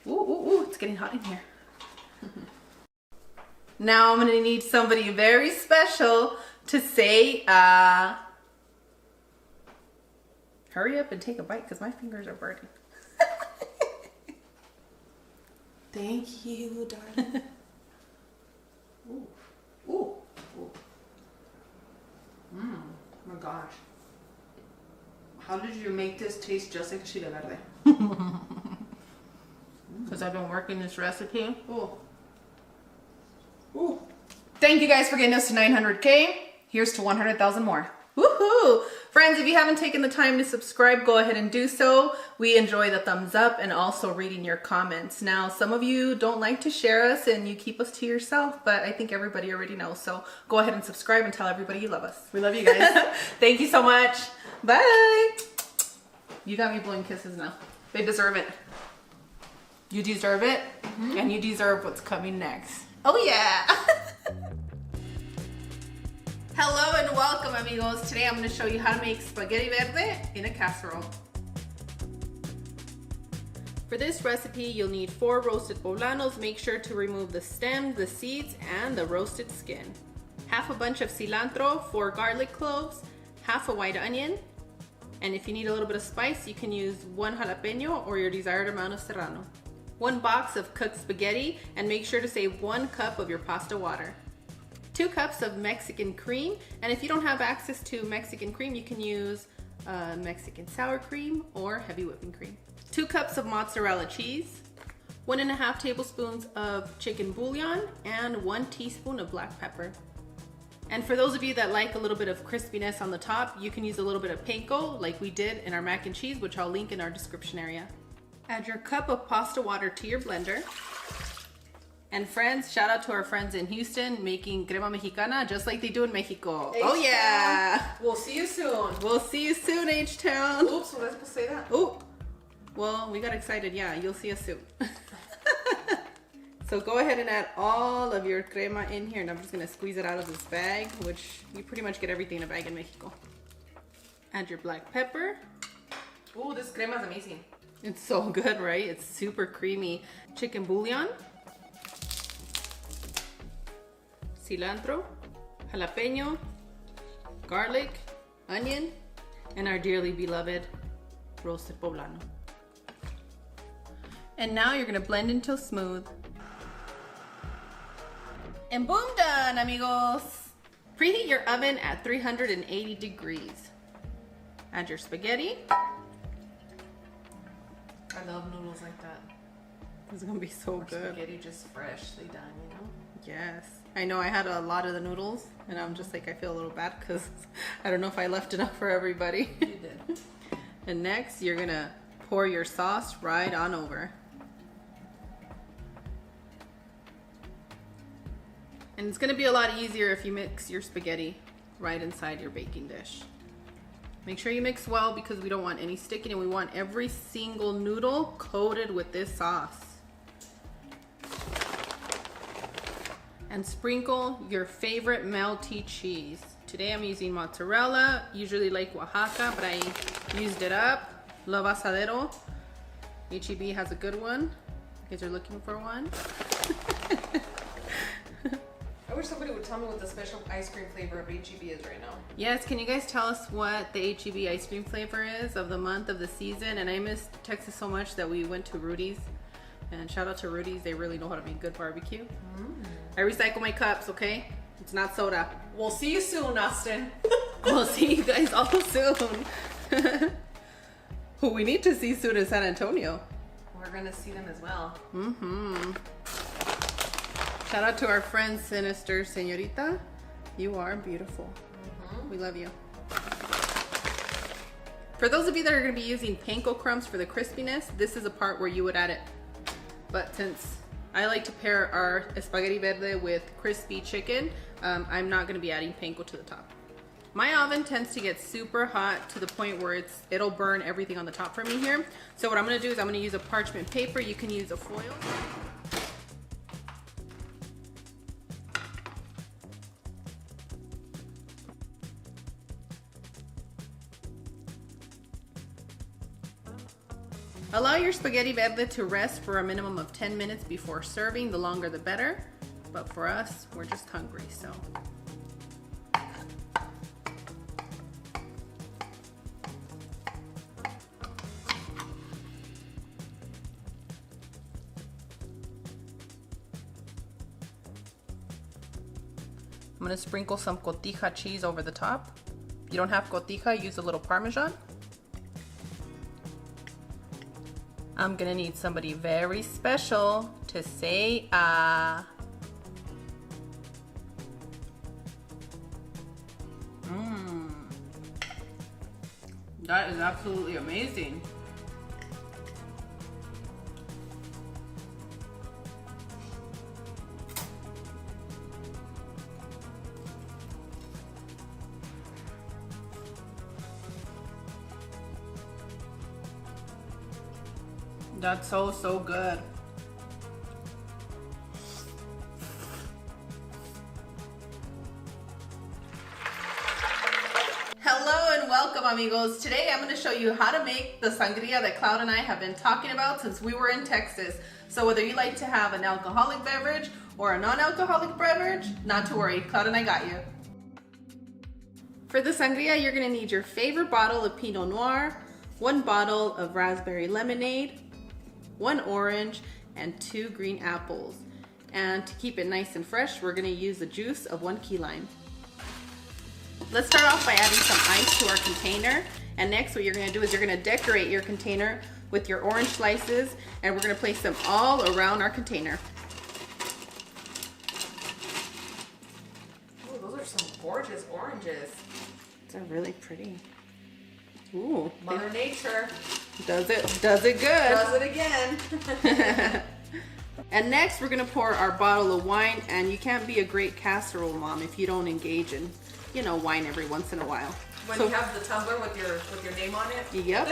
Ooh, ooh, ooh, it's getting hot in here. Now I'm gonna need somebody very special to say, hurry up and take a bite because my fingers are burning. Thank you, darling. Ooh, ooh, ooh. Oh my gosh. How did you make this taste just like chile verde? Because I've been working this recipe. Ooh. Ooh. Thank you guys for getting us to 900K. Here's to 100,000 more. Woohoo! Friends, if you haven't taken the time to subscribe, go ahead and do so. We enjoy the thumbs up and also reading your comments. Now, some of you don't like to share us and you keep us to yourself, but I think everybody already knows. So go ahead and subscribe and tell everybody you love us. We love you guys. Thank you so much. Bye. You got me blowing kisses now. They deserve it. You deserve it, and you deserve what's coming next. Oh yeah. Hello and welcome, amigos. Today I'm going to show you how to make spaghetti verde in a casserole. For this recipe, you'll need 4 roasted poblanos. Make sure to remove the stems, the seeds, and the roasted skin. Half a bunch of cilantro, 4 garlic cloves, half a white onion, and if you need a little bit of spice, you can use 1 jalapeno or your desired amount of serrano. 1 box of cooked spaghetti, and make sure to save 1 cup of your pasta water. 2 cups of Mexican cream, and if you don't have access to Mexican cream, you can use Mexican sour cream or heavy whipping cream. 2 cups of mozzarella cheese, 1.5 tablespoons of chicken bouillon, and 1 teaspoon of black pepper. And for those of you that like a little bit of crispiness on the top, you can use a little bit of panko like we did in our mac and cheese, which I'll link in our description area. Add your cup of pasta water to your blender. And friends, shout out to our friends in Houston making crema mexicana just like they do in Mexico. H-Town. Oh yeah! We'll see you soon. We'll see you soon, H-Town. Oops, was I supposed to say that? Oh, well, we got excited. Yeah, you'll see us soon. So go ahead and add all of your crema in here, and I'm just gonna squeeze it out of this bag, which you pretty much get everything in a bag in Mexico. Add your black pepper. Ooh, this crema is amazing. It's so good, right? It's super creamy. Chicken bouillon, cilantro, jalapeno, garlic, onion, and our dearly beloved roasted poblano. And now you're gonna blend until smooth. And boom, done, amigos. Preheat your oven at 380 degrees. Add your spaghetti. I love noodles like that. It's gonna be so good. Spaghetti just freshly done, you know? Yes. I know I had a lot of the noodles and I'm just like, I feel a little bad because I don't know if I left enough for everybody. You did. And next you're gonna pour your sauce right on over. And it's gonna be a lot easier if you mix your spaghetti right inside your baking dish. Make sure you mix well because we don't want any sticking and we want every single noodle coated with this sauce. And sprinkle your favorite melty cheese. Today I'm using mozzarella, usually like Oaxaca, but I used it up. Love Asadero. H-E-B has a good one. You guys are looking for one. I wish somebody would tell me what the special ice cream flavor of H-E-B is right now. Yes, can you guys tell us what the H-E-B ice cream flavor is of the month, of the season? And I miss Texas so much that we went to Rudy's. And shout out to Rudy's, they really know how to make good barbecue. I recycle my cups, okay? It's not soda. We'll see you soon, Austin. We'll see you guys all soon. Who we need to see soon is San Antonio. We're gonna see them as well. Shout out to our friend Sinister Señorita. You are beautiful. We love you. For those of you that are going to be using panko crumbs for the crispiness, this is a part where you would add it. But since I like to pair our spaghetti verde with crispy chicken, I'm not going to be adding panko to the top. My oven tends to get super hot to the point where it'll burn everything on the top for me here. So what I'm going to do is I'm going to use a parchment paper. You can use a foil. Allow your spaghetti verde to rest for a minimum of 10 minutes before serving. The longer the better. But for us, we're just hungry, so. I'm gonna sprinkle some cotija cheese over the top. If you don't have cotija, use a little Parmesan. I'm gonna need somebody very special to say ah. That is absolutely amazing. That's so good. Hello and welcome, amigos. Today I'm going to show you how to make the sangria that Cloud and I have been talking about since we were in Texas. So whether you like to have an alcoholic beverage or a non-alcoholic beverage, not to worry, Cloud and I got you. For the sangria, you're going to need your favorite bottle of Pinot Noir, 1 bottle of raspberry lemonade, 1 orange, and 2 green apples. And to keep it nice and fresh, we're going to use the juice of 1 key lime. Let's start off by adding some ice to our container. And next what you're going to do is you're going to decorate your container with your orange slices, and we're going to place them all around our container. Oh, those are some gorgeous oranges. They're really pretty. Ooh. Mother Nature. Does it good. Does it again. And next we're gonna pour our bottle of wine, and you can't be a great casserole mom if you don't engage in, you know, wine every once in a while. When you have the tumbler with your name on it. Yep.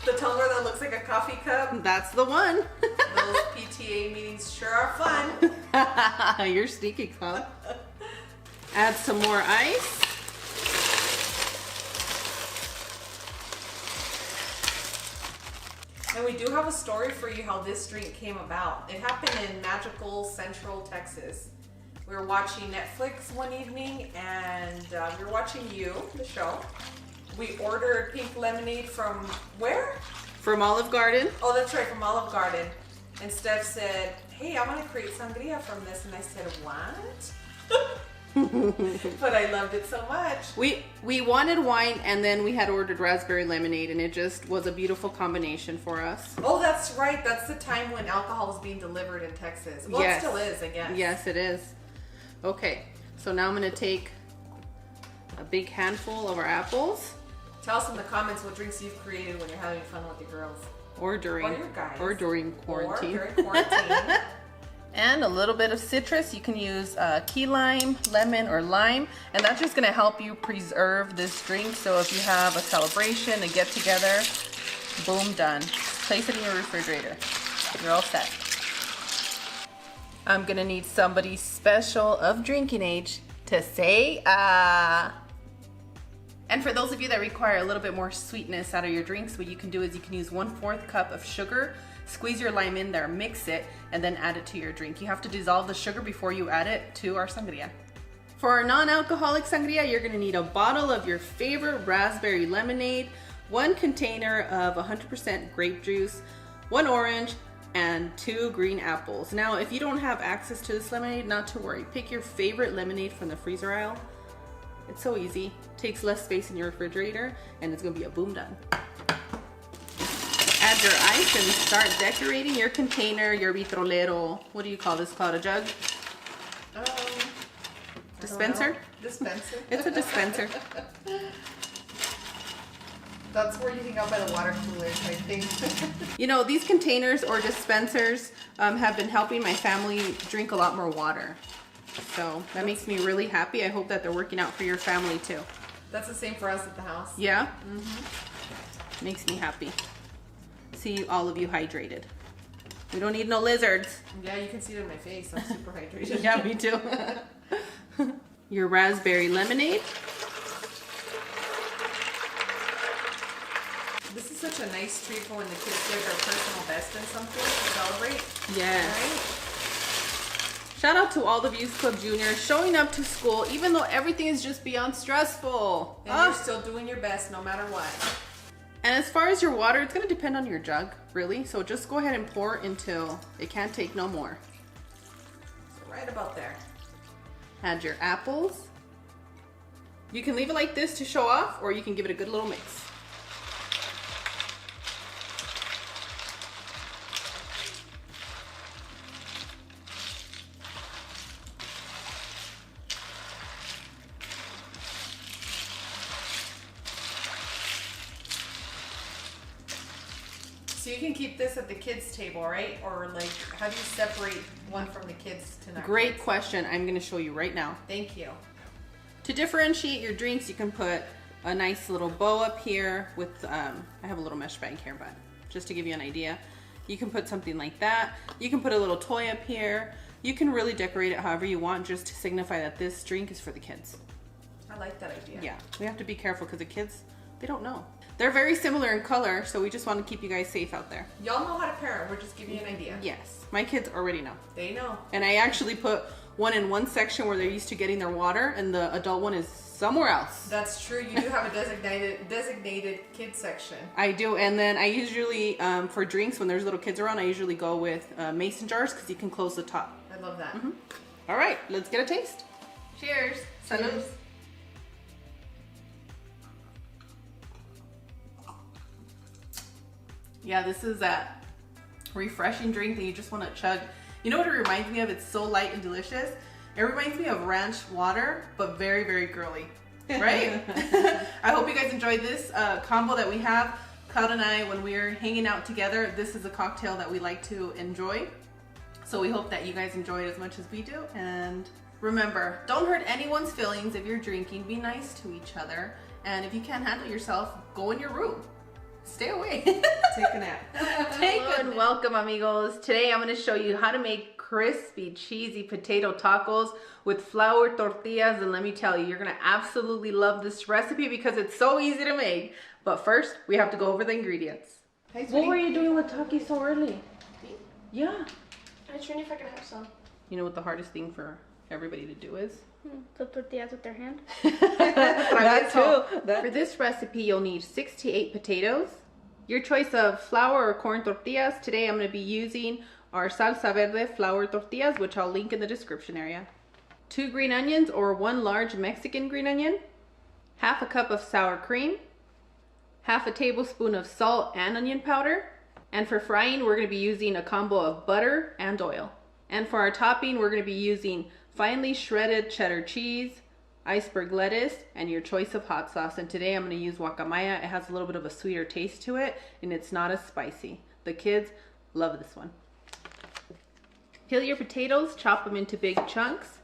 The tumbler that looks like a coffee cup. That's the one. Those PTA meetings sure are fun. You're sneaky, Cloud. Add some more ice. And we do have a story for you how this drink came about. It happened in magical Central Texas. We were watching Netflix one evening, and we were watching You, the show. We ordered pink lemonade from where? From Olive Garden. Oh, that's right, from Olive Garden. And Steph said, hey, I want to create sangria from this. And I said, what? But I loved it so much. We wanted wine, and then we had ordered raspberry lemonade, and it just was a beautiful combination for us. Oh, that's right. That's the time when alcohol was being delivered in Texas. Well, yes. It still is, I guess. Yes, it is. Okay, so now I'm going to take a big handful of our apples. Tell us in the comments what drinks you've created when you're having fun with your girls. Or during quarantine. Or during quarantine. And a little bit of citrus. You can use key lime, lemon, or lime, and that's just going to help you preserve this drink. So if you have a celebration, a get together, boom, done. Place it in your refrigerator. You're all set. I'm going to need somebody special of drinking age to say ah. And for those of you that require a little bit more sweetness out of your drinks, what you can do is you can use 1/4 cup of sugar, squeeze your lime in there, mix it, and then add it to your drink. You have to dissolve the sugar before you add it to our sangria. For our non-alcoholic sangria, you're gonna need a bottle of your favorite raspberry lemonade, 1 container of 100% grape juice, 1 orange, and 2 green apples. Now, if you don't have access to this lemonade, not to worry. Pick your favorite lemonade from the freezer aisle. It's so easy. Takes less space in your refrigerator, and it's gonna be a boom done. Add your ice and start decorating your container, your vitrolero. What do you call this, Cloud? A jug? Dispenser? Dispenser. It's a dispenser. That's where you hang out by the water coolers, I think. You know, these containers or dispensers have been helping my family drink a lot more water. So that makes me really happy. I hope that they're working out for your family too. That's the same for us at the house. Yeah? Mm-hmm. Makes me happy. See all of you hydrated. We don't need no lizards. Yeah, you can see it in my face. I'm super hydrated. Yeah, me too. Your raspberry lemonade. This is such a nice treat for when the kids give their personal best in something to celebrate. Yes. Right? Shout out to all the Youth Club Juniors showing up to school even though everything is just beyond stressful. And you're still doing your best no matter what. And as far as your water, it's going to depend on your jug, really. So just go ahead and pour until it can't take no more. So right about there. Add your apples. You can leave it like this to show off, or you can give it a good little mix. So you can keep this at the kids' table, right? Or like, how do you separate one from the kids to not Great kids? question. I'm going to show you right now. Thank you. To differentiate your drinks, you can put a nice little bow up here with, I have a little mesh bag here, but just to give you an idea. You can put something like that. You can put a little toy up here. You can really decorate it however you want, just to signify that this drink is for the kids. I like that idea. Yeah, we have to be careful because the kids, they don't know. They're very similar in color, so we just want to keep you guys safe out there. Y'all know how to parent. We're just giving you an idea. Yes, my kids already know. They know. And I actually put one in one section where they're used to getting their water, and the adult one is somewhere else. That's true. You do have a designated kids section. I do, and then I usually, for drinks, when there's little kids around, I usually go with mason jars because you can close the top. I love that. All right, let's get a taste. Cheers. Salud. Yeah, this is that refreshing drink that you just want to chug. You know what it reminds me of? It's so light and delicious. It reminds me of ranch water, but very, very girly, right? I hope you guys enjoyed this combo that we have. Cloud and I, when we're hanging out together, this is a cocktail that we like to enjoy. So we hope that you guys enjoy it as much as we do. And remember, don't hurt anyone's feelings if you're drinking. Be nice to each other. And if you can't handle yourself, go in your room. Stay away. Take a nap. Hello and welcome, amigos. Today I'm going to show you how to make crispy, cheesy potato tacos with flour tortillas. And let me tell you, you're going to absolutely love this recipe because it's so easy to make. But first, we have to go over the ingredients. Hey, What were you doing with Taki so early? Yeah. I was wondering if I could have some. You know what the hardest thing for everybody to do is? Put tortillas with their hand. That too. For this recipe, you'll need 6 to 8 potatoes. Your choice of flour or corn tortillas. Today I'm going to be using our salsa verde flour tortillas, which I'll link in the description area. 2 green onions or 1 large Mexican green onion. Half a cup of sour cream. Half a tablespoon of salt and onion powder. And for frying, we're going to be using a combo of butter and oil. And for our topping, we're going to be using finely shredded cheddar cheese, iceberg lettuce, and your choice of hot sauce. And today I'm going to use guacamaya. It has a little bit of a sweeter taste to it, and it's not as spicy. The kids love this one. Peel your potatoes, chop them into big chunks.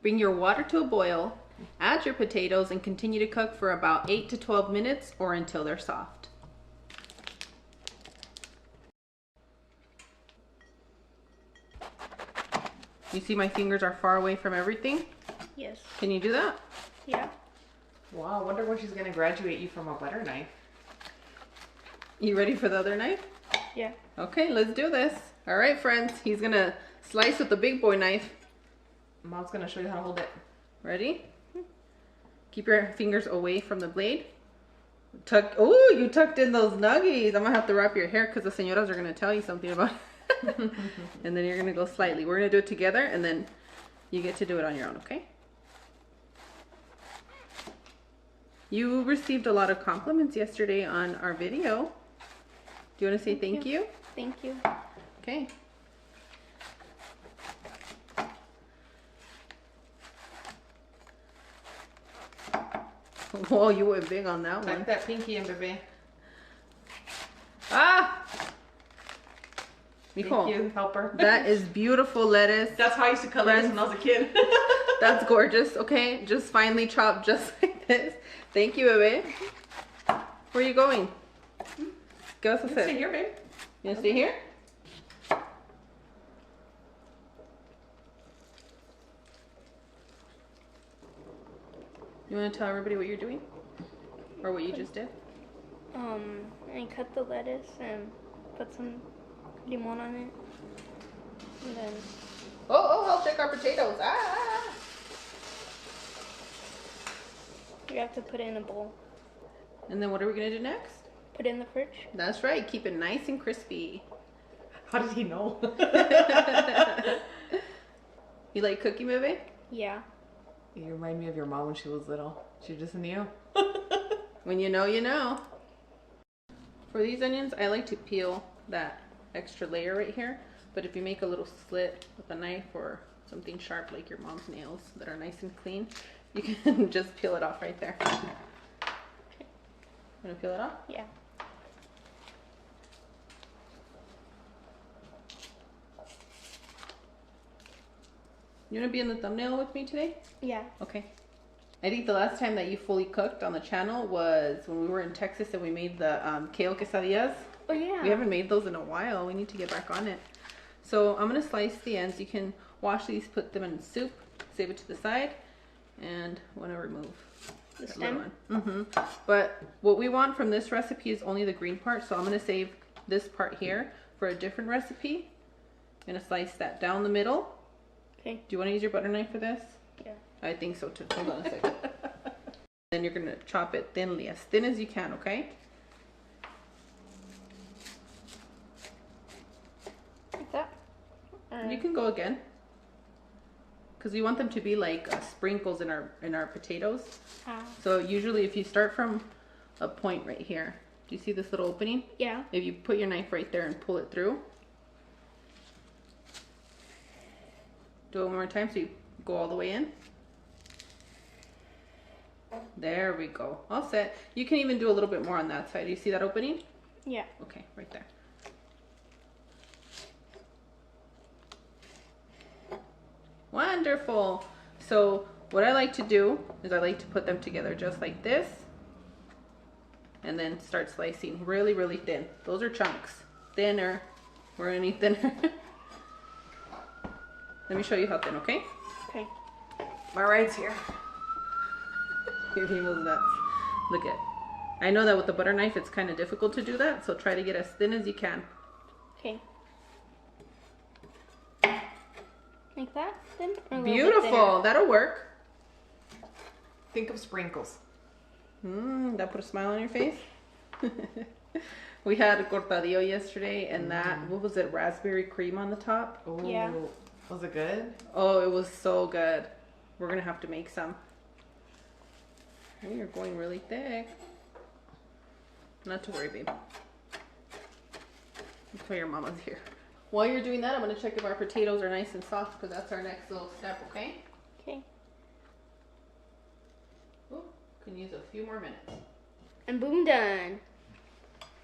Bring your water to a boil. Add your potatoes and continue to cook for about 8 to 12 minutes or until they're soft. You see my fingers are far away from everything? Yes. Can you do that? Yeah. Wow, I wonder when she's gonna graduate you from a butter knife. You ready for the other knife? Yeah. Okay, let's do this. All right, friends, he's gonna slice with the big boy knife. Mom's gonna show you how to hold it. Ready? Keep your fingers away from the blade. Oh, you tucked in those nuggies. I'm gonna have to wrap your hair because the señoras are gonna tell you something about it. And then you're gonna go slightly. We're gonna do it together and then you get to do it on your own, okay? You received a lot of compliments yesterday on our video. Do you want to say thank you? Thank you. Okay. Whoa, you went big on that one. Tuck that pinky in, baby. Ah! Thank Nicole, you, helper. that is beautiful lettuce. That's how I used to cut lettuce when I was a kid. That's gorgeous, okay? Just finely chopped just like this. Thank you, baby. Where are you going? Give us a Stay sip. here, babe. You wanna stay here? You wanna tell everybody what you're doing? Or what you just did? I cut the lettuce and put some limon on it. And then Oh, I'll check our potatoes. Ah! you have to put it in a bowl. And then what are we gonna do next? Put it in the fridge. That's right, keep it nice and crispy. How did he know? You like cooking, baby? Yeah. You remind me of your mom when she was little. She just knew. When you know, you know. For these onions, I like to peel that extra layer right here. But if you make a little slit with a knife or something sharp like your mom's nails that are nice and clean, you can just peel it off right there. Want to peel it off? Yeah. You want to be in the thumbnail with me today? Yeah. Okay. I think the last time that you fully cooked on the channel was when we were in Texas and we made the kale quesadillas. Oh yeah. We haven't made those in a while. We need to get back on it. So I'm going to slice the ends. You can wash these, put them in soup, save it to the side, and want to remove The that little stem? one. But what we want from this recipe is only the green part, so I'm going to save this part here for a different recipe. I'm going to slice that down the middle. Okay. Do you want to use your butter knife for this? Yeah. I think so too. Hold on a second. Then you're going to chop it thinly, as thin as you can, okay? Like that? You can go again. Because we want them to be like sprinkles in our potatoes. So usually if you start from a point right here, do you see this little opening? Yeah. If you put your knife right there and pull it through. Do it one more time so you go all the way in. There we go. All set. You can even do a little bit more on that side. Do you see that opening? Yeah. Okay, right there. Wonderful. So what I like to do is I like to put them together just like this and then start slicing really, really thin. Those are chunks. Thinner. We're gonna need thinner. Let me show you how thin, okay? Okay. My ride's here. Your was nuts. Look at. I know that with the butter knife it's kind of difficult to do that, so try to get as thin as you can. Okay. Like that? Then? Or a little bit Beautiful. That'll work. Think of sprinkles. That put a smile on your face. We had a cortadillo yesterday, and that, what was it, raspberry cream on the top? Oh, Yeah. Was it good? Oh, it was so good. We're gonna have to make some. Oh, you're going really thick. Not to worry, babe. That's why your mama's here. While you're doing that, I'm gonna check if our potatoes are nice and soft, because that's our next little step, okay? Okay. Ooh, can use a few more minutes. And boom, done.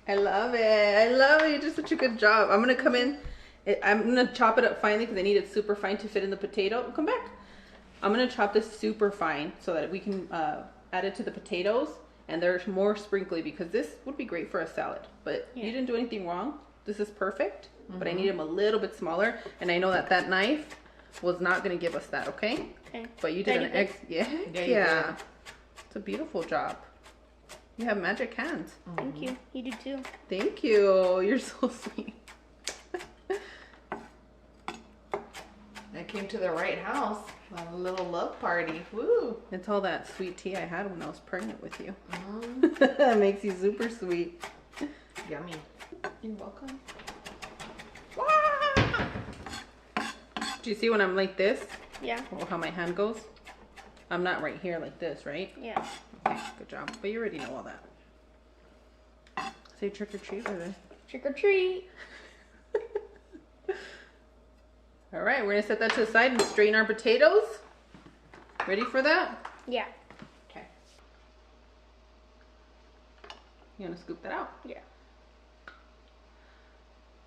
I love it. I love it. You did such a good job. I'm gonna come in. I'm gonna chop it up finely because I need it super fine to fit in the potato. Come back. I'm gonna chop this super fine so that we can add it to the potatoes, and there's more sprinkly because this would be great for a salad. But Yeah. you didn't do anything wrong. This is perfect. But I need them a little bit smaller, and I know that that knife was not gonna give us that. Okay. Okay. But you did Did I an do yeah. It's a beautiful job. You have magic hands. Thank you. You do too. Thank you. You're so sweet. I came to the right house. A little love party. Woo. It's all that sweet tea I had when I was pregnant with you. That makes you super sweet. Yummy. You're welcome. Do you see when I'm like this? Yeah. Or how my hand goes? I'm not right here like this, right? Yeah. Okay, good job. But you already know all that. Say trick or treat with it. Trick or treat. All right, we're gonna set that to the side and strain our potatoes. Ready for that? Yeah. Okay. You wanna scoop that out? Yeah.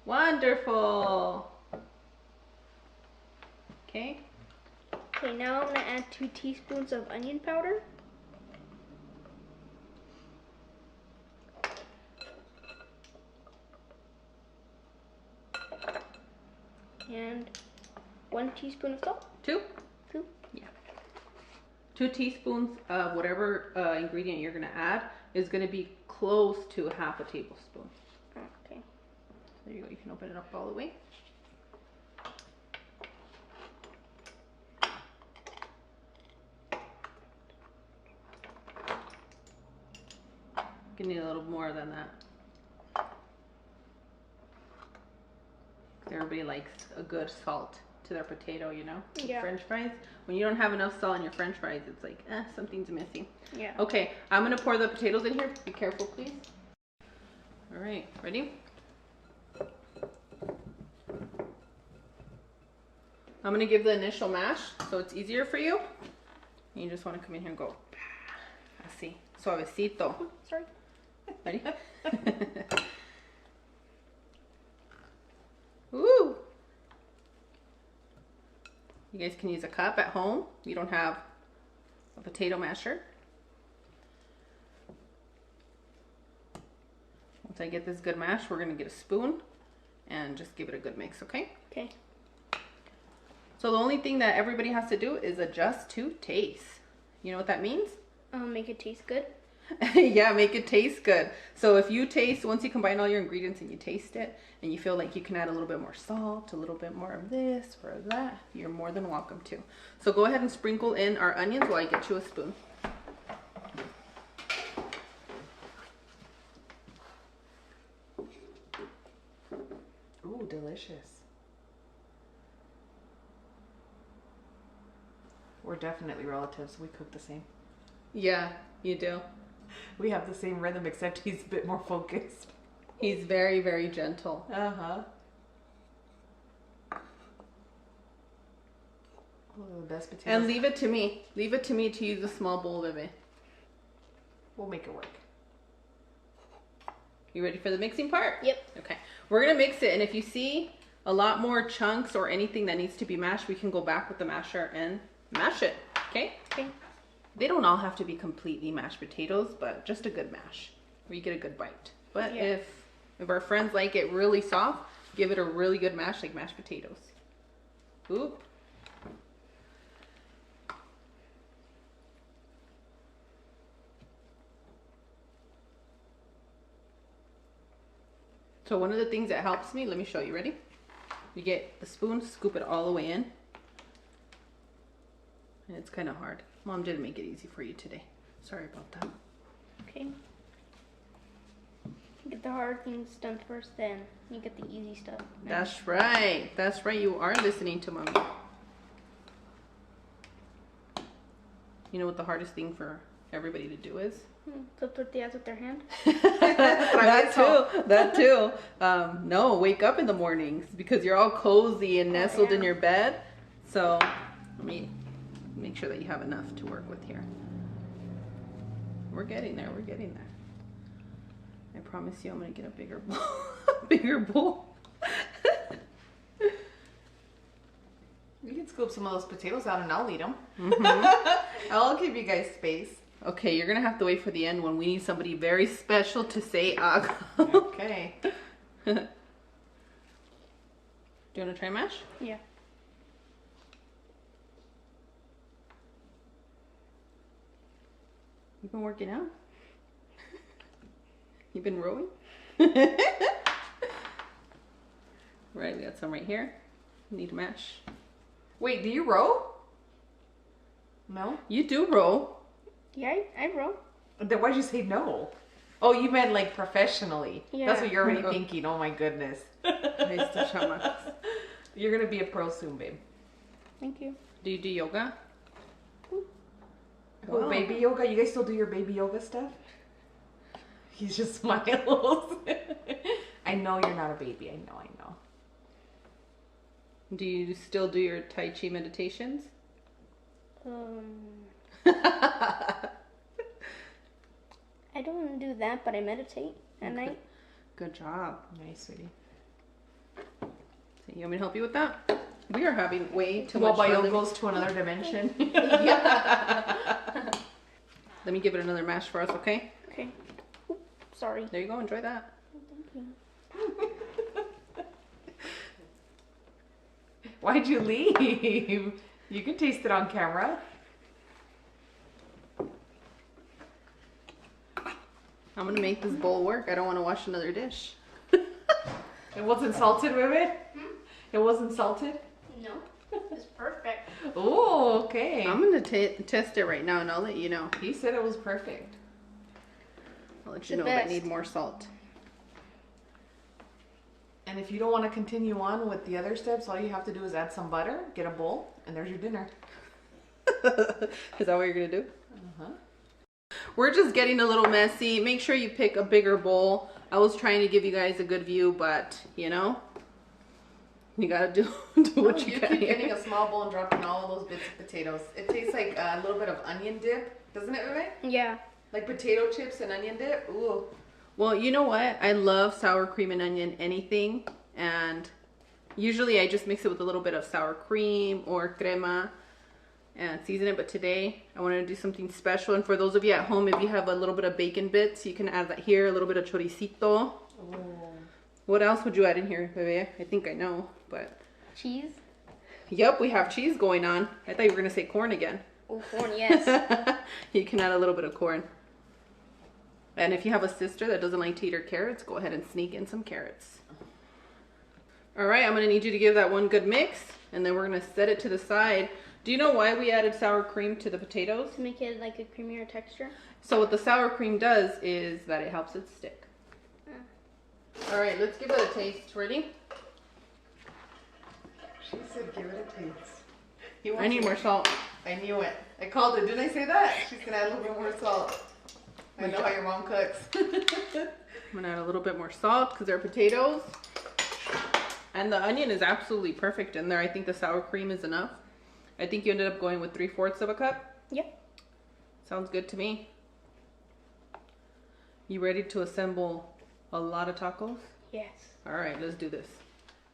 Wonderful. Okay. Okay, now I'm gonna add 2 teaspoons of onion powder. And 1 teaspoon of salt. 2? 2. Yeah. 2 teaspoons of whatever ingredient you're gonna add is gonna be close to half a tablespoon. Okay. There you go. You can open it up all the way. You need a little more than that. Everybody likes a good salt to their potato, you know? Yeah. French fries. When you don't have enough salt in your French fries, it's like, something's missing. Yeah. Okay, I'm gonna pour the potatoes in here. Be careful, please. All right, ready? I'm gonna give the initial mash so it's easier for you. You just wanna come in here and go, así, suavecito. Sorry. Ready? Ooh. You guys can use a cup at home. You don't have a potato masher. Once I get this good mash, we're gonna get a spoon and just give it a good mix, okay? Okay. So the only thing that everybody has to do is adjust to taste. You know what that means? Make it taste good. Yeah, make it taste good. So if you taste, once you combine all your ingredients and you taste it, and you feel like you can add a little bit more salt, a little bit more of this or that, you're more than welcome to. So go ahead and sprinkle in our onions while I get you a spoon. Ooh, delicious. We're definitely relatives. We cook the same. Yeah, you do. We have the same rhythm, except he's a bit more focused. He's very, very gentle. Uh-huh. Oh, the best potatoes. And leave it to me. Leave it to me to use a small bowl, baby. We'll make it work. You ready for the mixing part? Yep. Okay. We're going to mix it, and if you see a lot more chunks or anything that needs to be mashed, we can go back with the masher and mash it, okay? Okay. They don't all have to be completely mashed potatoes, but just a good mash where you get a good bite. But Yeah. if our friends like it really soft, give it a really good mash like mashed potatoes. Oop. So one of the things that helps me, let me show you, ready? You get the spoon, scoop it all the way in. And it's kind of hard. Mom didn't make it easy for you today. Sorry about that. Okay. Get the hard things done first, then you get the easy stuff. That's right. That's right. You are listening to Mommy. You know what the hardest thing for everybody to do is? Put tortillas with their hand. That too. That too. No, wake up in the mornings because you're all cozy and nestled in your bed. So let me make sure that you have enough to work with here. We're getting there. We're getting there. I promise you I'm going to get a bigger bowl. Bigger bowl. We can scoop some of those potatoes out and I'll eat them. Mm-hmm. I'll give you guys space. Okay, you're going to have to wait for the end when we need somebody very special to say ag. Okay. Do you want to try mash? Yeah. You've been working out? You've been rowing? Right, we got some right here. Need to mash. Wait, do you row? No? You do row. Yeah, I roll. Then why'd you say no? Oh, you meant like professionally. Yeah. That's what you're already thinking. Oh my goodness. Nice to shaman. You're gonna be a pro soon, babe. Thank you. Do you do yoga? Oh, Wow. baby yoga? You guys still do your baby yoga stuff? He just smiles. I know you're not a baby. I know. Do you still do your Tai Chi meditations? I don't do that, but I meditate at night. Good job. Nice, sweetie. So you want me to help you with that? We are having way too Well, much Bayo fun. goes to another dimension. Let me give it another mash for us, okay? Okay. Oop, sorry. There you go. Enjoy that. Thank you. Why'd you leave? You can taste it on camera. I'm gonna make this bowl work. I don't want to wash another dish. It wasn't salted, baby? It wasn't salted? No, it's perfect. Oh, okay. I'm gonna test it right now, and I'll let you know. He said it was perfect. I'll let you The know if I best. need more salt. And if you don't want to continue on with the other steps, all you have to do is add some butter, get a bowl, and there's your dinner. Is that what you're gonna do? Uh-huh. We're just getting a little messy. Make sure you pick a bigger bowl. I was trying to give you guys a good view, but you know, you gotta do what you keep can. getting a small bowl and dropping all of those bits of potatoes. It tastes like a little bit of onion dip, doesn't it, Rene? Yeah. Like potato chips and onion dip. Ooh. Well, you know what? I love sour cream and onion anything, and Usually I just mix it with a little bit of sour cream or crema and season it, but today I wanted to do something special. And for those of you at home, if you have a little bit of bacon bits, you can add that here, a little bit of choricito. Oh. What else would you add in here, bebe? I think I know, but... Cheese. Yep, we have cheese going on. I thought you were going to say corn again. Oh, corn, yes. You can add a little bit of corn. And if you have a sister that doesn't like to eat her carrots, go ahead and sneak in some carrots. All right, I'm going to need you to give that one good mix, and then we're going to set it to the side. Do you know why we added sour cream to the potatoes? To make it like a creamier texture. So what the sour cream does is that it helps it stick. All right, let's give it a taste. Ready? She said give it a taste. I need more salt. I knew it. I called her. Didn't I say that? She's going to add a little bit more salt. I know how your mom cooks. I'm gonna add a little bit more salt because they're potatoes. And the onion is absolutely perfect in there. I think the sour cream is enough. I think you ended up going with 3/4 of a cup. Yep. Sounds good to me. You ready to assemble a lot of tacos? Yes. All right, let's do this.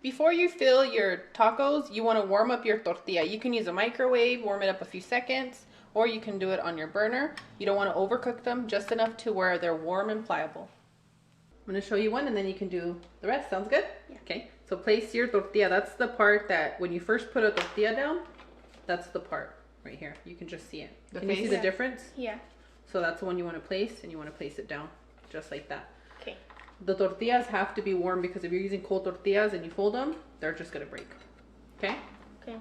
Before you fill your tacos, you want to warm up your tortilla. You can use a microwave, warm it up a few seconds, or you can do it on your burner. You don't want to overcook them, just enough to where they're warm and pliable. I'm going to show you one and then you can do the rest. Sounds good? Yeah. Okay, so place your tortilla. That's the part that when you first put a tortilla down, that's the part right here. You can just see it. Can you see the difference? Yeah. So that's the one you want to place, and you want to place it down just like that. Okay. The tortillas have to be warm because if you're using cold tortillas and you fold them, they're just going to break. Okay? Okay.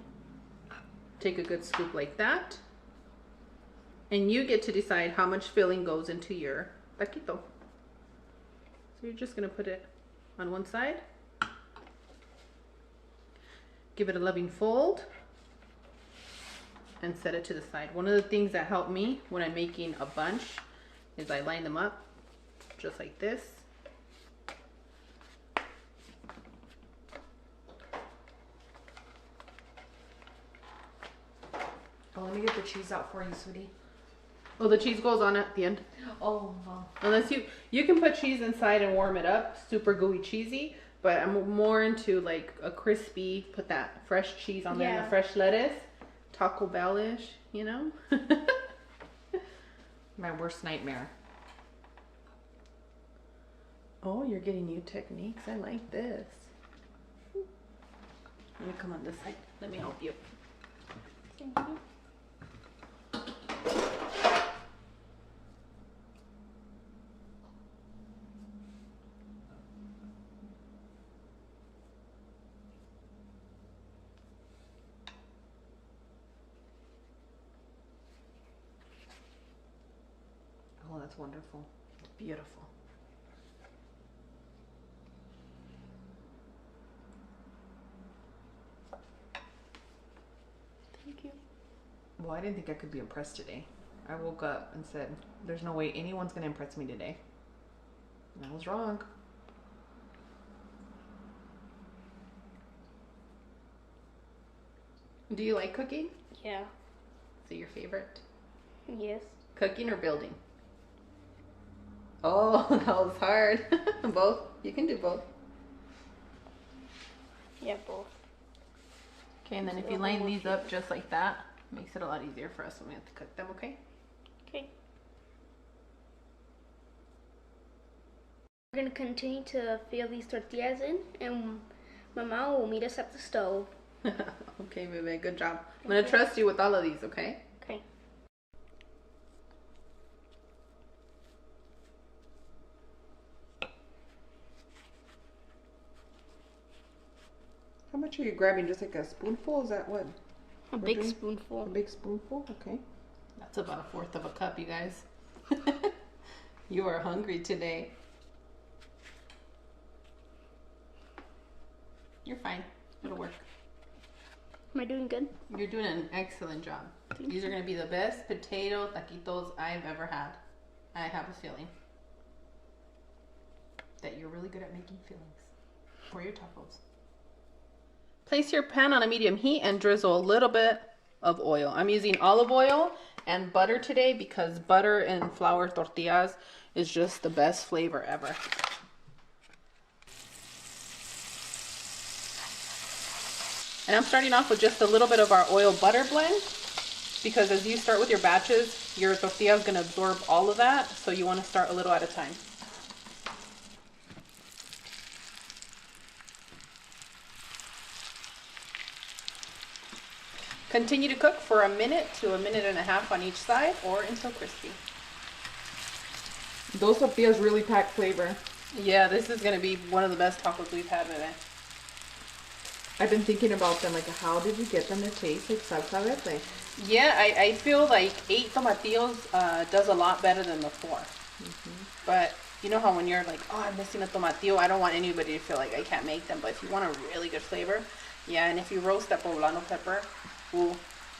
Take a good scoop like that. And you get to decide how much filling goes into your taquito. So you're just going to put it on one side. Give it a loving fold. And set it to the side. One of the things that helped me when I'm making a bunch is I line them up just like this. Oh, let me get the cheese out for you, sweetie. Oh, the cheese goes on at the end. Oh, wow. Unless you can put cheese inside and warm it up, super gooey cheesy, but I'm more into like a crispy, put that fresh cheese on there and the fresh lettuce, Taco Bell-ish, you know? My worst nightmare. Oh, you're getting new techniques. I like this. Let me come on this side. Let me help you. Thank you. Oh, that's wonderful. Beautiful. Thank you. Well, I didn't think I could be impressed today. I woke up and said, there's no way anyone's going to impress me today. And I was wrong. Do you like cooking? Yeah. Is it your favorite? Yes. Cooking or building? Oh, that was hard. Both? You can do both. Yeah, both. Okay, and then if you line these up just like that, makes it a lot easier for us when we have to cook them, okay? Okay. We're gonna continue to fill these tortillas in, and my mom will meet us at the stove. Okay, baby, good job. I'm gonna trust you with all of these, okay? Okay. How much are you grabbing? Just like a spoonful? Is that what? A We're big doing? spoonful. A big spoonful? Okay. That's about 1/4 of a cup, you guys. You are hungry today. You're fine. It'll work. Am I doing good? You're doing an excellent job. These are going to be the best potato taquitos I've ever had. I have a feeling that you're really good at making fillings for your tacos. Place your pan on a medium heat and drizzle a little bit of oil. I'm using olive oil and butter today because butter and flour tortillas is just the best flavor ever. And I'm starting off with just a little bit of our oil butter blend, because as you start with your batches, your tortilla is going to absorb all of that, so you want to start a little at a time. Continue to cook for a minute to a minute and a half on each side, or until crispy. Those tortillas really pack flavor. Yeah, this is going to be one of the best tacos we've had today. I've been thinking about them, like, how did you get them to taste like salsa verde? Yeah, I feel like 8 tomatillos does a lot better than the 4. But you know how when you're like, oh, I'm missing a tomatillo, I don't want anybody to feel like I can't make them. But if you want a really good flavor, yeah, and if you roast that poblano pepper, ooh,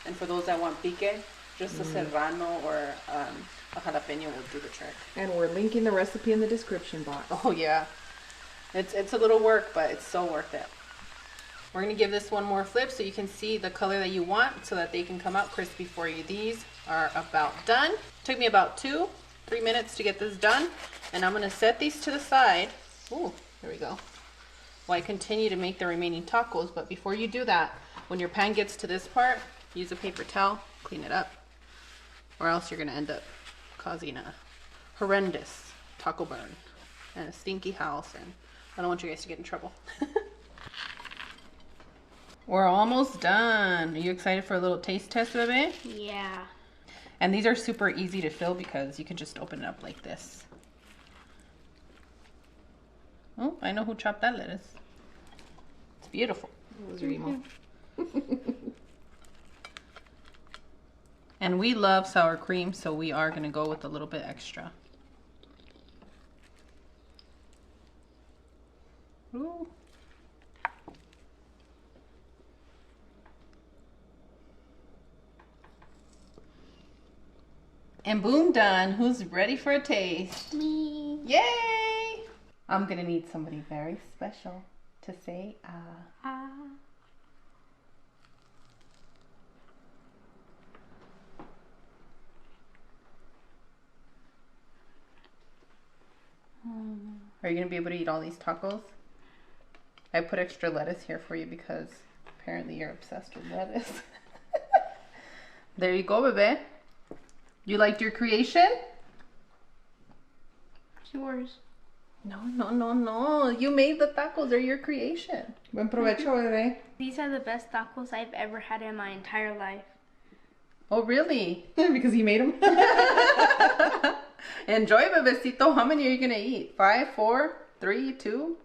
and for those that want pique, just a serrano or a jalapeno will do the trick. And we're linking the recipe in the description box. Oh yeah, it's a little work, but it's so worth it. We're gonna give this one more flip so you can see the color that you want, so that they can come out crispy for you. These are about done. Took me about 2-3 minutes to get this done, and I'm gonna set these to the side. Ooh, there we go. While I continue to make the remaining tacos, but before you do that, when your pan gets to this part, use a paper towel, clean it up, or else you're gonna end up causing a horrendous taco burn and a stinky house, and I don't want you guys to get in trouble. We're almost done. Are you excited for a little taste test, bebe? Yeah. And these are super easy to fill because you can just open it up like this. Oh, I know who chopped that lettuce. It's beautiful. Those are emo. And we love sour cream, so we are gonna go with a little bit extra. Ooh. And boom, done. Who's ready for a taste? Me. Yay! I'm gonna need somebody very special to say ah. Are you gonna be able to eat all these tacos? I put extra lettuce here for you because apparently you're obsessed with lettuce. There you go, bebe. You liked your creation? It's yours. No. You made the tacos. They're your creation. Buen provecho, bebé. These are the best tacos I've ever had in my entire life. Oh, really? Because he made them. Enjoy, bebecito. How many are you going to eat? 5, 4, 3, 2?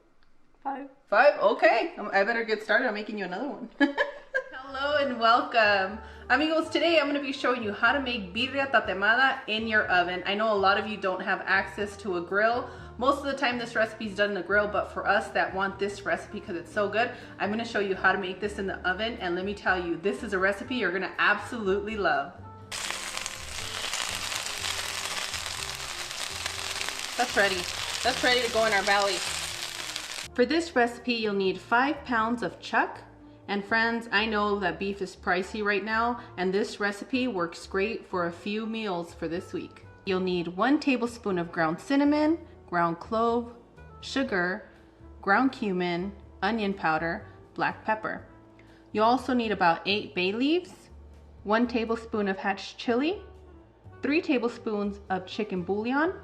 5. 5? Okay. I better get started on making you another one. Hello and welcome. Amigos, today I'm going to be showing you how to make birria tatemada in your oven. I know a lot of you don't have access to a grill. Most of the time this recipe is done in the grill, but for us that want this recipe because it's so good, I'm going to show you how to make this in the oven. And let me tell you, this is a recipe you're going to absolutely love. That's ready. That's ready to go in our belly. For this recipe, you'll need 5 pounds of chuck. And friends, I know that beef is pricey right now, and this recipe works great for a few meals for this week. You'll need 1 tablespoon of ground cinnamon, ground clove, sugar, ground cumin, onion powder, black pepper. You'll also need about 8 bay leaves, 1 tablespoon of hatch chili, 3 tablespoons of chicken bouillon,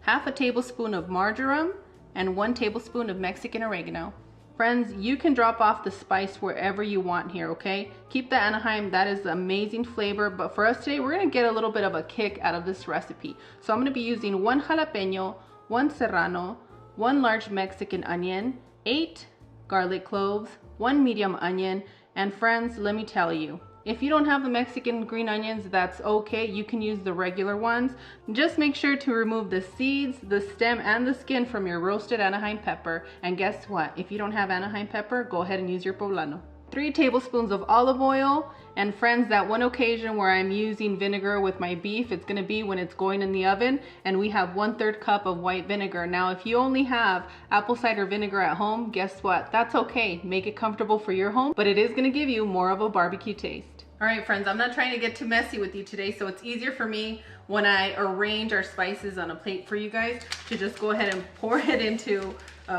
half a tablespoon of marjoram, and 1 tablespoon of Mexican oregano. Friends, you can drop off the spice wherever you want here, okay? Keep the Anaheim, that is amazing flavor, but for us today, we're gonna get a little bit of a kick out of this recipe. So I'm gonna be using 1 jalapeno, 1 serrano, 1 large Mexican onion, 8 garlic cloves, 1 medium onion, and friends, let me tell you, if you don't have the Mexican green onions, that's okay. You can use the regular ones. Just make sure to remove the seeds, the stem, and the skin from your roasted Anaheim pepper. And guess what? If you don't have Anaheim pepper, go ahead and use your poblano. 3 tablespoons of olive oil. And friends, that one occasion where I'm using vinegar with my beef, it's gonna be when it's going in the oven, and we have 1/3 cup of white vinegar. Now, if you only have apple cider vinegar at home, guess what? That's okay. Make it comfortable for your home, but it is gonna give you more of a barbecue taste. All right, friends, I'm not trying to get too messy with you today, so it's easier for me when I arrange our spices on a plate for you guys to just go ahead and pour it into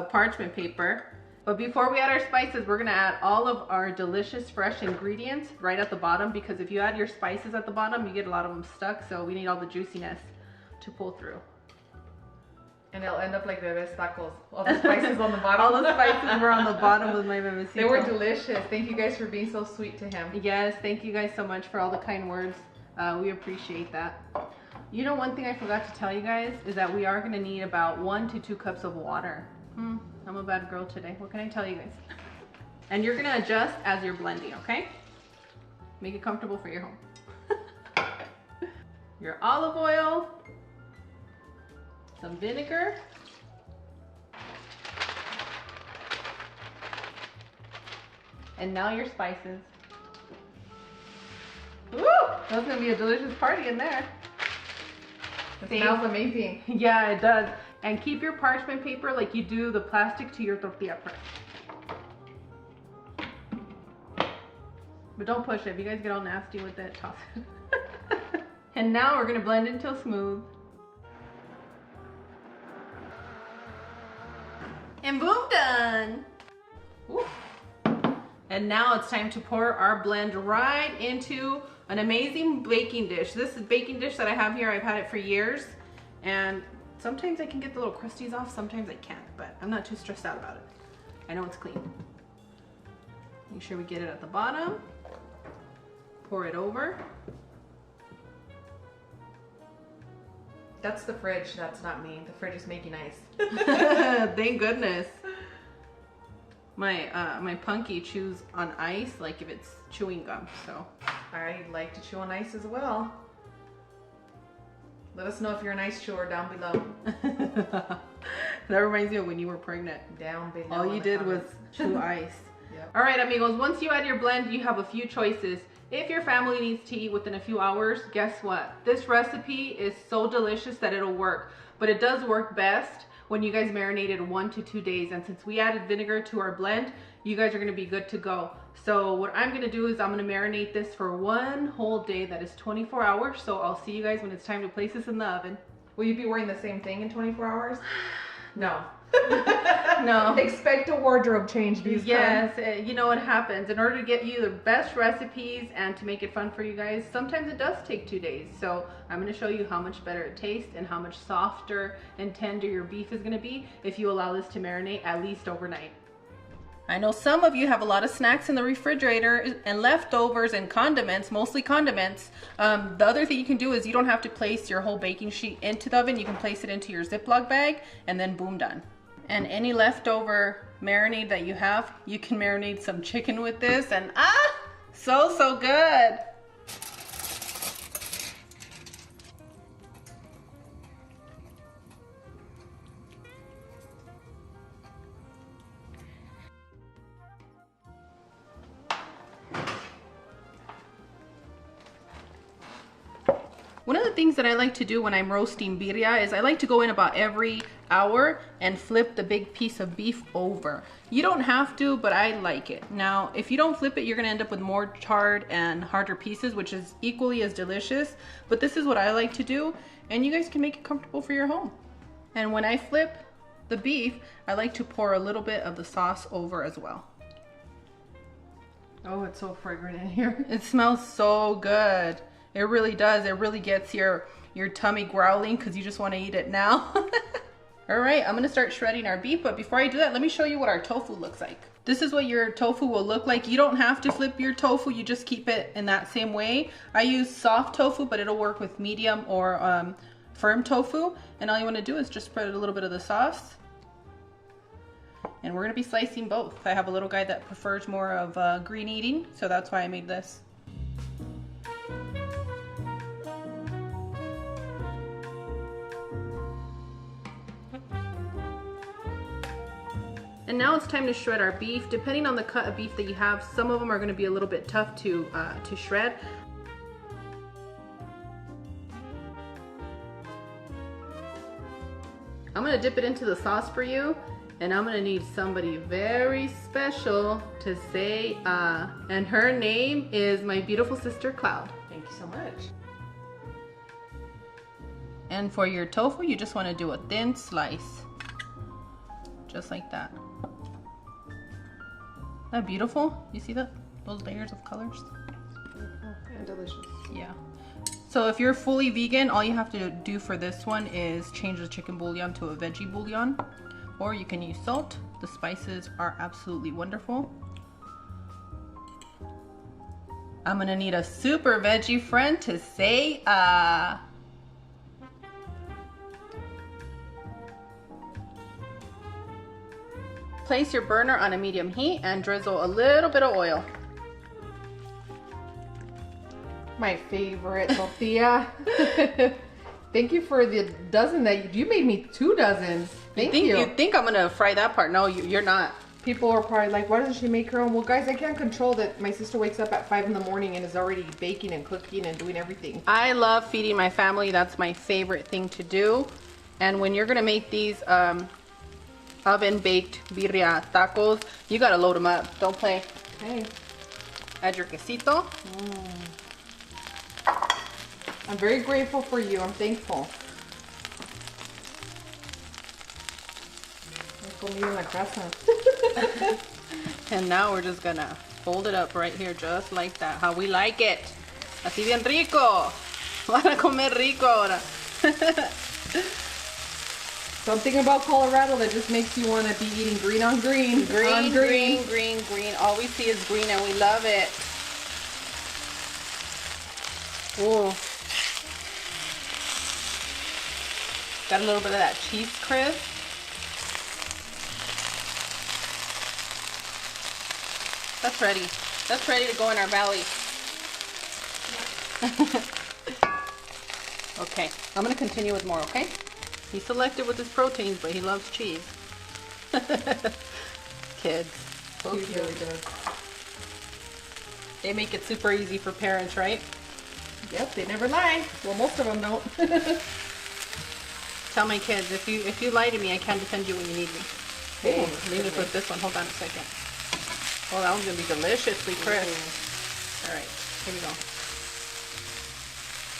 parchment paper. But before we add our spices, we're gonna add all of our delicious fresh ingredients right at the bottom, because if you add your spices at the bottom, you get a lot of them stuck, so we need all the juiciness to pull through. And it'll end up like Bebe's tacos. All the spices on the bottom. All the spices were on the bottom with my bebecito. They were delicious. Thank you guys for being so sweet to him. Yes, thank you guys so much for all the kind words. We appreciate that. You know, one thing I forgot to tell you guys is that we are gonna need about 1 to 2 cups of water. I'm a bad girl today. What can I tell you guys? And you're gonna adjust as you're blending, okay? Make it comfortable for your home. Your olive oil, some vinegar, and now your spices. Woo! That's gonna be a delicious party in there. It smells amazing. Yeah, it does. And keep your parchment paper like you do the plastic to your tortilla press. But don't push it. If you guys get all nasty with it, toss it. And now we're gonna blend until smooth. And boom, done. Woo. And now it's time to pour our blend right into an amazing baking dish. This is baking dish that I have here. I've had it for years. And sometimes I can get the little crusties off, sometimes I can't, but I'm not too stressed out about it. I know it's clean. Make sure we get it at the bottom. Pour it over. That's the fridge. That's not me. The fridge is making ice. Thank goodness. My punky chews on ice like if it's chewing gum, so. I like to chew on ice as well. Let us know if you're an ice chewer down below. That reminds me of when you were pregnant. Down below. All you did was chew ice. Yep. All right, amigos, once you add your blend, you have a few choices. If your family needs to eat within a few hours, guess what? This recipe is so delicious that it'll work, but it does work best when you guys marinate it 1 to 2 days. And since we added vinegar to our blend, you guys are gonna be good to go. So what I'm gonna do is I'm gonna marinate this for 1 whole day, that is 24 hours. So I'll see you guys when it's time to place this in the oven. Will you be wearing the same thing in 24 hours? No. No. Expect a wardrobe change, these Yes, you know what happens. In order to get you the best recipes and to make it fun for you guys, sometimes it does take 2 days. So I'm going to show you how much better it tastes and how much softer and tender your beef is going to be if you allow this to marinate at least overnight. I know some of you have a lot of snacks in the refrigerator and leftovers and condiments, mostly condiments. The other thing you can do is you don't have to place your whole baking sheet into the oven. You can place it into your Ziploc bag and then boom, done. And any leftover marinade that you have, you can marinate some chicken with this, and so good. One of the things that I like to do when I'm roasting birria is I like to go in about every hour and flip the big piece of beef over. You don't have to, but I like it. Now, if you don't flip it, you're gonna end up with more charred and harder pieces, which is equally as delicious, but this is what I like to do, and you guys can make it comfortable for your home. And when I flip the beef, I like to pour a little bit of the sauce over as well. Oh, it's so fragrant in here. It smells so good. It really does. It really gets your tummy growling because you just want to eat it now. All right, I'm gonna start shredding our beef, but before I do that, let me show you what our tofu looks like. This is what your tofu will look like. You don't have to flip your tofu, you just keep it in that same way. I use soft tofu, but it'll work with medium or firm tofu. And all you wanna do is just spread a little bit of the sauce. And we're gonna be slicing both. I have a little guy that prefers more of green eating, so that's why I made this. And now it's time to shred our beef. Depending on the cut of beef that you have, some of them are going to be a little bit tough to shred. I'm going to dip it into the sauce for you, and I'm going to need somebody very special to say and her name is my beautiful sister Cloud. Thank you so much. And for your tofu, you just want to do a thin slice, just like that. that beautiful? You see that? Those layers of colors? And delicious. Yeah. So if you're fully vegan, all you have to do for this one is change the chicken bouillon to a veggie bouillon. Or you can use salt. The spices are absolutely wonderful. I'm gonna need a super veggie friend to say Place your burner on a medium heat and drizzle a little bit of oil. My favorite tortilla. Thank you for the dozen that you made me 2 dozens. Thank you. You think I'm gonna fry that part? No, you're not. People are probably like, why doesn't she make her own? Well, guys, I can't control that my sister wakes up at 5 in the morning and is already baking and cooking and doing everything. I love feeding my family. That's my favorite thing to do. And when you're gonna make these oven baked birria tacos, you gotta load them up. Don't play. Okay. Add your quesito. I'm very grateful for you. I'm thankful. And now we're just gonna fold it up right here, just like that. How we like it. Así bien rico. Van a comer rico ahora. Something about Colorado that just makes you want to be eating green on green. Green. All we see is green and we love it. Ooh. Got a little bit of that cheese crisp. That's ready. That's ready to go in our belly. Okay, I'm gonna continue with more, okay? He's selective with his proteins, but he loves cheese. Kids. So He cute. really does. They make it super easy for parents, right? Yep, they never lie. Well, most of them don't. Tell my kids, if you lie to me, I can defend you when you need me. Hey, Let me put this one. Hold on a second. Oh, that one's gonna be deliciously crisp. All right, here we go.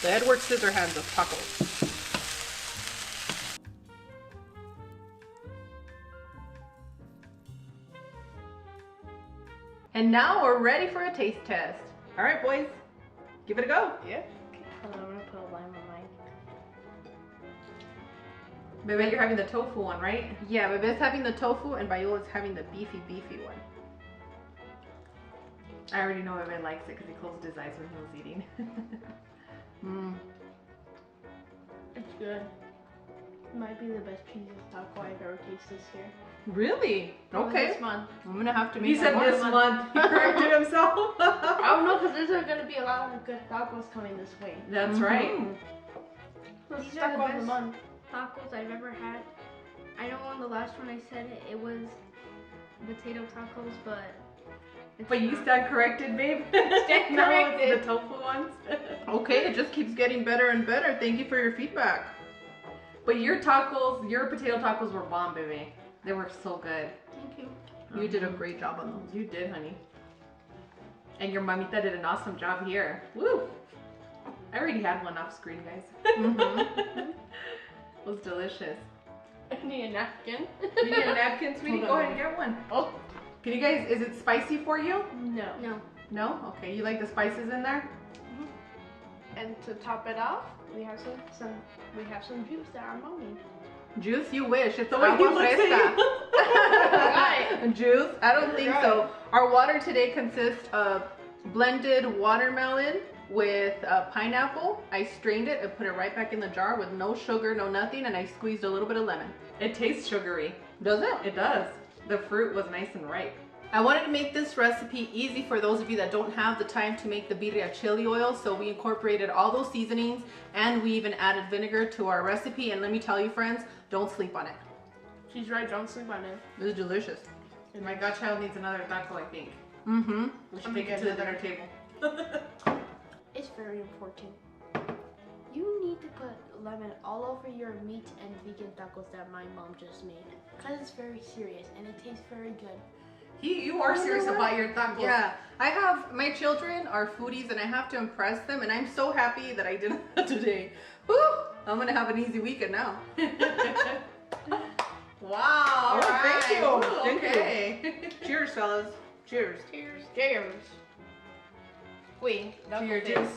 The Edward Scissorhands of tacos. And now we're ready for a taste test. All right, boys, give it a go. Yeah. Hold on, I'm gonna put a lime on mine. Bebe, you're having the tofu one, right? Yeah, Bebe's having the tofu and Viola's having the beefy one. I already know Bebe likes it because he closed his eyes when he was eating. It's good. Might be the best cheesiest taco I've ever tasted this year. Really? Okay. This month. I'm gonna have to make He said more. this month. He corrected himself. I don't know, because there's gonna be a lot of good tacos coming this way. That's right. Let's These are talk the about the best month. tacos I've ever had. I know on the last one I said it was potato tacos, but it's But you not. stand corrected, babe. Stand Now it's corrected. the tofu ones. Okay, it just keeps getting better and better. Thank you for your feedback. But your tacos, your potato tacos were bomb, baby. They were so good. Thank you. You did a great job on those. You did, honey. And your mamita did an awesome job here. Woo! I already had one off screen, guys. It was delicious. I need a napkin. You need a napkin, sweetie? Hold Go on, ahead and get one. Oh, Can you guys, is it spicy for you? no. No. No? Okay, you like the spices in there? And to top it off, we have some juice that our mom made. Juice? You wish. It's The way he agua looks at fresca. Right. Juice? I don't think so. Right. Our water today consists of blended watermelon with pineapple. I strained it and put it right back in the jar with no sugar, no nothing, and I squeezed a little bit of lemon. It tastes sugary. Does it? It does. The fruit was nice and ripe. I wanted to make this recipe easy for those of you that don't have the time to make the birria chili oil, so we incorporated all those seasonings and we even added vinegar to our recipe. And let me tell you, friends, don't sleep on it. She's right, don't sleep on it. This is delicious. And my godchild needs another taco, I think. Mm-hmm. We should take it to the dinner table. It's very important. You need to put lemon all over your meat and vegan tacos that my mom just made. Because it's very serious and it tastes very good. You are serious about your tacos. Yeah, I have, my children are foodies and I have to impress them, and I'm so happy that I did that today. Woo! I'm gonna have an easy weekend now. Wow. Oh, thank you. Ooh, Thank you. okay. Cheers, fellas. Cheers. Cheers. Cheers. Wait, Cheers.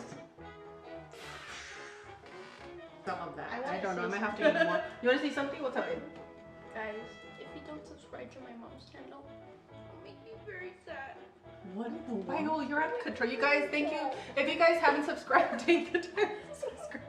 some of that. I I don't know. I wanna might say have to eat more. You want to see something? What's up, babe? Guys, if you don't subscribe to my mom's channel, it'll make me very sad. What? I know you're out of control. You guys, thank you. If you guys haven't subscribed, take the time to subscribe.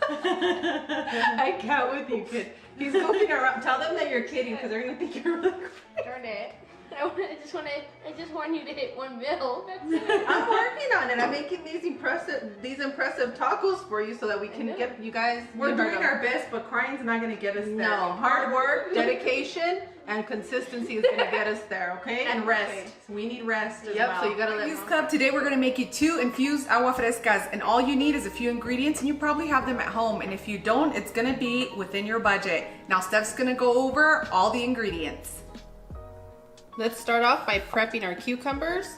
I can't with you, kid. He's goofing around. Tell them that you're kidding because they're gonna think you're really crazy. Darn it. I just want you to hit 1 mil. That's it. I'm working on it. I'm making these impressive tacos for you so that we can get you guys. We're doing our best, but crying's not gonna get us there. No, hard work, dedication, and consistency is gonna get us there. Okay. And rest. Okay. We need rest as Yep. well. So you gotta let. Infused Mom- Club, today we're gonna make you 2 infused agua frescas, and all you need is a few ingredients, and you probably have them at home, and if you don't, it's gonna be within your budget. Now Steph's gonna go over all the ingredients. Let's start off by prepping our cucumbers.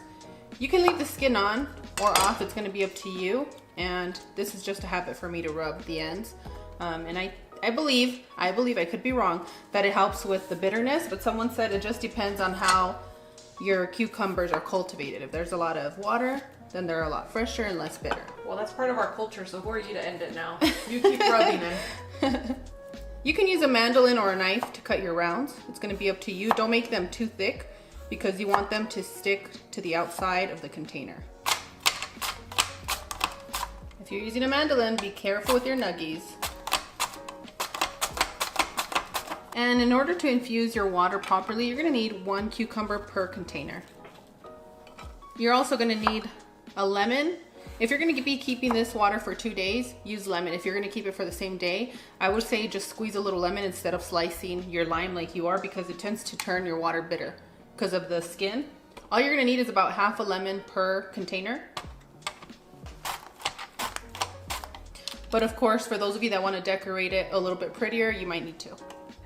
You can leave the skin on or off. It's going to be up to you. And this is just a habit for me to rub the ends. And I believe, I could be wrong, that it helps with the bitterness. But someone said it just depends on how your cucumbers are cultivated. If there's a lot of water, then they're a lot fresher and less bitter. Well, that's part of our culture, so who are you to end it now? You keep rubbing them. You can use a mandolin or a knife to cut your rounds. It's going to be up to you. Don't make them too thick because you want them to stick to the outside of the container. If you're using a mandolin, be careful with your nuggies. And in order to infuse your water properly, you're going to need 1 cucumber per container. You're also going to need a lemon. If you're going to be keeping this water for 2 days, use lemon. If you're going to keep it for the same day, I would say just squeeze a little lemon instead of slicing your lime like you are, because it tends to turn your water bitter because of the skin. All you're going to need is about half a lemon per container. But of course, for those of you that want to decorate it a little bit prettier, you might need to.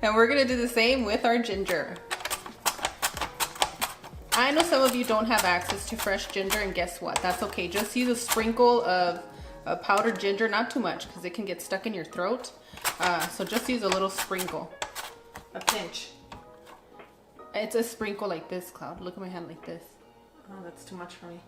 And we're going to do the same with our ginger. I know some of you don't have access to fresh ginger, and guess what? That's okay. Just use a sprinkle of powdered ginger, not too much because it can get stuck in your throat. So just use a little sprinkle. A pinch. It's a sprinkle like this, Cloud. Look at my hand like this. Oh, that's too much for me.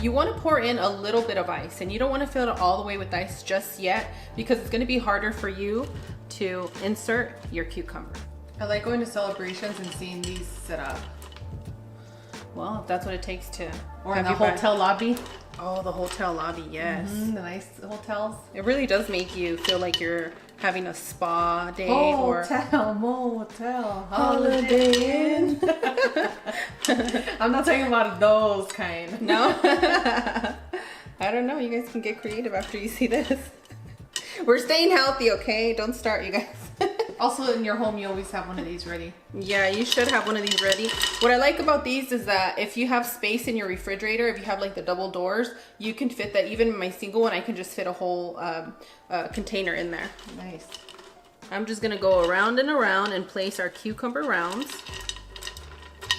You want to pour in a little bit of ice, and you don't want to fill it all the way with ice just yet because it's going to be harder for you to insert your cucumber. I like going to celebrations and seeing these set up. Well, if that's what it takes to Or in have the you hotel lobby. Oh, the hotel lobby, yes. The nice hotels. It really does make you feel like you're having a spa day or Hotel, motel, holiday inn. I'm not talking about those kind. no. I don't know. You guys can get creative after you see this. We're staying healthy, okay? Don't start, you guys. Also, in your home, you always have one of these ready. Yeah, you should have one of these ready. What I like about these is that if you have space in your refrigerator, if you have like the double doors, you can fit that. Even in my single one, I can just fit a whole container in there. Nice. I'm just gonna go around and around and place our cucumber rounds.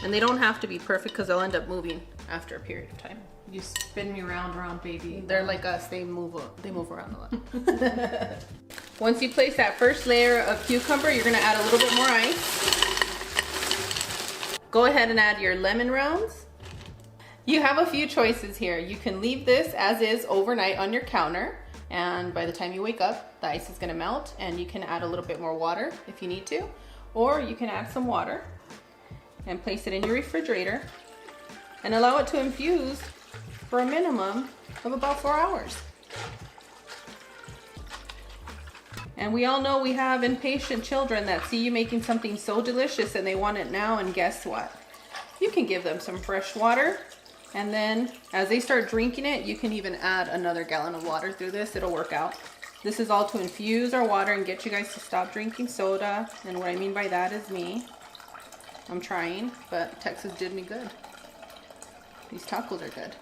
And they don't have to be perfect because they'll end up moving after a period of time. You spin me round, baby. They're like us, they move around a lot. Once you place that first layer of cucumber, you're gonna add a little bit more ice. Go ahead and add your lemon rounds. You have a few choices here. You can leave this as is overnight on your counter, and by the time you wake up, the ice is gonna melt, and you can add a little bit more water if you need to, or you can add some water and place it in your refrigerator and allow it to infuse for a minimum of about 4 hours. And we all know we have impatient children that see you making something so delicious and they want it now, and guess what? You can give them some fresh water, and then as they start drinking it, you can even add another gallon of water through this. It'll work out. This is all to infuse our water and get you guys to stop drinking soda. And what I mean by that is me. I'm trying, but Texas did me good. These tacos are good.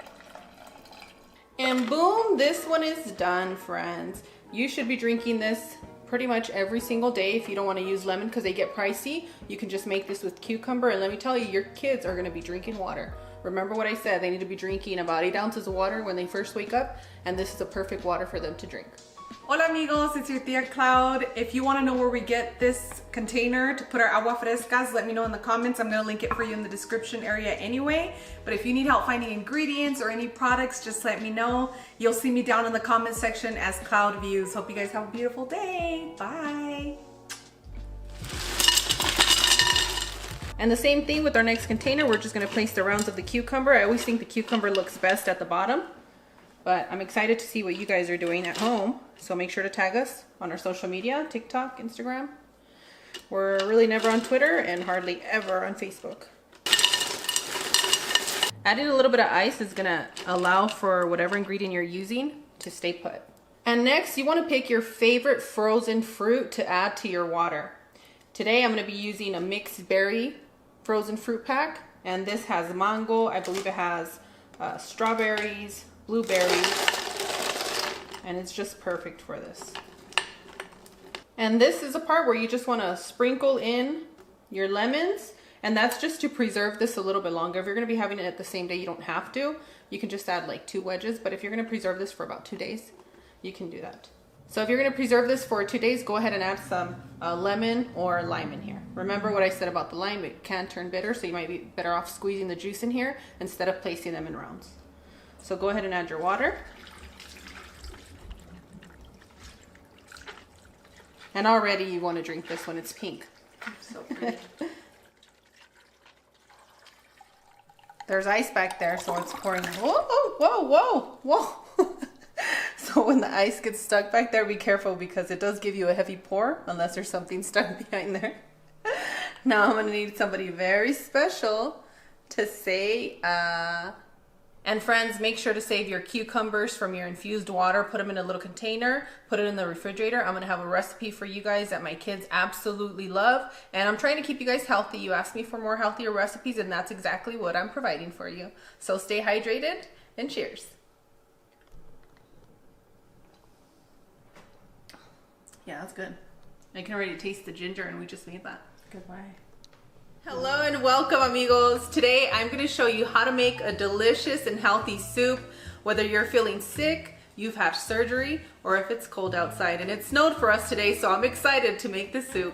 And boom, this one is done, friends. You should be drinking this pretty much every single day. If you don't want to use lemon because they get pricey, you can just make this with cucumber. And let me tell you, your kids are going to be drinking water. Remember what I said, they need to be drinking about 8 ounces of water when they first wake up, and this is a perfect water for them to drink. Hola amigos, it's your Tia Cloud. If you want to know where we get this container to put our agua frescas, let me know in the comments. I'm going to link it for you in the description area anyway. But if you need help finding ingredients or any products, just let me know. You'll see me down in the comment section as Cloud Views. Hope you guys have a beautiful day. Bye. And the same thing with our next container. We're just going to place the rounds of the cucumber. I always think the cucumber looks best at the bottom. But I'm excited to see what you guys are doing at home. So make sure to tag us on our social media, TikTok, Instagram. We're really never on Twitter and hardly ever on Facebook. Adding a little bit of ice is gonna allow for whatever ingredient you're using to stay put. And next, you wanna pick your favorite frozen fruit to add to your water. Today, I'm gonna be using a mixed berry frozen fruit pack. And this has mango, I believe it has strawberries, blueberries, and it's just perfect for this. And this is a part where you just want to sprinkle in your lemons, and that's just to preserve this a little bit longer. If you're going to be having it the same day, you don't have to. You can just add like 2 wedges, but if you're going to preserve this for about 2 days, you can do that. So if you're going to preserve this for 2 days, go ahead and add some lemon or lime in here. Remember what I said about the lime, it can turn bitter, so you might be better off squeezing the juice in here instead of placing them in rounds. So go ahead and add your water. And already you want to drink this when it's pink. So pretty. There's ice back there, so it's pouring. Whoa, whoa, whoa, whoa. So when the ice gets stuck back there, be careful because it does give you a heavy pour unless there's something stuck behind there. Now I'm going to need somebody very special to say, and friends, make sure to save your cucumbers from your infused water. Put them in a little container, put it in the refrigerator. I'm gonna have a recipe for you guys that my kids absolutely love. And I'm trying to keep you guys healthy. You asked me for more healthier recipes, and that's exactly what I'm providing for you. So stay hydrated, and cheers. Yeah, that's good. I can already taste the ginger, and we just made that. Goodbye. Hello and welcome amigos. Today I'm going to show you how to make a delicious and healthy soup, whether you're feeling sick, you've had surgery, or if it's cold outside. And it snowed for us today, so I'm excited to make this soup.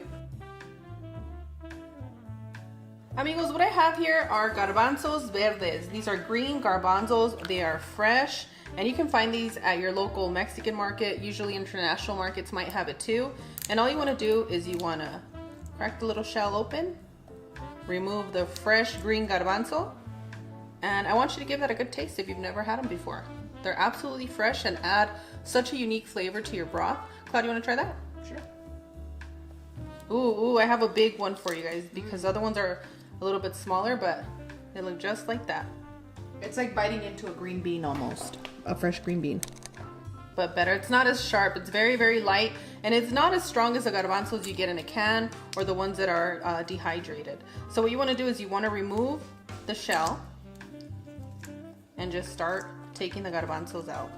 Amigos, what I have here are garbanzos verdes. These are green garbanzos. They are fresh, and you can find these at your local Mexican market. Usually international markets might have it too. And all you want to do is you want to crack the little shell open, remove the fresh green garbanzo, and I want you to give that a good taste if you've never had them before. They're absolutely fresh and add such a unique flavor to your broth. Cloud, you want to try that? Sure. Ooh, I have a big one for you guys because other ones are a little bit smaller, but they look just like that. It's like biting into a green bean almost. A fresh green bean. But better. It's not as sharp. It's very, very light, and it's not as strong as the garbanzos you get in a can or the ones that are dehydrated. So what you want to do is you want to remove the shell and just start taking the garbanzos out.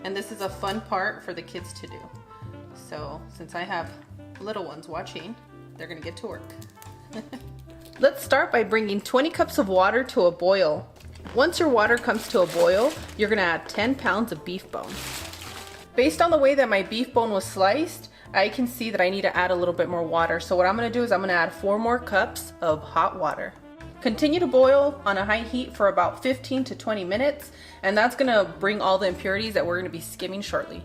And this is a fun part for the kids to do. So since I have little ones watching, they're gonna get to work. Let's start by bringing 20 cups of water to a boil. Once your water comes to a boil, you're gonna add 10 pounds of beef bone. Based on the way that my beef bone was sliced, I can see that I need to add a little bit more water. So what I'm gonna do is I'm gonna add 4 more cups of hot water. Continue to boil on a high heat for about 15 to 20 minutes, and that's gonna bring all the impurities that we're gonna be skimming shortly.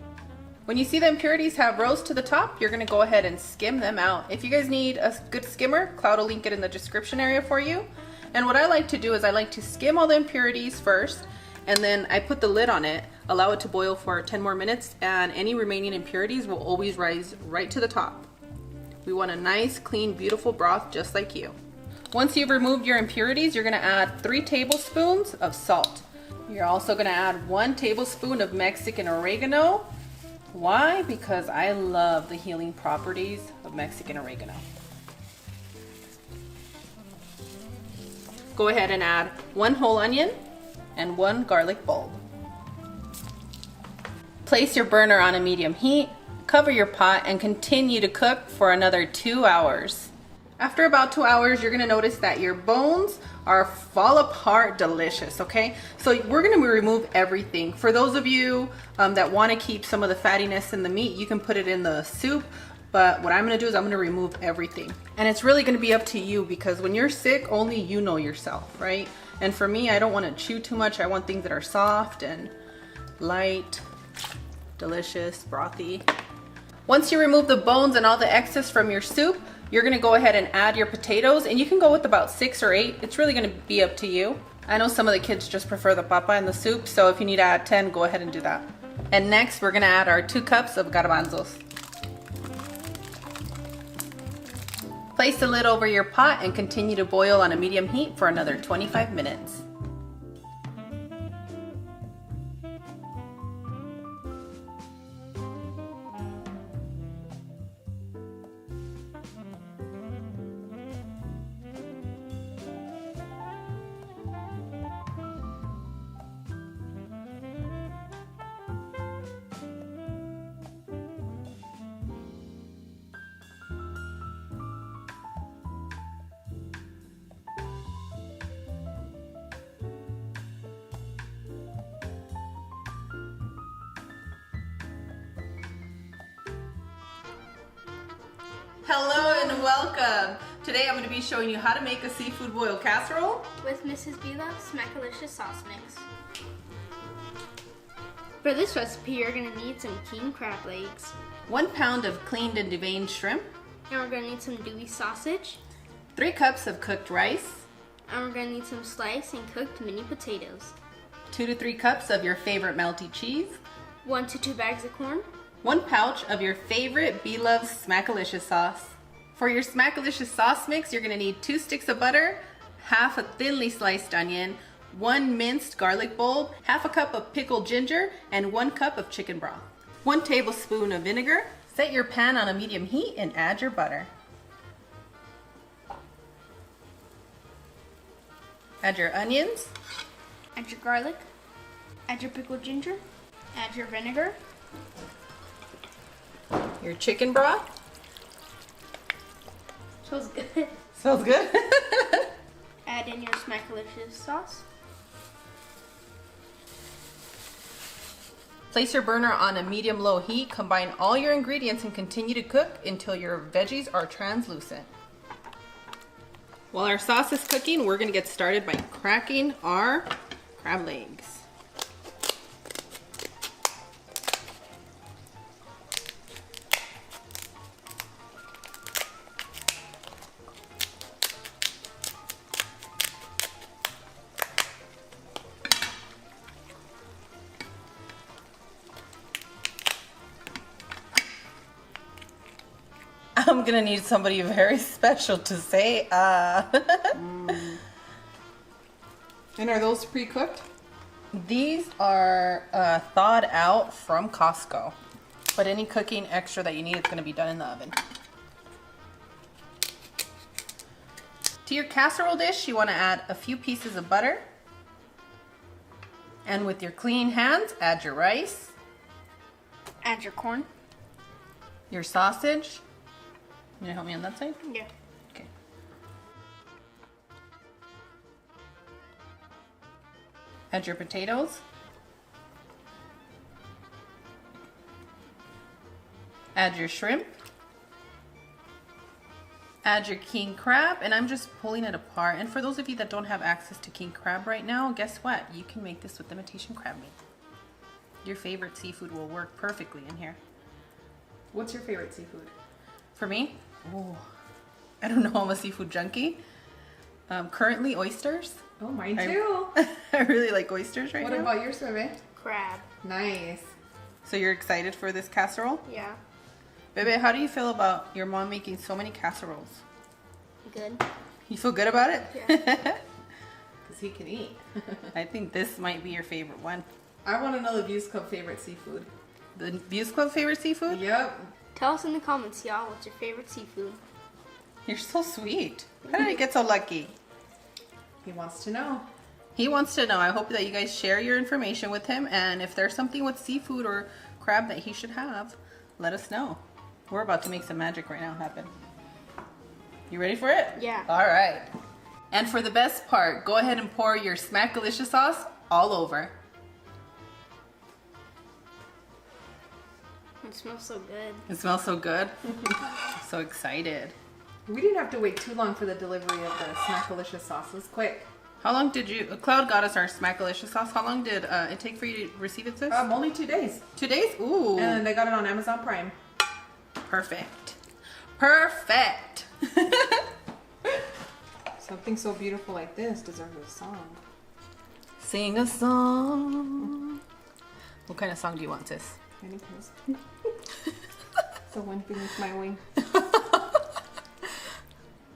When you see the impurities have rose to the top, you're gonna go ahead and skim them out. If you guys need a good skimmer, Cloud will link it in the description area for you. And what I like to do is I like to skim all the impurities first, and then I put the lid on it, allow it to boil for 10 more minutes, and any remaining impurities will always rise right to the top. We want a nice, clean, beautiful broth just like you. Once you've removed your impurities, you're gonna add 3 tablespoons of salt. You're also gonna add 1 tablespoon of Mexican oregano. Why? Because I love the healing properties of Mexican oregano. Go ahead and add 1 whole onion and 1 garlic bulb. Place your burner on a medium heat, cover your pot, and continue to cook for another 2 hours. After about 2 hours, you're gonna notice that your bones are fall apart delicious, okay? So we're gonna remove everything. For those of you that wanna keep some of the fattiness in the meat, you can put it in the soup, but what I'm gonna do is I'm gonna remove everything. And it's really gonna be up to you because when you're sick, only you know yourself, right? And for me, I don't wanna chew too much. I want things that are soft and light, delicious, brothy. Once you remove the bones and all the excess from your soup, you're gonna go ahead and add your potatoes, and you can go with about 6 or 8. It's really gonna be up to you. I know some of the kids just prefer the papa in the soup, so if you need to add 10, go ahead and do that. And next, we're gonna add our 2 cups of garbanzos. Place the lid over your pot and continue to boil on a medium heat for another 25 minutes. Hello and welcome! Today I'm going to be showing you how to make a seafood boil casserole with Mrs. B Love's Smackalicious sauce mix. For this recipe, you're going to need some king crab legs. 1 pound of cleaned and deveined shrimp. And we're going to need some Dewey sausage. 3 cups of cooked rice. And we're going to need some sliced and cooked mini potatoes. 2 to 3 cups of your favorite melty cheese. 1 to 2 bags of corn. 1 pouch of your favorite B Love's Smackalicious sauce. For your Smackalicious sauce mix, you're gonna need 2 sticks of butter, half a thinly sliced onion, 1 minced garlic bulb, half a cup of pickled ginger, and 1 cup of chicken broth. 1 tablespoon of vinegar. Set your pan on a medium heat and add your butter. Add your onions. Add your garlic. Add your pickled ginger. Add your vinegar. Your chicken broth. Smells good. Smells good. Add in your Smackalicious sauce. Place your burner on a medium-low heat. Combine all your ingredients and continue to cook until your veggies are translucent. While our sauce is cooking, we're going to get started by cracking our crab legs. I'm gonna need somebody very special to say And are those pre-cooked? These are thawed out from Costco, but any cooking extra that you need is gonna be done in the oven. To your casserole dish, you wanna add a few pieces of butter. And with your clean hands, add your rice. Add your corn. Your sausage. You gonna help me on that side? Yeah. Okay. Add your potatoes. Add your shrimp. Add your king crab, and I'm just pulling it apart. And for those of you that don't have access to king crab right now, guess what? You can make this with imitation crab meat. Your favorite seafood will work perfectly in here. What's your favorite seafood? For me, oh, I don't know, I'm a seafood junkie. Currently oysters. Oh, mine too. I really like oysters right What now. about yours, Bebe? Crab. Nice. So you're excited for this casserole? Yeah. Bebe, how do you feel about your mom making so many casseroles? Good. You feel good about it? Yeah. Because he can eat. I think this might be your favorite one. I want to know the Views Club favorite seafood. The Views Club favorite seafood? Yep. Tell us in the comments, y'all, what's your favorite seafood? You're so sweet. How did I get so lucky? He wants to know. He wants to know. I hope that you guys share your information with him, and if there's something with seafood or crab that he should have, let us know. We're about to make some magic right now happen. You ready for it? Yeah. All right. And for the best part, go ahead and pour your Smackalicious sauce all over. It smells so good. It smells so good. I'm so excited. We didn't have to wait too long for the delivery of the Smackalicious sauce. It was quick. How long did you, Cloud got us our Smackalicious sauce. How long did it take for you to receive it, sis? Only 2 days. 2 days? Ooh. And I got it on Amazon Prime. Perfect. Perfect. Something so beautiful like this deserves a song. Sing a song. What kind of song do you want, sis? Any place. The wind beneath my wing.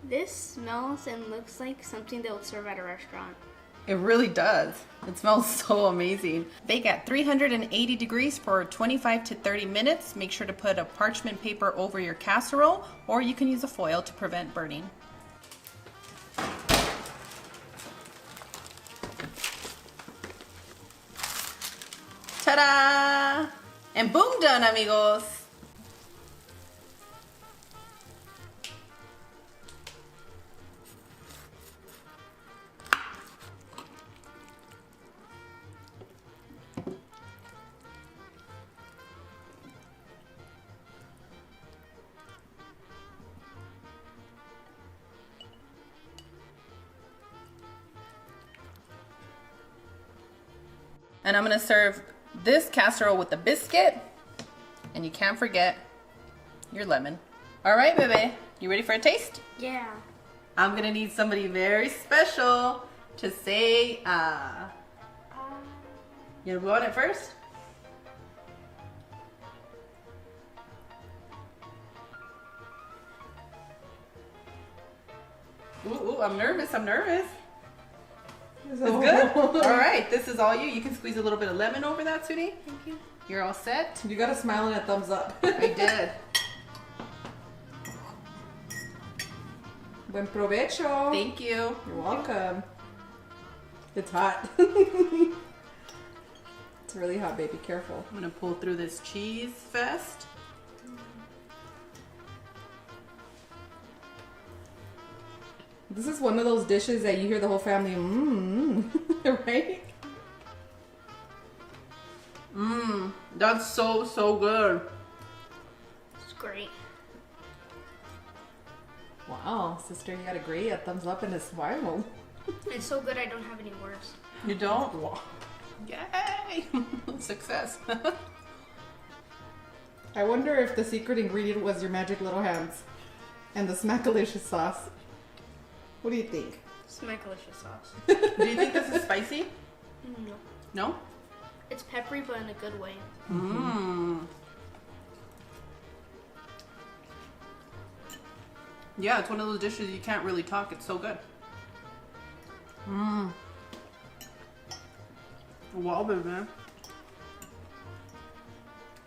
This smells and looks like something they would serve at a restaurant. It really does. It smells so amazing. Bake at 380 degrees for 25 to 30 minutes. Make sure to put a parchment paper over your casserole, or you can use a foil to prevent burning. Ta-da! And boom, done, amigos. And I'm gonna serve this casserole with a biscuit, and you can't forget your lemon. All right, baby, you ready for a taste? Yeah. I'm gonna need somebody very special to say, you want it first? Ooh, I'm nervous, It's good. All right, this is all you. You can squeeze a little bit of lemon over that, sweetie. Thank you. You're all set. You got a smile and a thumbs up. I did. Buen provecho. Thank you. You're welcome. It's hot. It's really hot, baby. Careful. I'm gonna pull through this cheese fest. This is one of those dishes that you hear the whole family, right? That's so good. It's great. Wow, sister, you got a thumbs up and a smile. It's so good I don't have any words. You don't? Yay! Success. I wonder if the secret ingredient was your magic little hands and the Smackalicious sauce. What do you think? Smackalicious sauce. Do you think this is spicy? No. No? It's peppery, but in a good way. Yeah, it's one of those dishes you can't really talk. It's so good. Wow, baby.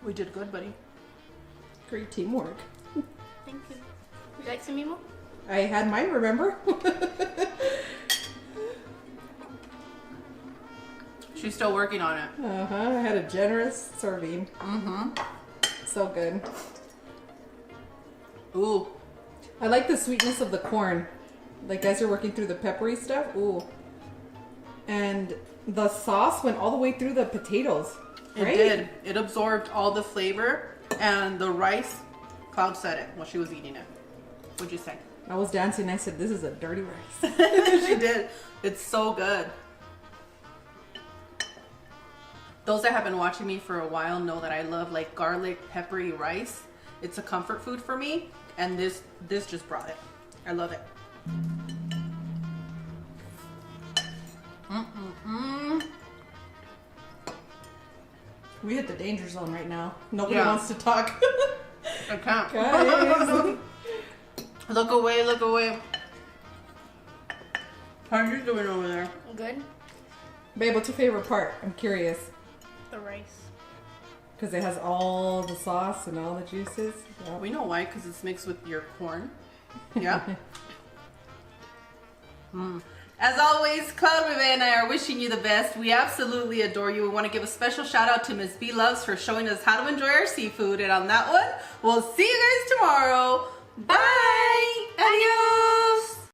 We did good, buddy. Great teamwork. Thank you. Would you like some Mimo? I had mine, remember? She's still working on it. I had a generous serving. So good. Ooh. I like the sweetness of the corn. Like as you're working through the peppery stuff. Ooh. And the sauce went all the way through the potatoes. It right? did. It absorbed all the flavor, and the rice, Cloud said it while she was eating it. What'd you say? I was dancing. I said, this is a dirty rice. She did. It's so good. Those that have been watching me for a while know that I love like garlic peppery rice. It's a comfort food for me, and this just brought it. I love it. We hit the danger zone right now. Nobody Yeah. wants to talk. I can't. Guys. Look away, look away. How are you doing over there? Good. Babe, what's your favorite part? I'm curious. The rice. Because it has all the sauce and all the juices. Yeah. We know why, because it's mixed with your corn. Yeah. As always, Cloud, Bebe, and I are wishing you the best. We absolutely adore you. We want to give a special shout out to Ms. B Loves for showing us how to enjoy our seafood. And on that one, we'll see you guys tomorrow. Bye! Adios!